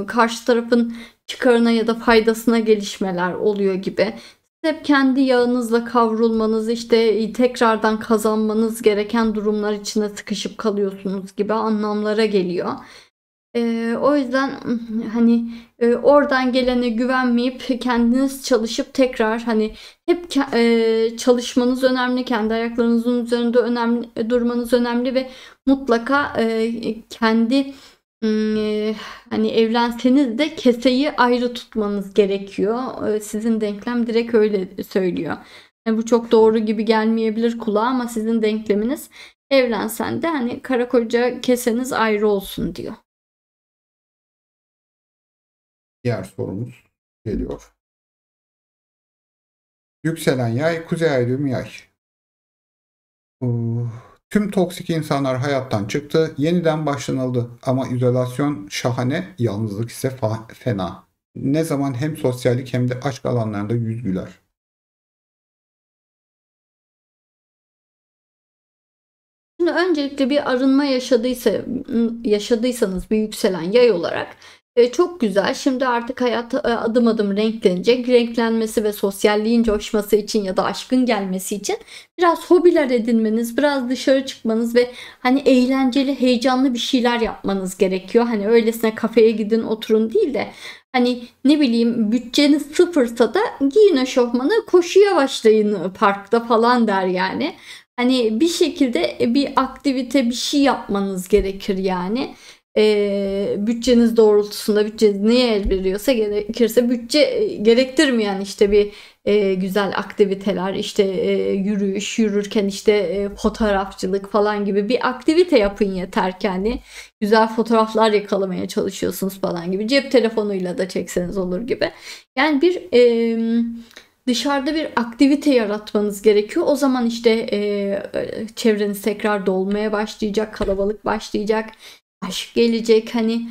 Karşı tarafın çıkarına ya da faydasına gelişmeler oluyor gibi. Hep kendi yağınızla kavrulmanız, işte tekrardan kazanmanız gereken durumlar içine sıkışıp kalıyorsunuz gibi anlamlara geliyor. O yüzden hani oradan gelene güvenmeyip kendiniz çalışıp tekrar hani hep çalışmanız önemli, kendi ayaklarınızın üzerinde önemli durmanız önemli ve mutlaka kendi hani evlenseniz de keseyi ayrı tutmanız gerekiyor. Sizin denklem direkt öyle söylüyor. Yani bu çok doğru gibi gelmeyebilir kulağa ama sizin denkleminiz evlensen de hani karı koca keseniz ayrı olsun diyor. Diğer sorumuz geliyor. Yükselen yay, kuzey ay düğüm yay. Tüm toksik insanlar hayattan çıktı. Yeniden başlanıldı. Ama izolasyon şahane, yalnızlık ise fena. Ne zaman hem sosyallik hem de aşk alanlarında yüz güler. Şimdi öncelikle bir arınma yaşadıysanız bir yükselen yay olarak çok güzel. Şimdi artık hayat adım adım renklenecek. Renklenmesi ve sosyalliğin coşması için ya da aşkın gelmesi için biraz hobiler edinmeniz, biraz dışarı çıkmanız ve hani eğlenceli, heyecanlı bir şeyler yapmanız gerekiyor. Hani öylesine kafeye gidin, oturun değil de hani ne bileyim, bütçeniz sıfırsa da giyin eşofmanı, koşuya başlayın parkta falan der yani. Hani bir şekilde bir aktivite, bir şey yapmanız gerekir yani. Bütçeniz doğrultusunda, bütçeniz neye el veriyorsa, gerekirse bütçe gerektirmeyen işte bir güzel aktiviteler, işte yürüyüş, yürürken işte fotoğrafçılık falan gibi bir aktivite yapın yeter ki hani güzel fotoğraflar yakalamaya çalışıyorsunuz falan gibi. Cep telefonuyla da çekseniz olur gibi. Yani bir dışarıda bir aktivite yaratmanız gerekiyor. O zaman işte çevreniz tekrar dolmaya başlayacak, kalabalık başlayacak, aşk gelecek. Hani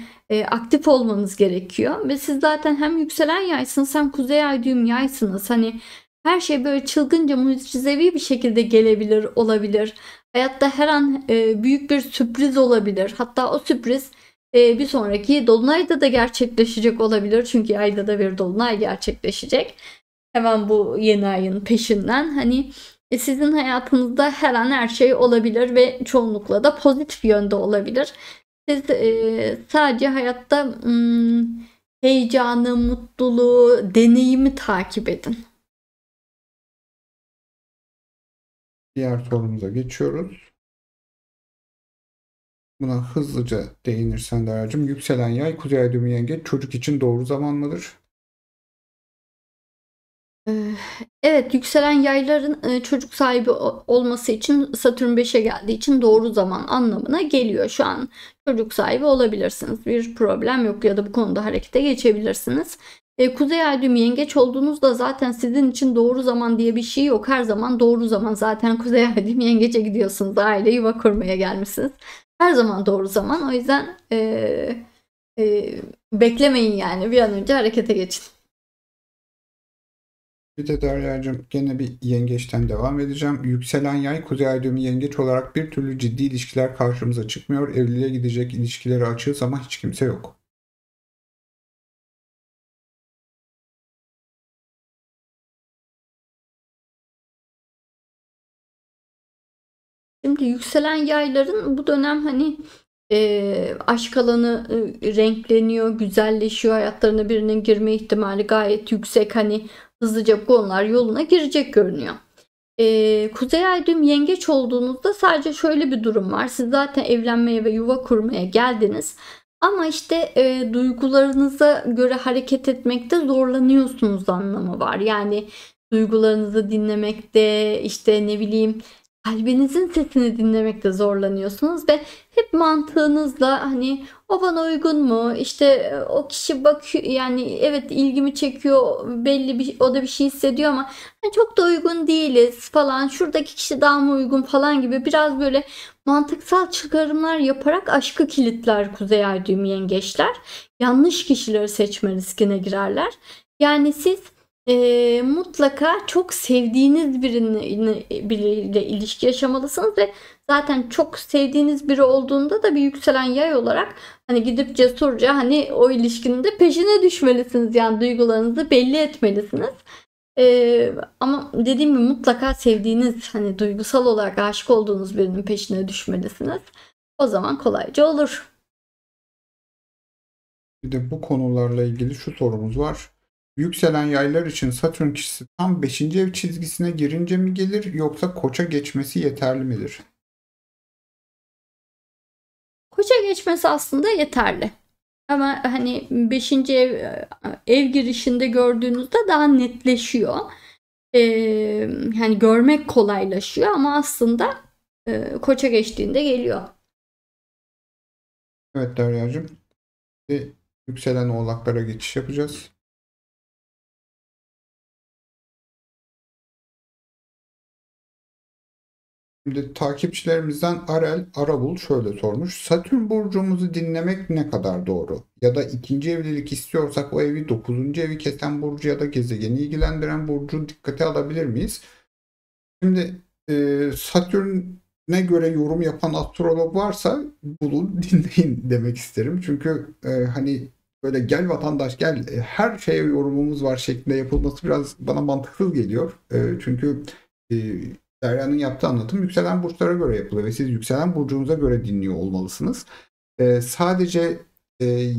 aktif olmanız gerekiyor. Ve siz zaten hem yükselen yaysınız hem kuzey ay düğüm yaysınız. Hani her şey böyle çılgınca, mucizevi bir şekilde gelebilir, olabilir. Hayatta her an büyük bir sürpriz olabilir. Hatta o sürpriz bir sonraki dolunayda da gerçekleşecek olabilir. Çünkü ayda da bir dolunay gerçekleşecek. Hemen bu yeni ayın peşinden hani sizin hayatınızda her an her şey olabilir ve çoğunlukla da pozitif yönde olabilir. Siz sadece hayatta heyecanı, mutluluğu, deneyimi takip edin. Diğer sorumuza geçiyoruz. Buna hızlıca değinirsen Deracığım. Yükselen yay, kuzey ay düğümü yengeç, çocuk için doğru zaman mıdır? Evet, yükselen yayların çocuk sahibi olması için Satürn 5'e geldiği için doğru zaman anlamına geliyor. Şu an çocuk sahibi olabilirsiniz. Bir problem yok ya da bu konuda harekete geçebilirsiniz. Kuzey ay düğümü yengeç olduğunuzda zaten sizin için doğru zaman diye bir şey yok. Her zaman doğru zaman. Zaten kuzey ay düğümü yengece gidiyorsunuz. Aile yuva kurmaya gelmişsiniz. Her zaman doğru zaman. O yüzden beklemeyin yani. Bir an önce harekete geçin. Bir de Derya'cığım gene bir yengeçten devam edeceğim. Yükselen yay, kuzey ay düğümü yengeç olarak bir türlü ciddi ilişkiler karşımıza çıkmıyor. Evliliğe gidecek ilişkileri açığız ama hiç kimse yok. Şimdi yükselen yayların bu dönem hani aşk alanı renkleniyor, güzelleşiyor. Hayatlarına birinin girme ihtimali gayet yüksek. Hani hızlıca bu konular yoluna girecek görünüyor. Kuzey ay düğüm yengeç olduğunuzda sadece şöyle bir durum var. Siz zaten evlenmeye ve yuva kurmaya geldiniz. Ama işte duygularınıza göre hareket etmekte zorlanıyorsunuz anlamı var. Yani duygularınızı dinlemekte, işte ne bileyim, kalbinizin sesini dinlemekte zorlanıyorsunuz ve hep mantığınızla hani o bana uygun mu? İşte o kişi bakıyor yani evet ilgimi çekiyor belli bir o da bir şey hissediyor ama hani çok da uygun değiliz falan. Şuradaki kişi daha mı uygun falan gibi biraz böyle mantıksal çıkarımlar yaparak aşkı kilitler Kuzey Ay düğümü yengeçler. Yanlış kişileri seçme riskine girerler. Yani siz mutlaka çok sevdiğiniz biriyle ilişki yaşamalısınız ve zaten çok sevdiğiniz biri olduğunda da bir yükselen yay olarak hani gidip cesurca hani o ilişkinin de peşine düşmelisiniz. Yani duygularınızı belli etmelisiniz. Ama dediğim gibi mutlaka sevdiğiniz hani duygusal olarak aşık olduğunuz birinin peşine düşmelisiniz. O zaman kolayca olur. Bir de bu konularla ilgili şu sorumuz var. Yükselen yaylar için Satürn kişisi tam 5. ev çizgisine girince mi gelir yoksa Koç'a geçmesi yeterli midir? Koça geçmesi aslında yeterli. Ama hani 5. ev girişinde gördüğünüzde daha netleşiyor. Yani görmek kolaylaşıyor ama aslında Koça geçtiğinde geliyor. Evet Derya'cığım. Ve yükselen oğlaklara geçiş yapacağız. Şimdi takipçilerimizden Arel Arabul şöyle sormuş. Satürn burcumuzu dinlemek ne kadar doğru? Ya da ikinci evlilik istiyorsak o evi 9. evi kesen burcu ya da gezegeni ilgilendiren burcu dikkate alabilir miyiz? Şimdi Satürn'e göre yorum yapan astrolog varsa bunu dinleyin demek isterim. Çünkü hani böyle gel vatandaş gel her şeye yorumumuz var şeklinde yapılması biraz bana mantıksız geliyor. Çünkü e, Derya'nın yaptığı anlatım yükselen burçlara göre yapılıyor ve siz yükselen burcunuza göre dinliyor olmalısınız. Sadece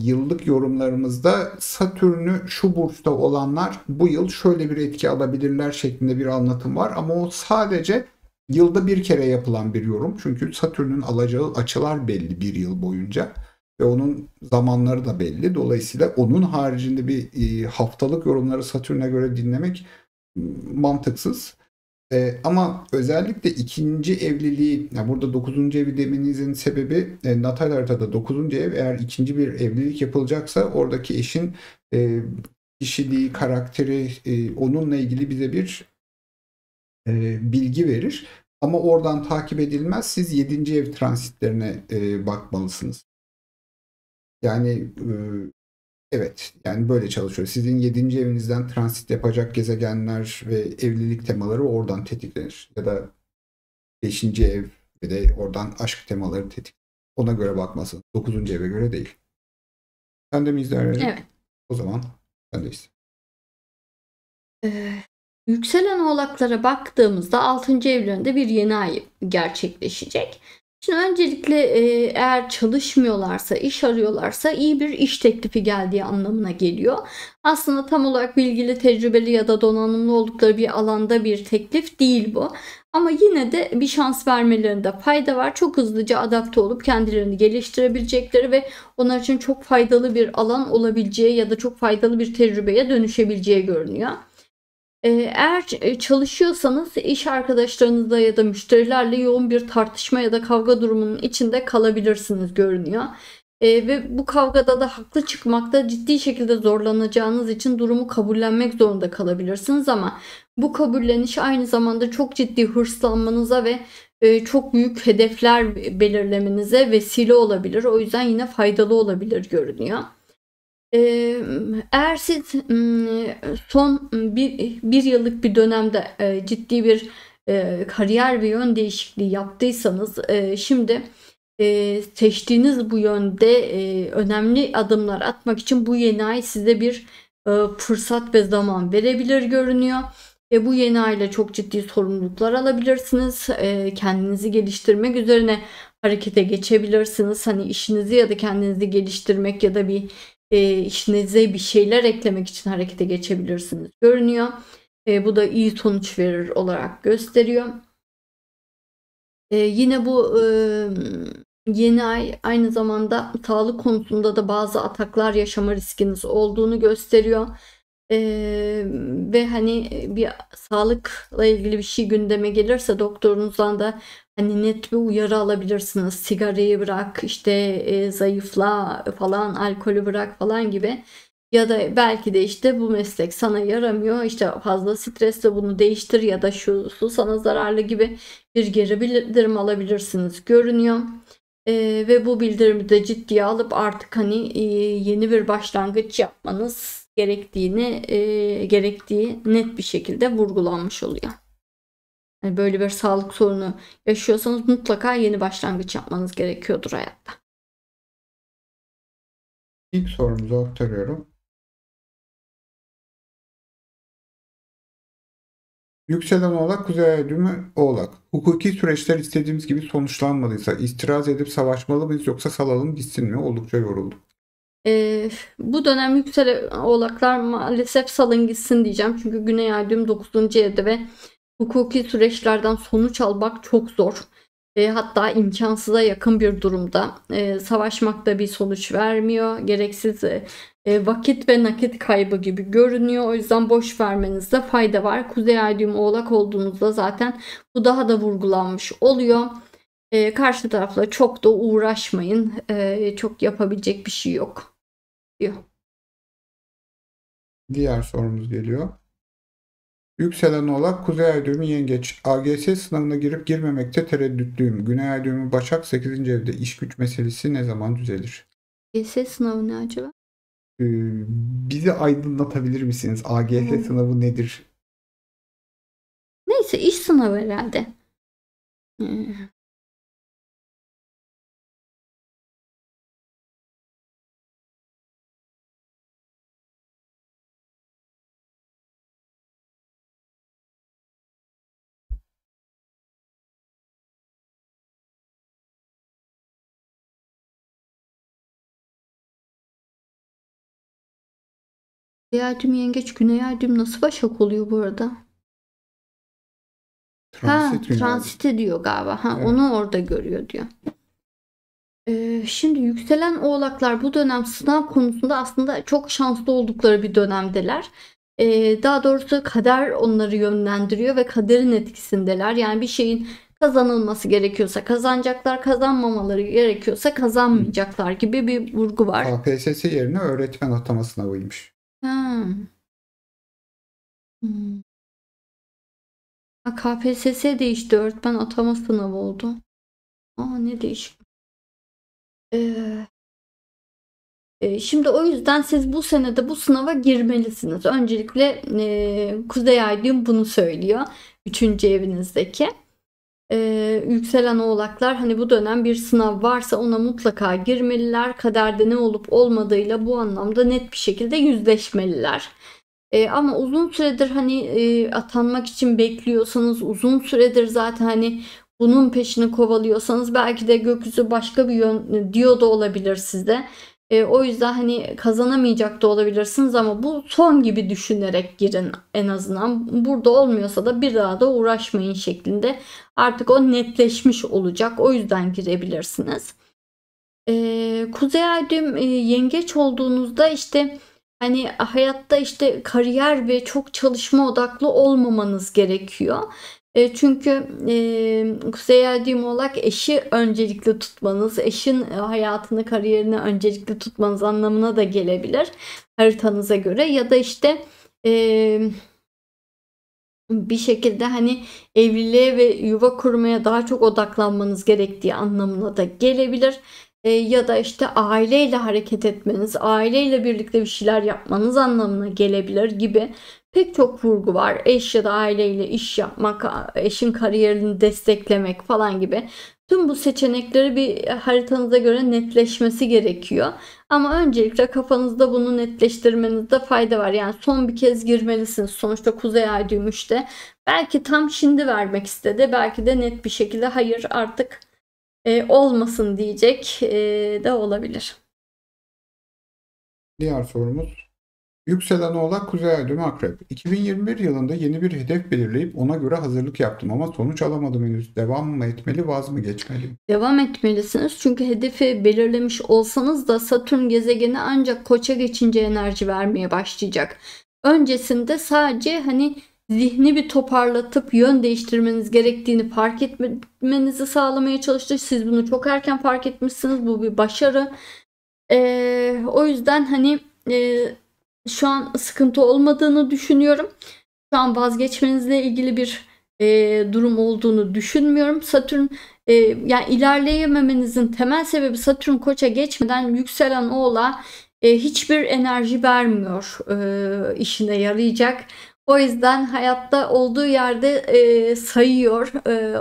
yıllık yorumlarımızda Satürn'ü şu burçta olanlar bu yıl şöyle bir etki alabilirler şeklinde bir anlatım var. Ama o sadece yılda bir kere yapılan bir yorum. Çünkü Satürn'ün alacağı açılar belli bir yıl boyunca ve onun zamanları da belli. Dolayısıyla onun haricinde bir haftalık yorumları Satürn'e göre dinlemek mantıksız. Ama özellikle ikinci evliliği, yani burada 9. evi demenizin sebebi natal haritada 9. ev eğer ikinci bir evlilik yapılacaksa oradaki eşin kişiliği, karakteri onunla ilgili bize bir bilgi verir. Ama oradan takip edilmez. Siz 7. ev transitlerine bakmalısınız. Yani evet, yani böyle çalışıyor. Sizin 7. evinizden transit yapacak gezegenler ve evlilik temaları oradan tetiklenir. Ya da 5. ev ve de oradan aşk temaları tetiklenir. Ona göre bakmasın. 9. eve göre değil. Sen de miyiz Derya'cığım? Evet. O zaman sendeyiz. Yükselen oğlaklara baktığımızda 6. evlerinde bir yeni ay gerçekleşecek. Şimdi öncelikle eğer çalışmıyorlarsa, iş arıyorlarsa iyi bir iş teklifi geldiği anlamına geliyor. Aslında tam olarak bilgili, tecrübeli ya da donanımlı oldukları bir alanda bir teklif değil bu. Ama yine de bir şans vermelerinde fayda var. Çok hızlıca adapte olup kendilerini geliştirebilecekleri ve onlar için çok faydalı bir alan olabileceği ya da çok faydalı bir tecrübeye dönüşebileceği görünüyor. Eğer çalışıyorsanız iş arkadaşlarınızla ya da müşterilerle yoğun bir tartışma ya da kavga durumunun içinde kalabilirsiniz görünüyor. Ve bu kavgada da haklı çıkmakta ciddi şekilde zorlanacağınız için durumu kabullenmek zorunda kalabilirsiniz ama bu kabulleniş aynı zamanda çok ciddi hırslanmanıza ve çok büyük hedefler belirlemenize vesile olabilir. O yüzden yine faydalı olabilir görünüyor. Eğer siz son bir yıllık bir dönemde ciddi bir kariyer ve yön değişikliği yaptıysanız şimdi seçtiğiniz bu yönde önemli adımlar atmak için bu yeni ay size bir fırsat ve zaman verebilir görünüyor. Bu yeni ayla çok ciddi sorumluluklar alabilirsiniz. Kendinizi geliştirmek üzerine harekete geçebilirsiniz. Hani işinizi ya da kendinizi geliştirmek ya da bir işinize bir şeyler eklemek için harekete geçebilirsiniz görünüyor. Bu da iyi sonuç verir olarak gösteriyor. Yine bu yeni ay aynı zamanda sağlık konusunda da bazı ataklar yaşama riskiniz olduğunu gösteriyor. Ve hani bir sağlıkla ilgili bir şey gündeme gelirse doktorunuzdan da hani net bir uyarı alabilirsiniz. Sigarayı bırak, işte zayıfla falan, alkolü bırak falan gibi. Ya da belki de işte bu meslek sana yaramıyor, işte fazla stresle bunu değiştir ya da şu sana zararlı gibi bir geri bildirim alabilirsiniz görünüyor. Ve bu bildirimi de ciddiye alıp artık hani yeni bir başlangıç yapmanız gerektiği net bir şekilde vurgulanmış oluyor. Yani böyle bir sağlık sorunu yaşıyorsanız mutlaka yeni başlangıç yapmanız gerekiyordur hayatta. İlk sorumuzu aktarıyorum. Yükselen Oğlak, Kuzey Ay düğümü Oğlak. Hukuki süreçler istediğimiz gibi sonuçlanmadıysa istiraz edip savaşmalı mıyız yoksa salalım gitsin mi? Oldukça yorulduk. Bu dönem yükselen oğlaklar maalesef salın gitsin diyeceğim. Çünkü Güney Ay düğüm 9. evde ve hukuki süreçlerden sonuç almak çok zor. Hatta imkansıza yakın bir durumda. Savaşmak da bir sonuç vermiyor. Gereksiz vakit ve nakit kaybı gibi görünüyor. O yüzden boş vermenizde fayda var. Kuzey Ay düğümü Oğlak olduğunuzda zaten bu daha da vurgulanmış oluyor. Karşı tarafla çok da uğraşmayın. Çok yapabilecek bir şey yok diyor. Diğer sorumuz geliyor. Yükselen Oğlak, Kuzey Ay düğümü Yengeç. AGS sınavına girip girmemekte tereddütlüyüm. Güney Ay düğümü Başak 8. evde iş güç meselesi ne zaman düzelir? AGS sınavı ne acaba? Bizi aydınlatabilir misiniz? AGS sınavı nedir? Neyse, iş sınavı herhalde. Kuzey Ay düğüm Yengeç, Güney Ay düğüm nasıl Başak oluyor bu arada? Transit Güney Ay. Transit ediyor galiba. Evet. Onu orada görüyor diyor. Şimdi yükselen oğlaklar bu dönem sınav konusunda aslında çok şanslı oldukları bir dönemdeler. Daha doğrusu kader onları yönlendiriyor ve kaderin etkisindeler. Yani bir şeyin kazanılması gerekiyorsa kazanacaklar, kazanmamaları gerekiyorsa kazanmayacaklar gibi bir vurgu var. KPSS yerine öğretmen atama sınavıymış. KPSS değişti, öğretmen atama sınavı oldu. Ne değişik. Şimdi o yüzden siz bu senede bu sınava girmelisiniz. Öncelikle Kuzey Ay düğüm bunu söylüyor. 3. evinizdeki. Yükselen oğlaklar hani bu dönem bir sınav varsa ona mutlaka girmeliler. Kaderde ne olup olmadığıyla bu anlamda net bir şekilde yüzleşmeliler. Ama uzun süredir hani atanmak için bekliyorsanız, uzun süredir zaten hani bunun peşini kovalıyorsanız belki de gökyüzü başka bir yön diyor da olabilir size. O yüzden hani kazanamayacak da olabilirsiniz ama bu son gibi düşünerek girin en azından. Burada olmuyorsa da bir daha da uğraşmayın şeklinde. Artık o netleşmiş olacak. O yüzden girebilirsiniz. Kuzey Ay düğüm Yengeç olduğunuzda işte hani hayatta işte kariyer ve çok çalışma odaklı olmamanız gerekiyor. Çünkü Kuzey Ay düğümü olarak eşi öncelikli tutmanız, eşin hayatını, kariyerini öncelikli tutmanız anlamına da gelebilir haritanıza göre. Ya da işte bir şekilde hani evliliğe ve yuva kurmaya daha çok odaklanmanız gerektiği anlamına da gelebilir. Ya da işte aileyle hareket etmeniz, aileyle birlikte bir şeyler yapmanız anlamına gelebilir gibi pek çok vurgu var. Eş ya da aileyle iş yapmak, eşin kariyerini desteklemek falan gibi. Tüm bu seçenekleri bir haritanıza göre netleşmesi gerekiyor. Ama öncelikle kafanızda bunu netleştirmenizde fayda var. Yani son bir kez girmelisiniz. Sonuçta Kuzey Ay düğümü işte. Belki tam şimdi vermek istedi. Belki de net bir şekilde hayır artık olmasın diyecek de olabilir. Diğer sorumuz. Yükselen Oğlak, Kuzey Ay düğümü Akrep. 2021 yılında yeni bir hedef belirleyip ona göre hazırlık yaptım ama sonuç alamadım henüz. Devam mı etmeli, vaz mı geçmeliyim? Devam etmelisiniz. Çünkü hedefi belirlemiş olsanız da Satürn gezegeni ancak Koça geçince enerji vermeye başlayacak. öncesinde sadece hani zihni bir toparlatıp yön değiştirmeniz gerektiğini fark etmenizi sağlamaya çalıştı. Siz bunu çok erken fark etmişsiniz. Bu bir başarı. O yüzden hani şu an sıkıntı olmadığını düşünüyorum. Şu an vazgeçmenizle ilgili bir durum olduğunu düşünmüyorum. Satürn yani ilerleyememenizin temel sebebi Satürn Koç'a geçmeden yükselen Oğlak'a hiçbir enerji vermiyor işine yarayacak. O yüzden hayatta olduğu yerde sayıyor,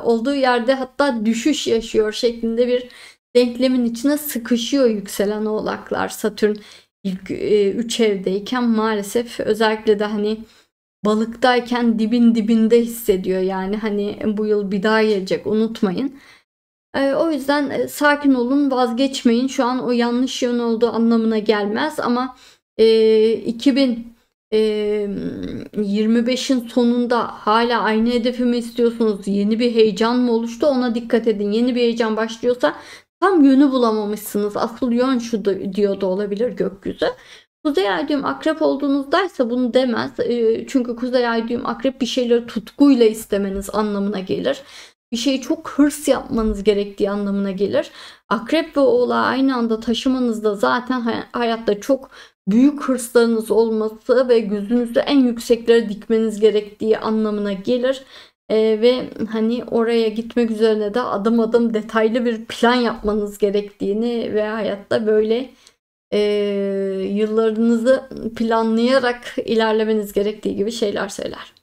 olduğu yerde hatta düşüş yaşıyor şeklinde bir denklemin içine sıkışıyor yükselen Oğlaklar. Satürn ilk 3 evdeyken maalesef, özellikle de hani balıktayken dibin dibinde hissediyor. Yani hani bu yıl bir daha gelecek, unutmayın. O yüzden sakin olun, vazgeçmeyin. Şu an o yanlış yön olduğu anlamına gelmez ama 2025'in sonunda hala aynı hedefi mi istiyorsunuz? Yeni bir heyecan mı oluştu? Ona dikkat edin. Yeni bir heyecan başlıyorsa tam yönü bulamamışsınız. Asıl yön şu diyor da olabilir gökyüzü. Kuzey ay düğüm akrep olduğunuzdaysa bunu demez. Çünkü kuzey ay düğüm akrep bir şeyleri tutkuyla istemeniz anlamına gelir. Bir şeyi çok hırs yapmanız gerektiği anlamına gelir. Akrep ve Oğlağı aynı anda taşımanızda zaten hayatta çok büyük hırslarınız olması ve gözünüzü en yükseklere dikmeniz gerektiği anlamına gelir. Ve hani oraya gitmek üzerine de adım adım detaylı bir plan yapmanız gerektiğini ve hayatta böyle yıllarınızı planlayarak ilerlemeniz gerektiği gibi şeyler söyler.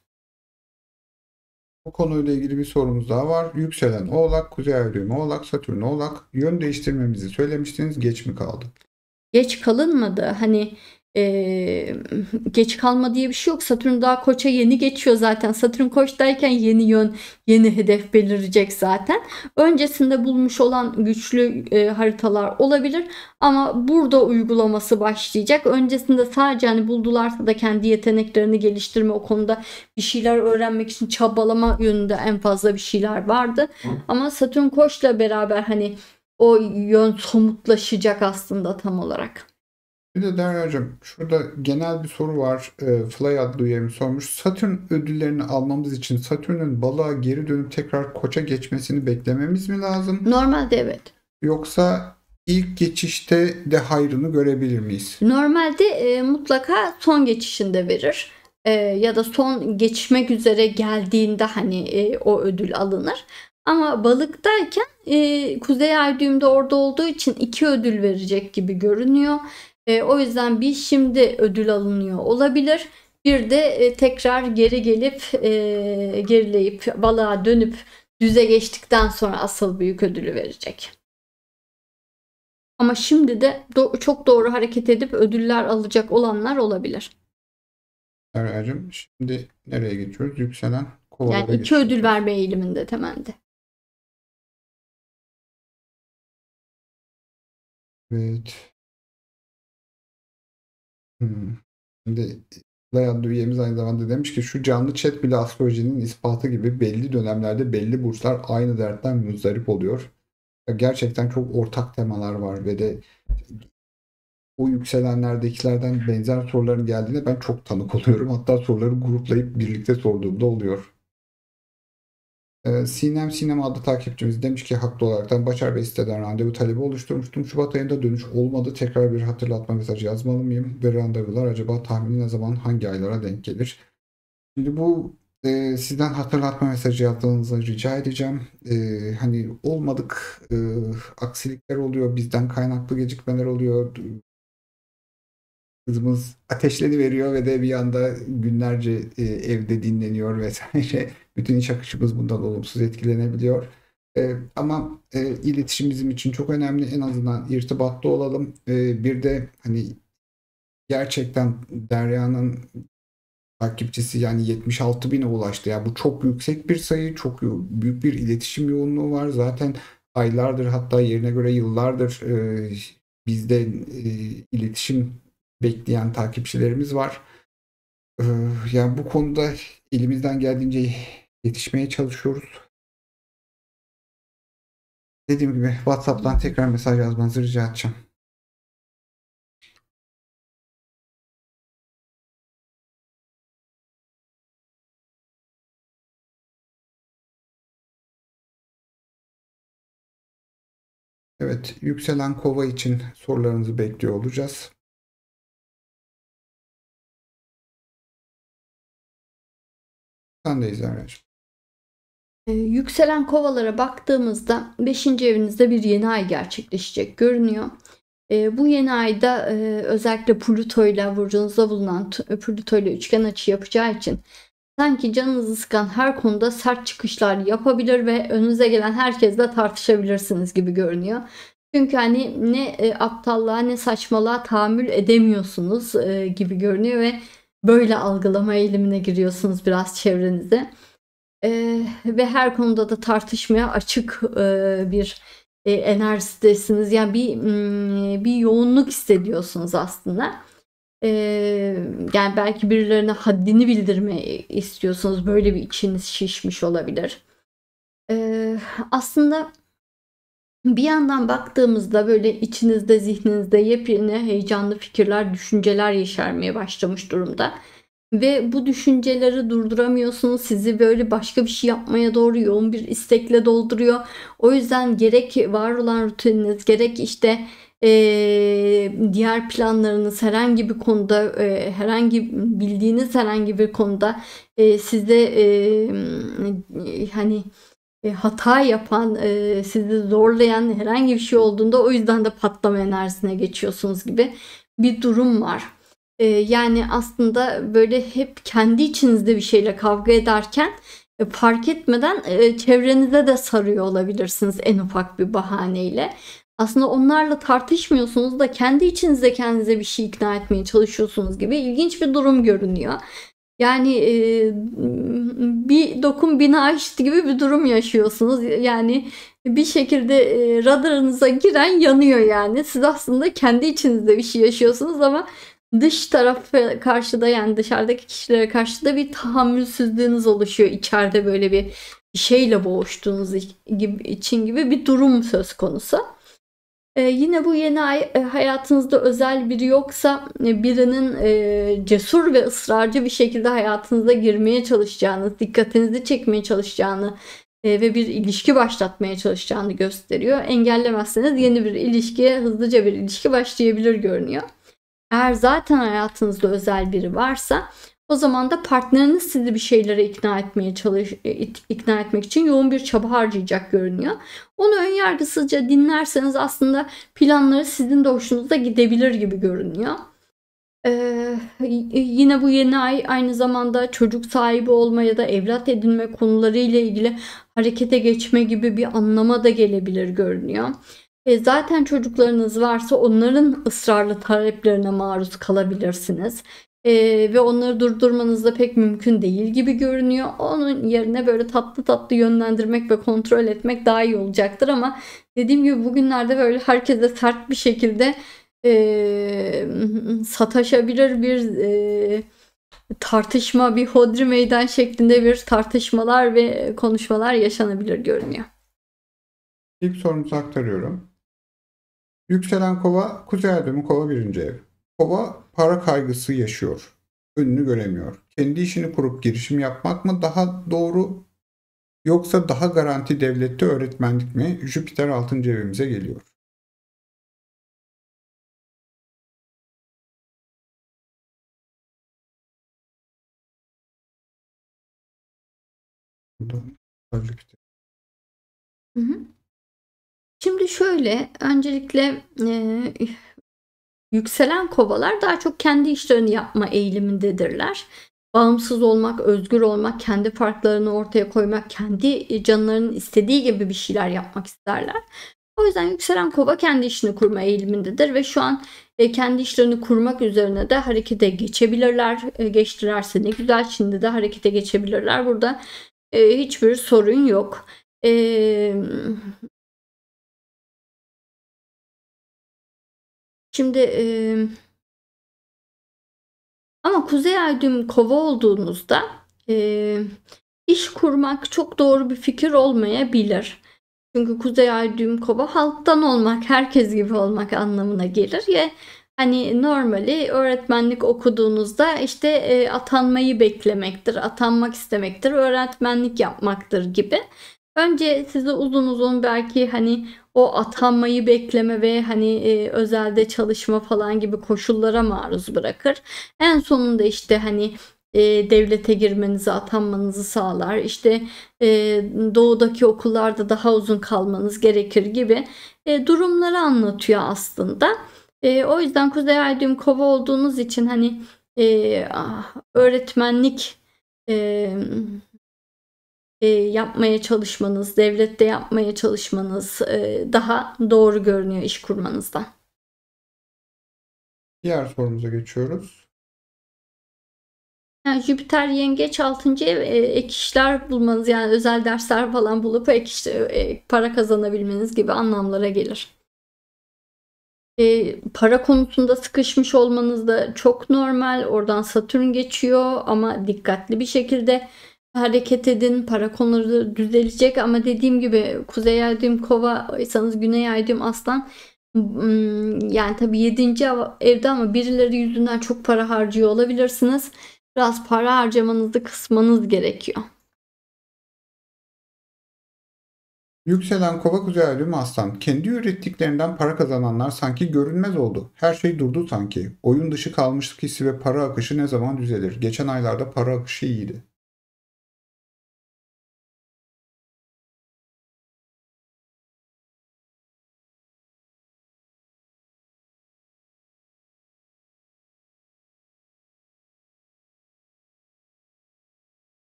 Bu konuyla ilgili bir sorumuz daha var. Yükselen Oğlak, Kuzey Ay düğümü Oğlak, Satürn Oğlak. Yön değiştirmemizi söylemiştiniz. Geç mi kaldı? Geç kalınmadı. Hani geç kalma diye bir şey yok. Satürn daha Koç'a yeni geçiyor zaten. Satürn Koç'tayken yeni yön, yeni hedef belirecek zaten. Öncesinde bulmuş olan güçlü haritalar olabilir ama burada uygulaması başlayacak. Öncesinde sadece hani buldularsa da kendi yeteneklerini geliştirme, o konuda bir şeyler öğrenmek için çabalama yönünde en fazla bir şeyler vardı. Ama Satürn Koç'la beraber hani o yön somutlaşacak aslında tam olarak. Bir de Derya Hocam, şurada genel bir soru var. Fly adlı üyemiz sormuş. Satürn ödüllerini almamız için Satürn'ün balığa geri dönüp tekrar Koç'a geçmesini beklememiz mi lazım? Normalde evet. Yoksa ilk geçişte de hayrını görebilir miyiz? Normalde mutlaka son geçişinde verir. Ya da son geçmek üzere geldiğinde hani o ödül alınır. Ama balıktayken Kuzey Ay düğümde orada olduğu için 2 ödül verecek gibi görünüyor. O yüzden bir şimdi ödül alınıyor olabilir. Bir de tekrar geri gelip gerileyip balığa dönüp düze geçtikten sonra asıl büyük ödülü verecek. Ama şimdi de çok doğru hareket edip ödüller alacak olanlar olabilir. Derya'cığım, şimdi nereye geçiyoruz? Yükselen kovalara Yani 2 geçiyoruz. ödül verme eğiliminde temelde. Evet. Şimdi Dayan üyemiz aynı zamanda demiş ki şu canlı chat bile astrolojinin ispatı gibi belli dönemlerde belli burçlar aynı dertten muzdarip oluyor. Gerçekten çok ortak temalar var ve de o yükselenlerdekilerden benzer soruların geldiğine ben çok tanık oluyorum. Hatta soruları gruplayıp birlikte sorduğumda oluyor. Sinem adlı takipçimiz demiş ki haklı olaraktan Başar Bey siteden randevu talebi oluşturmuştum. Şubat ayında dönüş olmadı. Tekrar bir hatırlatma mesajı yazmalı mıyım? Ve randevular acaba tahmini ne zaman hangi aylara denk gelir? Şimdi bu sizden hatırlatma mesajı yazdığınızı rica edeceğim. Hani olmadık aksilikler oluyor. Bizden kaynaklı gecikmeler oluyor. Kızımız ateşleri veriyor ve de bir anda günlerce evde dinleniyor vesaire. Bütün iş akışımız bundan olumsuz etkilenebiliyor. Ama iletişim bizim için çok önemli. En azından irtibatta olalım. Bir de hani gerçekten Derya'nın takipçisi yani 76 bine ulaştı. Yani bu çok yüksek bir sayı, çok büyük bir iletişim yoğunluğu var. Zaten aylardır, hatta yerine göre yıllardır bizde iletişim bekleyen takipçilerimiz var. Yani bu konuda elimizden geldiğince yetişmeye çalışıyoruz. Dediğim gibi WhatsApp'tan tekrar mesaj yazmanızı rica edeceğim. Evet, yükselen kova için sorularınızı bekliyor olacağız. Sendeyiz Emre'ciğim. Yükselen kovalara baktığımızda 5. evinizde bir yeni ay gerçekleşecek görünüyor. Bu yeni ayda özellikle Plüto ile burcunuzda bulunan Plüto ile üçgen açı yapacağı için sanki canınızı sıkan her konuda sert çıkışlar yapabilir ve önünüze gelen herkesle tartışabilirsiniz gibi görünüyor. Çünkü hani ne aptallığa ne saçmalığa tahammül edemiyorsunuz gibi görünüyor ve böyle algılama eğilimine giriyorsunuz biraz çevrenize. Ve her konuda da tartışmaya açık bir enerjidesiniz. Yani bir yoğunluk hissediyorsunuz aslında. Yani belki birilerine haddini bildirmeyi istiyorsunuz. Böyle bir içiniz şişmiş olabilir. Aslında bir yandan baktığımızda böyle içinizde, zihninizde yepyeni heyecanlı fikirler, düşünceler yeşermeye başlamış durumda. Ve bu düşünceleri durduramıyorsunuz. Sizi böyle başka bir şey yapmaya doğru yoğun bir istekle dolduruyor. O yüzden gerek var olan rutininiz, gerek işte diğer planlarınız herhangi bir konuda, bildiğiniz herhangi bir konuda size hani hata yapan, sizi zorlayan herhangi bir şey olduğunda o yüzden de patlama enerjisine geçiyorsunuz gibi bir durum var. Yani aslında böyle hep kendi içinizde bir şeyle kavga ederken fark etmeden çevrenize de sarıyor olabilirsiniz en ufak bir bahaneyle. Aslında onlarla tartışmıyorsunuz da kendi içinizde kendinize bir şey ikna etmeye çalışıyorsunuz gibi ilginç bir durum görünüyor. Yani bir dokun bina aştı gibi bir durum yaşıyorsunuz. Yani bir şekilde radarınıza giren yanıyor yani. Siz aslında kendi içinizde bir şey yaşıyorsunuz ama dış tarafa karşı da yani dışarıdaki kişilere karşı da bir tahammülsüzlüğünüz oluşuyor. İçeride böyle bir şeyle boğuştuğunuz için gibi bir durum söz konusu. Yine bu yeni ay hayatınızda özel biri yoksa birinin cesur ve ısrarcı bir şekilde hayatınıza girmeye çalışacağını, dikkatinizi çekmeye çalışacağını ve bir ilişki başlatmaya çalışacağını gösteriyor. Engellemezseniz yeni bir ilişkiye, hızlıca bir ilişki başlayabilir görünüyor. Eğer zaten hayatınızda özel biri varsa o zaman da partneriniz sizi bir şeylere ikna etmek için yoğun bir çaba harcayacak görünüyor. Onu önyargısızca dinlerseniz aslında planları sizin de hoşunuza gidebilir gibi görünüyor. Yine bu yeni ay aynı zamanda çocuk sahibi olma ya da evlat edinme konuları ile ilgili harekete geçme gibi bir anlama da gelebilir görünüyor. Zaten çocuklarınız varsa onların ısrarlı taleplerine maruz kalabilirsiniz. Ve onları durdurmanız da pek mümkün değil gibi görünüyor. Onun yerine böyle tatlı tatlı yönlendirmek ve kontrol etmek daha iyi olacaktır ama dediğim gibi bugünlerde böyle herkese sert bir şekilde sataşabilir bir tartışma, bir hodri meydan şeklinde bir tartışmalar ve konuşmalar yaşanabilir görünüyor. İlk sorumuzu aktarıyorum. Yükselen kova, kuzey ay düğümü kova 1. ev. Kova para kaygısı yaşıyor. Önünü göremiyor. Kendi işini kurup girişim yapmak mı daha doğru yoksa daha garanti devlette öğretmenlik mi? Jüpiter 6. evimize geliyor. Jüpiter. Hı hı. Şimdi şöyle, öncelikle yükselen kovalar daha çok kendi işlerini yapma eğilimindedirler. Bağımsız olmak, özgür olmak, kendi farklarını ortaya koymak, kendi canlarının istediği gibi bir şeyler yapmak isterler. O yüzden yükselen kova kendi işini kurma eğilimindedir ve şu an kendi işlerini kurmak üzerine de harekete geçebilirler. Geçtilerse ne güzel, şimdi de harekete geçebilirler. Burada hiçbir sorun yok. Şimdi ama kuzey ay düğümü kova olduğunuzda iş kurmak çok doğru bir fikir olmayabilir. Çünkü kuzey ay düğüm kova halktan olmak, herkes gibi olmak anlamına gelir ya. Hani normali öğretmenlik okuduğunuzda işte atanmayı beklemektir, atanmak istemektir, öğretmenlik yapmaktır gibi. Önce sizi uzun uzun belki hani o atanmayı bekleme ve hani özelde çalışma falan gibi koşullara maruz bırakır. En sonunda işte hani devlete girmenizi, atanmanızı sağlar. İşte e, doğudaki okullarda daha uzun kalmanız gerekir gibi durumları anlatıyor aslında. O yüzden Kuzey Ay düğüm Kova olduğunuz için hani öğretmenlik e, yapmaya çalışmanız, devlette yapmaya çalışmanız daha doğru görünüyor iş kurmanızdan. Diğer sorumuza geçiyoruz. Yani Jüpiter Yengeç 6. ev ek işler bulmanız, yani özel dersler falan bulup para kazanabilmeniz gibi anlamlara gelir. Para konusunda sıkışmış olmanız da çok normal. Oradan Satürn geçiyor ama dikkatli bir şekilde hareket edin. Para konuları düzelecek ama dediğim gibi Kuzey Ay düğüm Kova'ysanız Güney Ay düğüm Aslan, yani tabii 7. evde ama birileri yüzünden çok para harcıyor olabilirsiniz. Biraz para harcamanızı kısmanız gerekiyor. Yükselen Kova Kuzey Ay düğümü Aslan. Kendi ürettiklerinden para kazananlar sanki görünmez oldu. Her şey durdu sanki. Oyun dışı kalmışlık hissi ve para akışı ne zaman düzelir? Geçen aylarda para akışı iyiydi.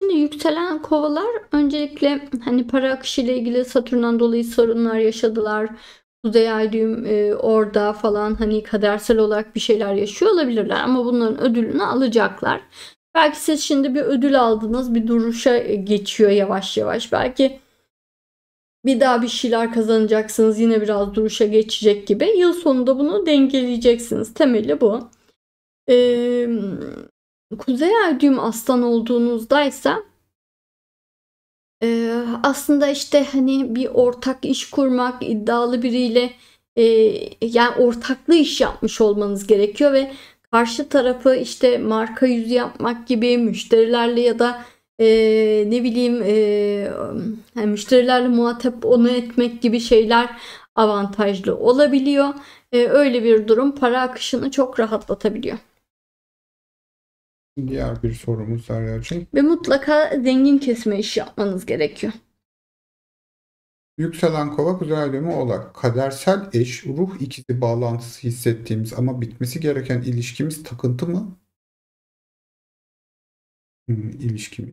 Şimdi yükselen kovalar öncelikle hani para akışı ile ilgili Satürn'den dolayı sorunlar yaşadılar. Kuzey Ay düğüm orada falan hani kadersel olarak bir şeyler yaşıyor olabilirler ama bunların ödülünü alacaklar. Belki siz şimdi bir ödül aldınız, bir duruşa geçiyor yavaş yavaş. Belki bir daha bir şeyler kazanacaksınız, yine biraz duruşa geçecek gibi. Yıl sonunda bunu dengeleyeceksiniz. Temeli bu. Ee, Kuzey Ay düğüm Aslan olduğunuzdaysa aslında işte hani bir ortak iş kurmak, iddialı biriyle yani ortaklı iş yapmış olmanız gerekiyor ve karşı tarafı işte marka yüzü yapmak gibi müşterilerle ya da ne bileyim yani müşterilerle muhatap onu etmek gibi şeyler avantajlı olabiliyor. Öyle bir durum para akışını çok rahatlatabiliyor. Diğer bir sorumuz Derya'cığım. Ve mutlaka zengin kesme iş yapmanız gerekiyor. Yükselen Kova Kuzey Ay düğümü Oğlak. Kadersel eş, ruh ikizi bağlantısı hissettiğimiz ama bitmesi gereken ilişkimiz takıntı mı? İlişkimiz.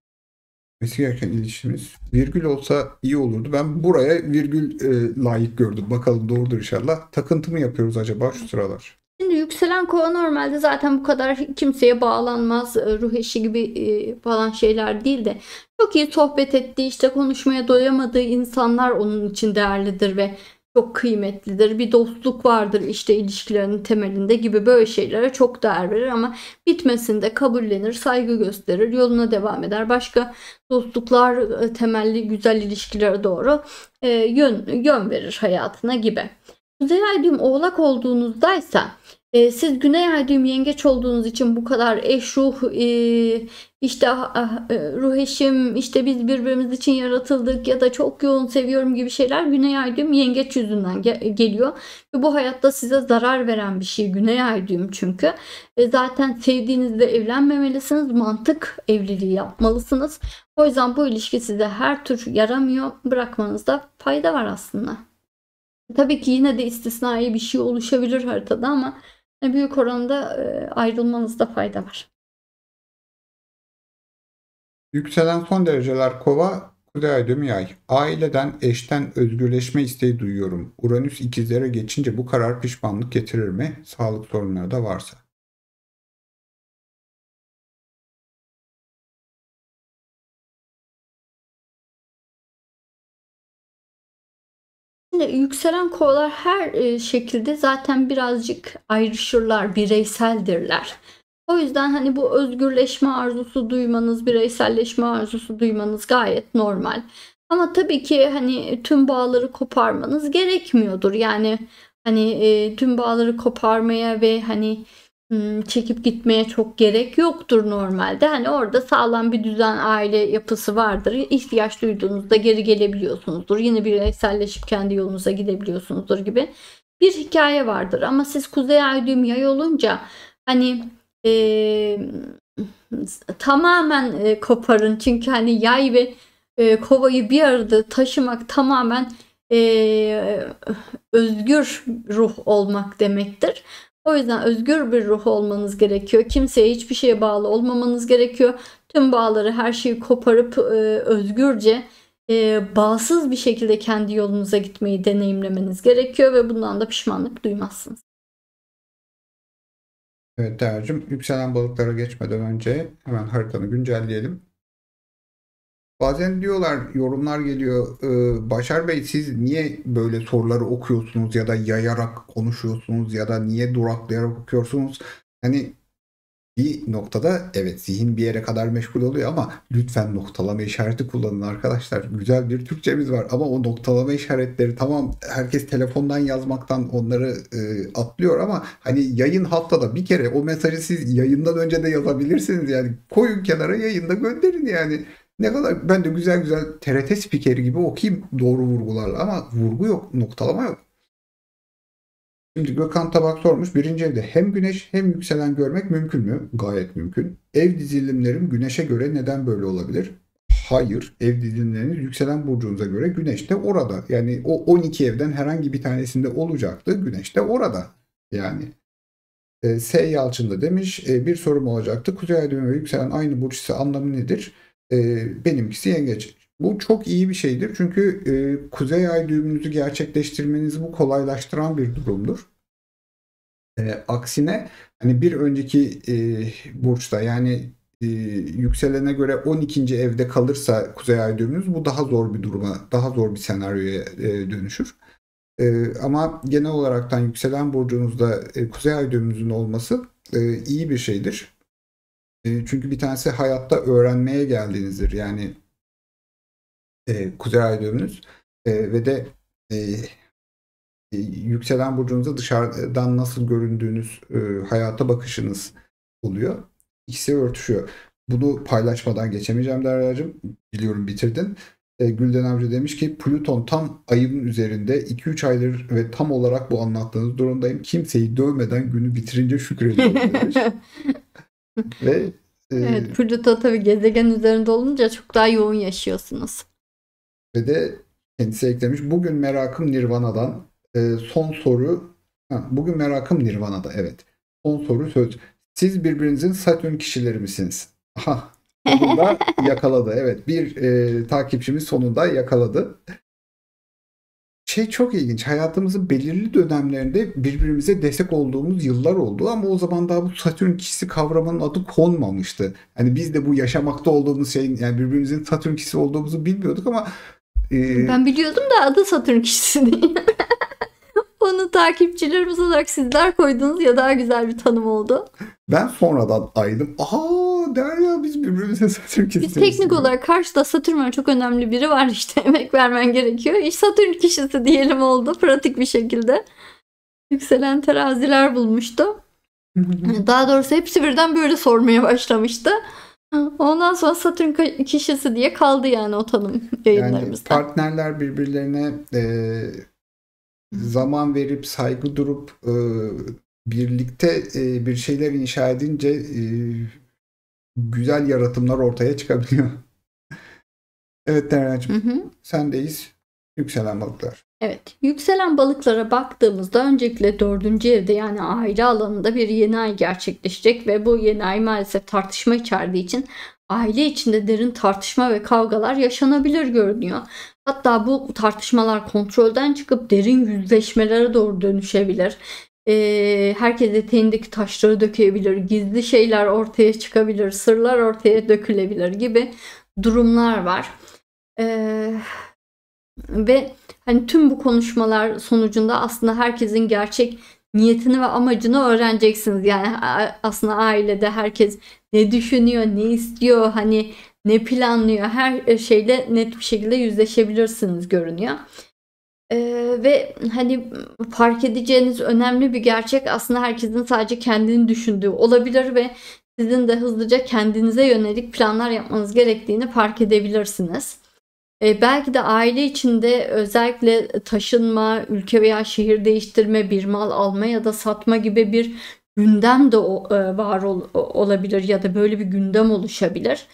Bitmesi gereken ilişkimiz. Virgül olsa iyi olurdu. Ben buraya virgül layık gördüm. Bakalım doğrudur inşallah. Takıntı mı yapıyoruz acaba şu sıralar? Şimdi yükselen kova normalde zaten bu kadar kimseye bağlanmaz, ruh eşi gibi falan şeyler değil de çok iyi sohbet ettiği, işte konuşmaya doyamadığı insanlar onun için değerlidir ve çok kıymetlidir. Bir dostluk vardır işte ilişkilerinin temelinde gibi, böyle şeylere çok değer verir ama bitmesinde kabullenir, saygı gösterir, yoluna devam eder. Başka dostluklar temelli güzel ilişkilere doğru yön verir hayatına gibi. Kuzey Ay düğüm Oğlak olduğunuzdaysa siz Güney Ay düğüm Yengeç olduğunuz için bu kadar eş ruh işte ruh eşim, işte biz birbirimiz için yaratıldık ya da çok yoğun seviyorum gibi şeyler Güney Ay düğüm Yengeç yüzünden geliyor. Ve bu hayatta size zarar veren bir şey Güney Ay düğüm çünkü. Zaten sevdiğinizde evlenmemelisiniz. Mantık evliliği yapmalısınız. O yüzden bu ilişki size her tür yaramıyor. Bırakmanızda fayda var aslında. Tabii ki yine de istisnai bir şey oluşabilir haritada ama büyük oranda ayrılmanızda fayda var. Yükselen son dereceler Kova Kuzey Ay düğümü Yay. Aileden, eşten özgürleşme isteği duyuyorum. Uranüs ikizlere geçince bu karar pişmanlık getirir mi? Sağlık sorunları da varsa. Şimdi yükselen kovalar her şekilde zaten birazcık ayrışırlar, bireyseldirler. O yüzden hani bu özgürleşme arzusu duymanız, bireyselleşme arzusu duymanız gayet normal. Ama tabii ki hani tüm bağları koparmanız gerekmiyordur. Yani hani tüm bağları koparmaya ve hani çekip gitmeye çok gerek yoktur normalde. Hani orada sağlam bir düzen, aile yapısı vardır. İhtiyaç duyduğunuzda geri gelebiliyorsunuzdur. Yine bireyselleşip kendi yolunuza gidebiliyorsunuzdur gibi bir hikaye vardır. Ama siz Kuzey Ay düğüm yay olunca hani tamamen koparın. Çünkü hani yay ve kovayı bir arada taşımak tamamen özgür ruh olmak demektir. O yüzden özgür bir ruh olmanız gerekiyor. Kimseye, hiçbir şeye bağlı olmamanız gerekiyor. Tüm bağları, her şeyi koparıp özgürce, bağımsız bir şekilde kendi yolunuza gitmeyi deneyimlemeniz gerekiyor ve bundan da pişmanlık duymazsınız. Evet Değercim, yükselen balıklara geçmeden önce hemen haritanı güncelleyelim. Bazen diyorlar, yorumlar geliyor. Başar Bey, siz niye böyle soruları okuyorsunuz ya da yayarak konuşuyorsunuz ya da niye duraklayarak okuyorsunuz? Hani bir noktada evet, zihin bir yere kadar meşgul oluyor ama lütfen noktalama işareti kullanın arkadaşlar. Güzel bir Türkçemiz var ama o noktalama işaretleri, tamam, herkes telefondan yazmaktan onları atlıyor ama hani yayın haftada bir kere o mesajı siz yayından önce de yazabilirsiniz yani. Koyun kenara, yayında gönderin yani. Ne kadar ben de güzel güzel TRT spikeri gibi okuyayım doğru vurgularla ama vurgu yok, noktalama yok. Şimdi Gökhan Tabak sormuş. Birinci evde hem güneş hem yükselen görmek mümkün mü? Gayet mümkün. Ev dizilimlerim güneşe göre neden böyle olabilir? Hayır. Ev dizilimleriniz yükselen burcunuza göre güneş de orada. Yani o 12 evden herhangi bir tanesinde olacaktı. Güneş de orada. Yani S. Yalçın da demiş. Bir sorum olacaktı. Kuzey ay düğümü ve yükselen aynı burç ise anlamı nedir? Benimkisi yengeç. Bu çok iyi bir şeydir. Çünkü kuzey ay düğümünüzü gerçekleştirmenizi bu kolaylaştıran bir durumdur. Aksine hani bir önceki burçta, yani yükselene göre 12. evde kalırsa kuzey ay düğümünüz, bu daha zor bir duruma, daha zor bir senaryoya dönüşür. Ama genel olaraktan yükselen burcunuzda kuzey ay düğümünüzün olması iyi bir şeydir. Çünkü bir tanesi hayatta öğrenmeye geldiğinizdir. Yani kuzey ay düğümünüz ve de yükselen burcunuzda dışarıdan nasıl göründüğünüz, hayata bakışınız oluyor. İkisi örtüşüyor. Bunu paylaşmadan geçemeyeceğim Derya'cığım. Biliyorum bitirdin. Gülden Avcı demiş ki Plüton tam ayın üzerinde 2-3 aydır ve tam olarak bu anlattığınız durumdayım. Kimseyi dövmeden günü bitirince şükrediyorum demiş. Ve Evet, Plüto tabii gezegen üzerinde olunca çok daha yoğun yaşıyorsunuz. ve de kendisi eklemiş. Bugün merakım Nirvana'dan. Son soru. Bugün merakım Nirvana'da. Evet. Son soru söz. Siz birbirinizin Satürn kişileri misiniz? Aha. Sonunda yakaladı. Evet. Bir takipçimiz sonunda yakaladı. Çok ilginç. Hayatımızın belirli dönemlerinde birbirimize destek olduğumuz yıllar oldu ama o zaman daha bu Satürn kişisi kavramının adı konmamıştı. Hani biz de bu yaşamakta olduğumuz şeyin, yani birbirimizin Satürn kişisi olduğumuzu bilmiyorduk ama Ben biliyordum da adı Satürn kişisi değil. Onu takipçilerimiz olarak sizler koydunuz ya, daha güzel bir tanım oldu. ben sonradan aydım. Aha Derya, biz birbirimize Satürn kişisi. Biz teknik olarak karşıda Satürn var, çok önemli biri var, işte emek vermen gerekiyor. İş Satürn kişisi diyelim oldu pratik bir şekilde. Yükselen teraziler bulmuştu. Daha doğrusu hepsi birden böyle sormaya başlamıştı. Ondan sonra Satürn kişisi diye kaldı yani o tanım yayınlarımızda. Yani partnerler birbirlerine zaman verip saygı durup birlikte bir şeyler inşa edince güzel yaratımlar ortaya çıkabiliyor. Evet Derya'cığım, sendeyiz. Yükselen balıklar. Evet, yükselen balıklara baktığımızda öncelikle 4. evde, yani aile alanında bir yeni ay gerçekleşecek ve bu yeni ay maalesef tartışma içerdiği için aile içinde derin tartışma ve kavgalar yaşanabilir görünüyor. Hatta bu tartışmalar kontrolden çıkıp derin yüzleşmelere doğru dönüşebilir. Herkes eteğindeki taşları dökebilir, gizli şeyler ortaya çıkabilir, sırlar ortaya dökülebilir gibi durumlar var. Ve hani tüm bu konuşmalar sonucunda aslında herkesin gerçek niyetini ve amacını öğreneceksiniz. Yani aslında ailede herkes ne düşünüyor, ne istiyor, hani ne planlıyor, her şeyle net bir şekilde yüzleşebilirsiniz görünüyor. Ve hani fark edeceğiniz önemli bir gerçek, aslında herkesin sadece kendini düşündüğü olabilir ve sizin de hızlıca kendinize yönelik planlar yapmanız gerektiğini fark edebilirsiniz. Belki de aile içinde özellikle taşınma, ülke veya şehir değiştirme, bir mal alma ya da satma gibi bir gündem de var olabilir ya da böyle bir gündem oluşabilir.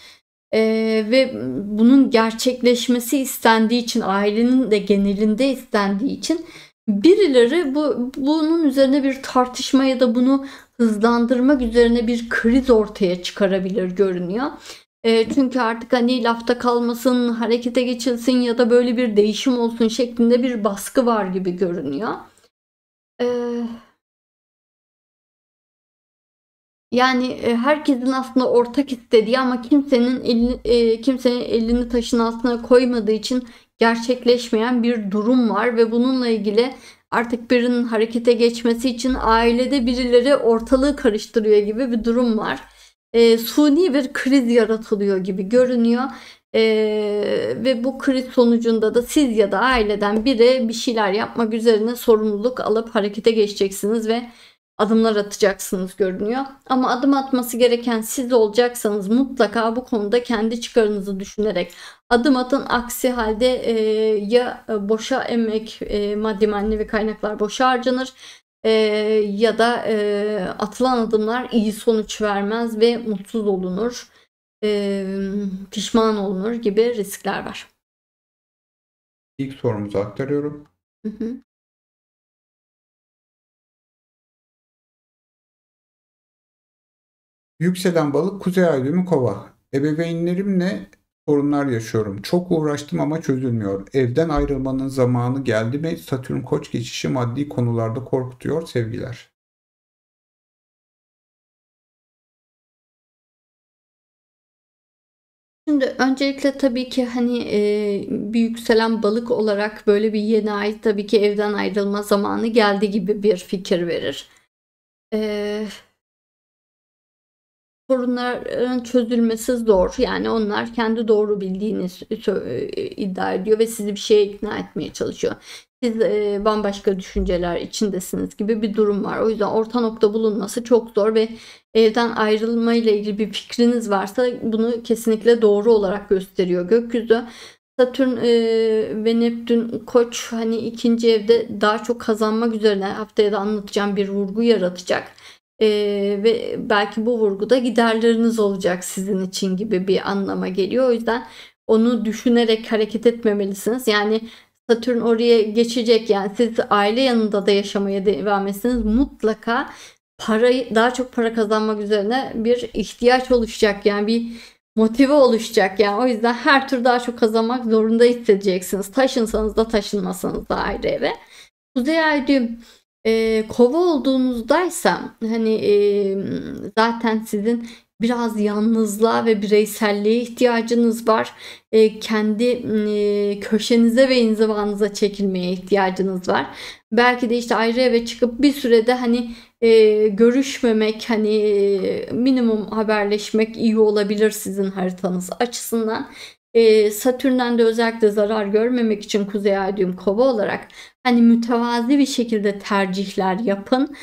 Ve bunun gerçekleşmesi istendiği için, ailenin de genelinde istendiği için birileri bunun üzerine bir tartışma ya da bunu hızlandırmak üzerine bir kriz ortaya çıkarabilir görünüyor. Çünkü artık hani lafta kalmasın, harekete geçilsin ya da böyle bir değişim olsun şeklinde bir baskı var gibi görünüyor. Yani herkesin aslında ortak istediği ama kimsenin elini taşın altına koymadığı için gerçekleşmeyen bir durum var ve bununla ilgili artık birinin harekete geçmesi için ailede birileri ortalığı karıştırıyor gibi bir durum var. Suni bir kriz yaratılıyor gibi görünüyor. Ve bu kriz sonucunda da siz ya da aileden biri bir şeyler yapmak üzerine sorumluluk alıp harekete geçeceksiniz ve adımlar atacaksınız görünüyor. Ama adım atması gereken siz olacaksanız mutlaka bu konuda kendi çıkarınızı düşünerek adım atın. Aksi halde ya boşa emek, maddi manevi kaynaklar boşa harcanır ya da atılan adımlar iyi sonuç vermez ve mutsuz olunur, pişman olunur gibi riskler var. İlk sorumuzu aktarıyorum. Hı hı. Yükselen balık Kuzey Ay düğümü Kova. Ebeveynlerimle sorunlar yaşıyorum. Çok uğraştım ama çözülmüyor. Evden ayrılmanın zamanı geldi mi? Satürn Koç geçişi maddi konularda korkutuyor. Sevgiler. Şimdi öncelikle tabii ki hani bir yükselen balık olarak böyle bir yeni ay tabii ki evden ayrılma zamanı geldi gibi bir fikir verir. E, Sorunların çözülmesi zor. Yani onlar kendi doğru bildiğini iddia ediyor ve sizi bir şeye ikna etmeye çalışıyor. Siz bambaşka düşünceler içindesiniz gibi bir durum var. O yüzden orta nokta bulunması çok zor ve evden ayrılma ile ilgili bir fikriniz varsa bunu kesinlikle doğru olarak gösteriyor gökyüzü. Satürn ve Neptün Koç hani ikinci evde daha çok kazanmak üzerine haftaya da anlatacağım bir vurgu yaratacak. Ve belki bu vurguda giderleriniz olacak sizin için gibi bir anlama geliyor. O yüzden onu düşünerek hareket etmemelisiniz. Yani Satürn oraya geçecek, yani siz aile yanında da yaşamaya devam etseniz mutlaka daha çok para kazanmak üzerine bir ihtiyaç oluşacak. Yani bir motive oluşacak. Yani o yüzden her tür daha çok kazanmak zorunda hissedeceksiniz. Taşınsanız da taşınmasanız da ayrı eve. Kuzey Ay düğüm Kova olduğunuzdaysa hani zaten sizin biraz yalnızlığa ve bireyselliğe ihtiyacınız var. Kendi köşenize ve inzivanıza çekilmeye ihtiyacınız var. Belki de işte ayrı eve çıkıp bir sürede hani görüşmemek, hani minimum haberleşmek iyi olabilir sizin haritanız açısından. Satürn'den de özellikle zarar görmemek için Kuzey Ay düğüm Kova olarak hani mütevazi bir şekilde tercihler yapın.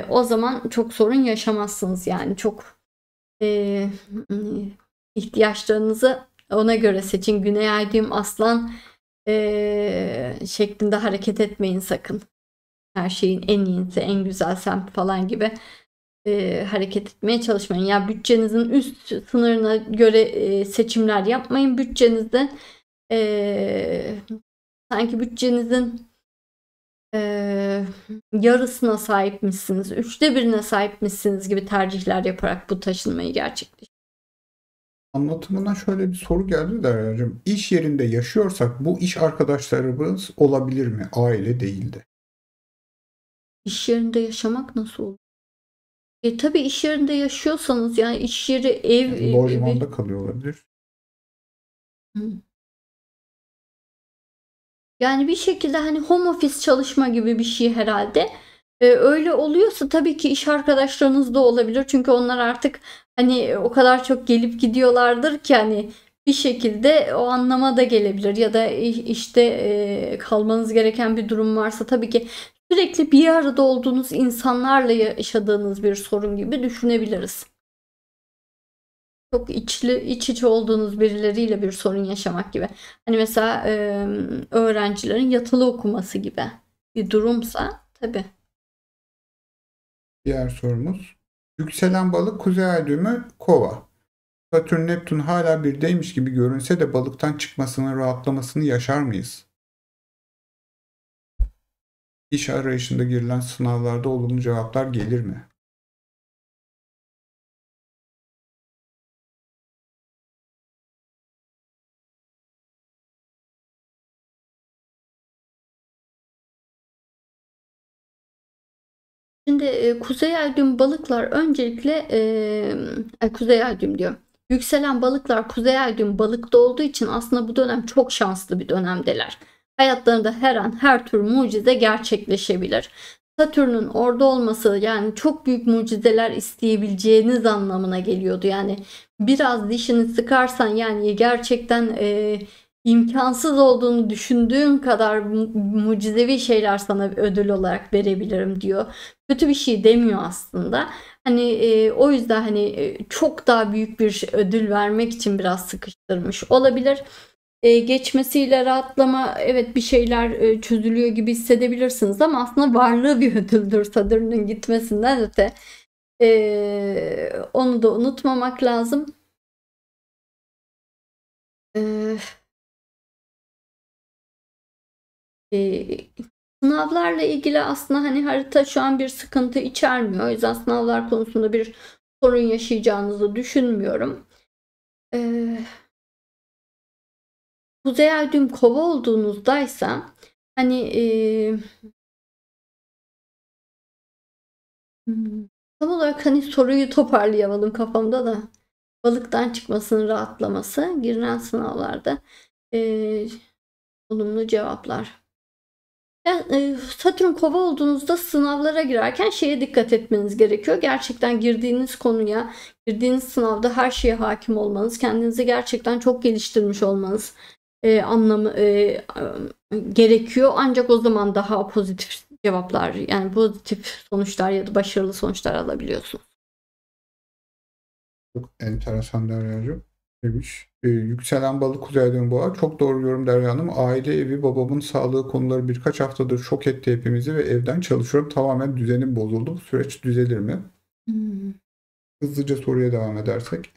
O zaman çok sorun yaşamazsınız. Yani çok ihtiyaçlarınızı ona göre seçin. Güney Ay düğüm Aslan şeklinde hareket etmeyin sakın. Her şeyin en iyisi, en güzel semt falan gibi hareket etmeye çalışmayın. Ya bütçenizin üst sınırına göre seçimler yapmayın. Bütçenizde sanki bütçenizin yarısına sahipmişsiniz, 1/3'üne sahipmişsiniz gibi tercihler yaparak bu taşınmayı gerçekleştirin. Anlatımına şöyle bir soru geldi Derya'cığım. İş yerinde yaşıyorsak bu iş arkadaşlarımız olabilir mi? Aile değildi. İş yerinde yaşamak nasıl olur? Tabii iş yerinde yaşıyorsanız, yani iş yeri, ev, Yani lojmanda kalıyor olabilir. Yani bir şekilde hani home office çalışma gibi bir şey herhalde. Öyle oluyorsa tabii ki iş arkadaşlarınız da olabilir. Çünkü onlar artık hani o kadar çok gelip gidiyorlardır ki hani bir şekilde o anlama da gelebilir ya da işte kalmanız gereken bir durum varsa tabii ki sürekli bir arada olduğunuz insanlarla yaşadığınız bir sorun gibi düşünebiliriz. Çok iç içe olduğunuz birileriyle bir sorun yaşamak gibi. Hani mesela öğrencilerin yatılı okuması gibi bir durumsa tabii. Diğer sorumuz. Yükselen balık kuzey ay düğümü kova. Satürn Neptün hala birdeymiş gibi görünse de balıktan çıkmasını, rahatlamasını yaşar mıyız? İş arayışında girilen sınavlarda olumlu cevaplar gelir mi? Şimdi kuzey ay düğüm balıklar öncelikle kuzey ay düğüm diyorum. Yükselen balıklar kuzey ay düğüm balıkta olduğu için aslında bu dönem çok şanslı bir dönemdeler. Hayatlarında her an her tür mucize gerçekleşebilir. Satürn'ün orada olması yani çok büyük mucizeler isteyebileceğiniz anlamına geliyordu. Yani biraz dişini sıkarsan yani gerçekten imkansız olduğunu düşündüğün kadar mucizevi şeyler sana bir ödül olarak verebilirim diyor. Kötü bir şey demiyor aslında. Hani o yüzden hani çok daha büyük bir ödül vermek için biraz sıkıştırmış olabilir. Geçmesiyle rahatlama evet bir şeyler çözülüyor gibi hissedebilirsiniz ama aslında varlığı bir ödüldür Satürn'ün gitmesinden öte. Onu da unutmamak lazım. Sınavlarla ilgili aslında hani harita şu an bir sıkıntı içermiyor. O yüzden sınavlar konusunda bir sorun yaşayacağınızı düşünmüyorum. Kuzey ay düğüm kova olduğunuzdaysa hani tam olarak hani soruyu toparlayamadım kafamda da balıktan çıkmasının rahatlaması girilen sınavlarda olumlu cevaplar. Satürn kova olduğunuzda sınavlara girerken şeye dikkat etmeniz gerekiyor. Gerçekten girdiğiniz konuya, girdiğiniz sınavda her şeye hakim olmanız, kendinizi gerçekten çok geliştirmiş olmanız anlamı gerekiyor. Ancak o zaman daha pozitif cevaplar, yani pozitif sonuçlar ya da başarılı sonuçlar alabiliyorsunuz. Çok enteresan Derya'cığım. Demiş. Yükselen balık kuzey ay düğümü boğa. Çok doğru yorum Derya Hanım. Aile evi babamın sağlığı konuları birkaç haftadır şok etti hepimizi ve evden çalışıyorum. Tamamen düzenim bozuldu. Bu süreç düzelir mi? Hızlıca soruya devam edersek.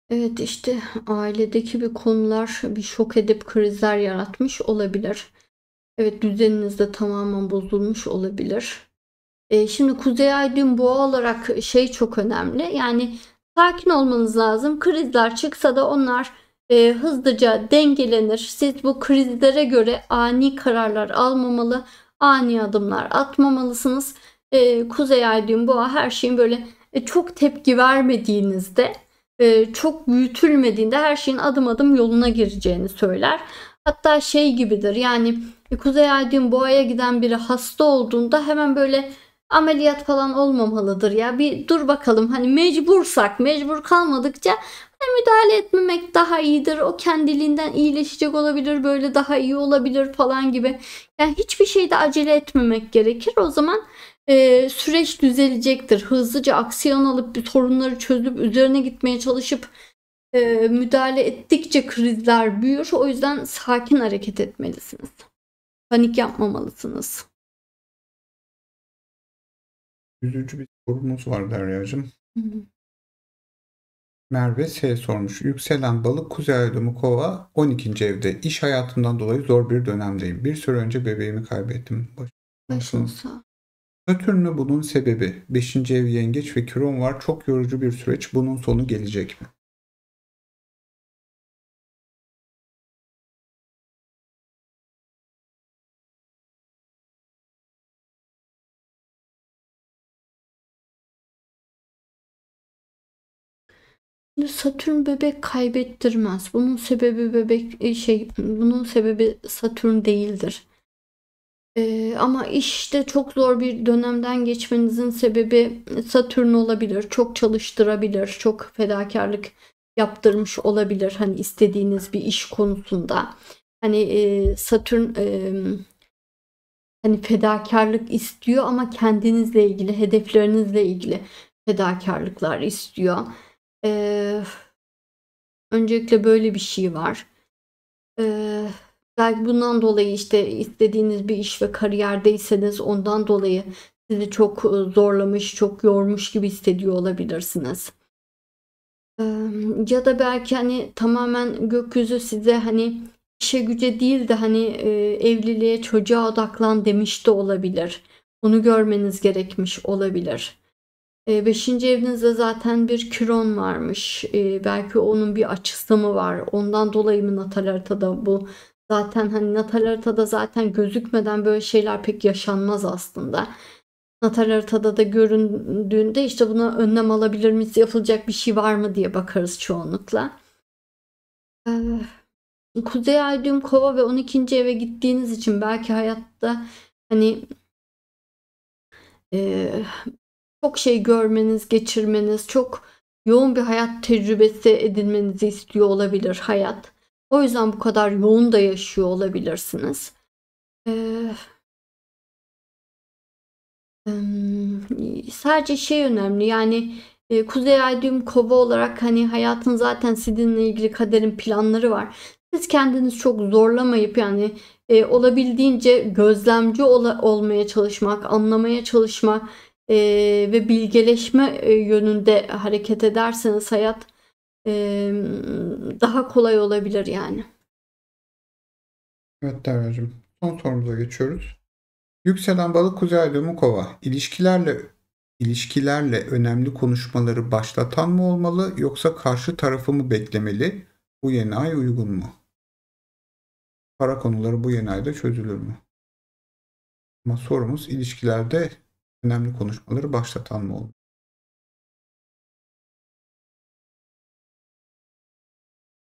Evet işte ailedeki bir konular bir şok edip krizler yaratmış olabilir. Evet düzeniniz de tamamen bozulmuş olabilir. Şimdi Kuzey Ay düğüm boğa olarak şey çok önemli. Yani sakin olmanız lazım. Krizler çıksa da onlar hızlıca dengelenir. Siz bu krizlere göre ani kararlar almamalı, ani adımlar atmamalısınız. Kuzey Ay düğüm boğa her şeyin böyle çok tepki vermediğinizde, çok büyütülmediğinde her şeyin adım adım yoluna gireceğini söyler. Hatta şey gibidir yani Kuzey Ay düğüm boğaya giden biri hasta olduğunda hemen böyle ameliyat falan olmamalıdır ya. Bir dur bakalım hani mecbursak, mecbur kalmadıkça hani müdahale etmemek daha iyidir. O kendiliğinden iyileşecek olabilir, böyle daha iyi olabilir falan gibi. Yani hiçbir şeyde acele etmemek gerekir. O zaman süreç düzelecektir. Hızlıca aksiyon alıp bir sorunları çözüp üzerine gitmeye çalışıp müdahale ettikçe krizler büyür. O yüzden sakin hareket etmelisiniz. Panik yapmamalısınız. Üzücü bir sorumuz var Derya'cığım. Hı hı. Merve S sormuş. Yükselen balık kuzey ay düğümü kova 12. evde. İş hayatından dolayı zor bir dönemdeyim. Bir süre önce bebeğimi kaybettim. Başın sağ. Satürn mü bunun sebebi? 5. ev yengeç ve Kiron var. Çok yorucu bir süreç. Bunun sonu gelecek mi? Şimdi Satürn bebek kaybettirmez. Bunun sebebi bunun sebebi Satürn değildir. Ama işte çok zor bir dönemden geçmenizin sebebi Satürn olabilir. Çok çalıştırabilir. Çok fedakarlık yaptırmış olabilir. Hani istediğiniz bir iş konusunda. Hani Satürn hani fedakarlık istiyor ama kendinizle ilgili, hedeflerinizle ilgili fedakarlıklar istiyor. Öncelikle böyle bir şey var. Belki bundan dolayı işte istediğiniz bir iş ve kariyerdeyseniz ondan dolayı sizi çok zorlamış, çok yormuş gibi hissediyor olabilirsiniz. Ya da belki hani tamamen gökyüzü size hani işe güce değil de hani evliliğe, çocuğa odaklan demiş de olabilir. Onu görmeniz gerekmiş olabilir. 5. evinizde zaten bir Kiron varmış. Belki onun bir açısı mı var? Ondan dolayı mı natal haritada bu? Zaten hani natal haritada zaten gözükmeden böyle şeyler pek yaşanmaz aslında. Natal haritada da göründüğünde işte buna önlem alabilir miyiz? Yapılacak bir şey var mı diye bakarız çoğunlukla. Kuzey ay düğüm kova ve 12. eve gittiğiniz için belki hayatta hani çok şey görmeniz, geçirmeniz, çok yoğun bir hayat tecrübesi edinmenizi istiyor olabilir hayat. O yüzden bu kadar yoğun da yaşıyor olabilirsiniz. Sadece şey önemli yani Kuzey Ay düğüm kova olarak hani hayatın zaten sizinle ilgili kaderin planları var. Siz kendiniz çok zorlamayıp yani olabildiğince gözlemci olmaya çalışmak, anlamaya çalışmak ve bilgeleşme yönünde hareket ederseniz hayat daha kolay olabilir yani. Evet Derya'cığım. Son sorumuza geçiyoruz. Yükselen balık, kuzey ay düğümü kova. İlişkilerle önemli konuşmaları başlatan mı olmalı yoksa karşı tarafı mı beklemeli? Bu yeni ay uygun mu? Para konuları bu yeni ayda çözülür mü? Ama sorumuz ilişkilerde önemli konuşmaları başlatan mı olmalı?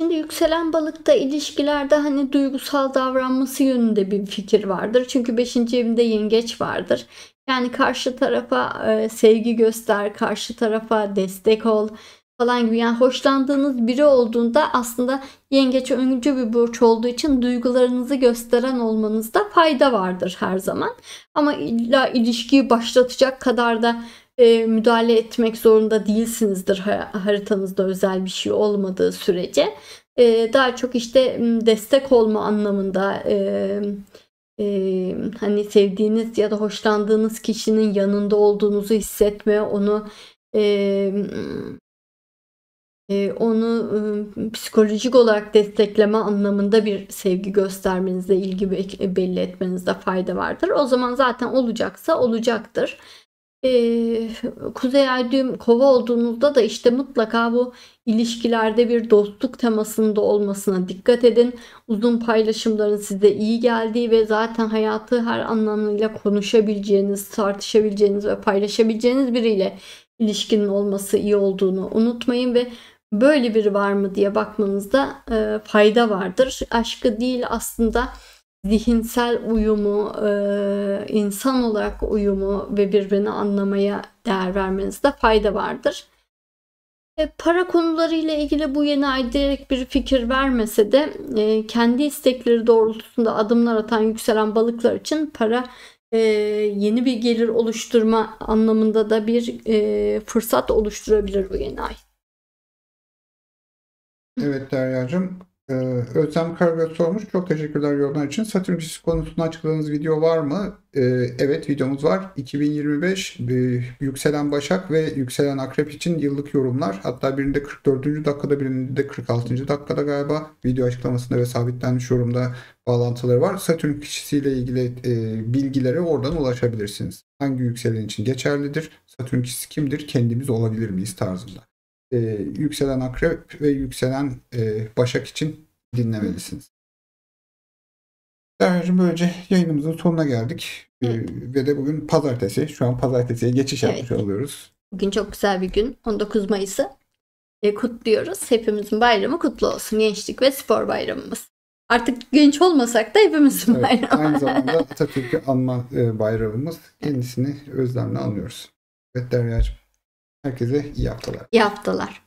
Şimdi yükselen balıkta ilişkilerde hani duygusal davranması yönünde bir fikir vardır. Çünkü 5. evinde yengeç vardır. Yani karşı tarafa sevgi göster, karşı tarafa destek ol falan gibi. Yani hoşlandığınız biri olduğunda aslında yengeç öncü bir burç olduğu için duygularınızı gösteren olmanızda fayda vardır her zaman. Ama illa ilişkiyi başlatacak kadar da müdahale etmek zorunda değilsinizdir haritanızda özel bir şey olmadığı sürece. Daha çok işte destek olma anlamında hani sevdiğiniz ya da hoşlandığınız kişinin yanında olduğunuzu hissetme, onu psikolojik olarak destekleme anlamında bir sevgi göstermenizde, ilgi belli etmenizde fayda vardır. O zaman zaten olacaksa olacaktır. Kuzey ay düğüm kova olduğunuzda da işte mutlaka bu ilişkilerde bir dostluk temasında olmasına dikkat edin. Uzun paylaşımların size iyi geldiği ve zaten hayatı her anlamıyla konuşabileceğiniz, tartışabileceğiniz ve paylaşabileceğiniz biriyle ilişkinin olması iyi olduğunu unutmayın ve böyle biri var mı diye bakmanızda fayda vardır. Aşkı değil aslında zihinsel uyumu, insan olarak uyumu ve birbirini anlamaya değer vermenizde fayda vardır. Para konularıyla ilgili bu yeni ay direkt bir fikir vermese de kendi istekleri doğrultusunda adımlar atan yükselen balıklar için para yeni bir gelir oluşturma anlamında da bir fırsat oluşturabilir bu yeni ay. Evet Derya'cığım. Özlem Karagöz sormuş. Çok teşekkürler yorumlar için. Satürn ikisi konusunda açıkladığınız video var mı? Evet videomuz var. 2025 yükselen Başak ve yükselen Akrep için yıllık yorumlar. Hatta birinde 44. dakikada birinde 46. dakikada galiba video açıklamasında ve sabitlenmiş yorumda bağlantıları var. Satürn kişisiyle ilgili bilgilere oradan ulaşabilirsiniz. Hangi yükselen için geçerlidir? Satürn kişisi kimdir? Kendimiz olabilir miyiz tarzında. Yükselen Akrep ve yükselen Başak için dinlemelisiniz. Derhacığım böylece yayınımızın sonuna geldik. Ve de bugün pazartesi. Şu an pazartesiye geçiş yapmış oluyoruz. Bugün çok güzel bir gün. 19 Mayıs'ı kutluyoruz. Hepimizin bayramı kutlu olsun. Gençlik ve Spor Bayramımız. Artık genç olmasak da hepimizin Evet, bayramı. aynı zamanda Atatürk'ü anma bayramımız. Kendisini özlemle anıyoruz. Evet Derya'cığım. Herkese iyi haftalar. İyi haftalar.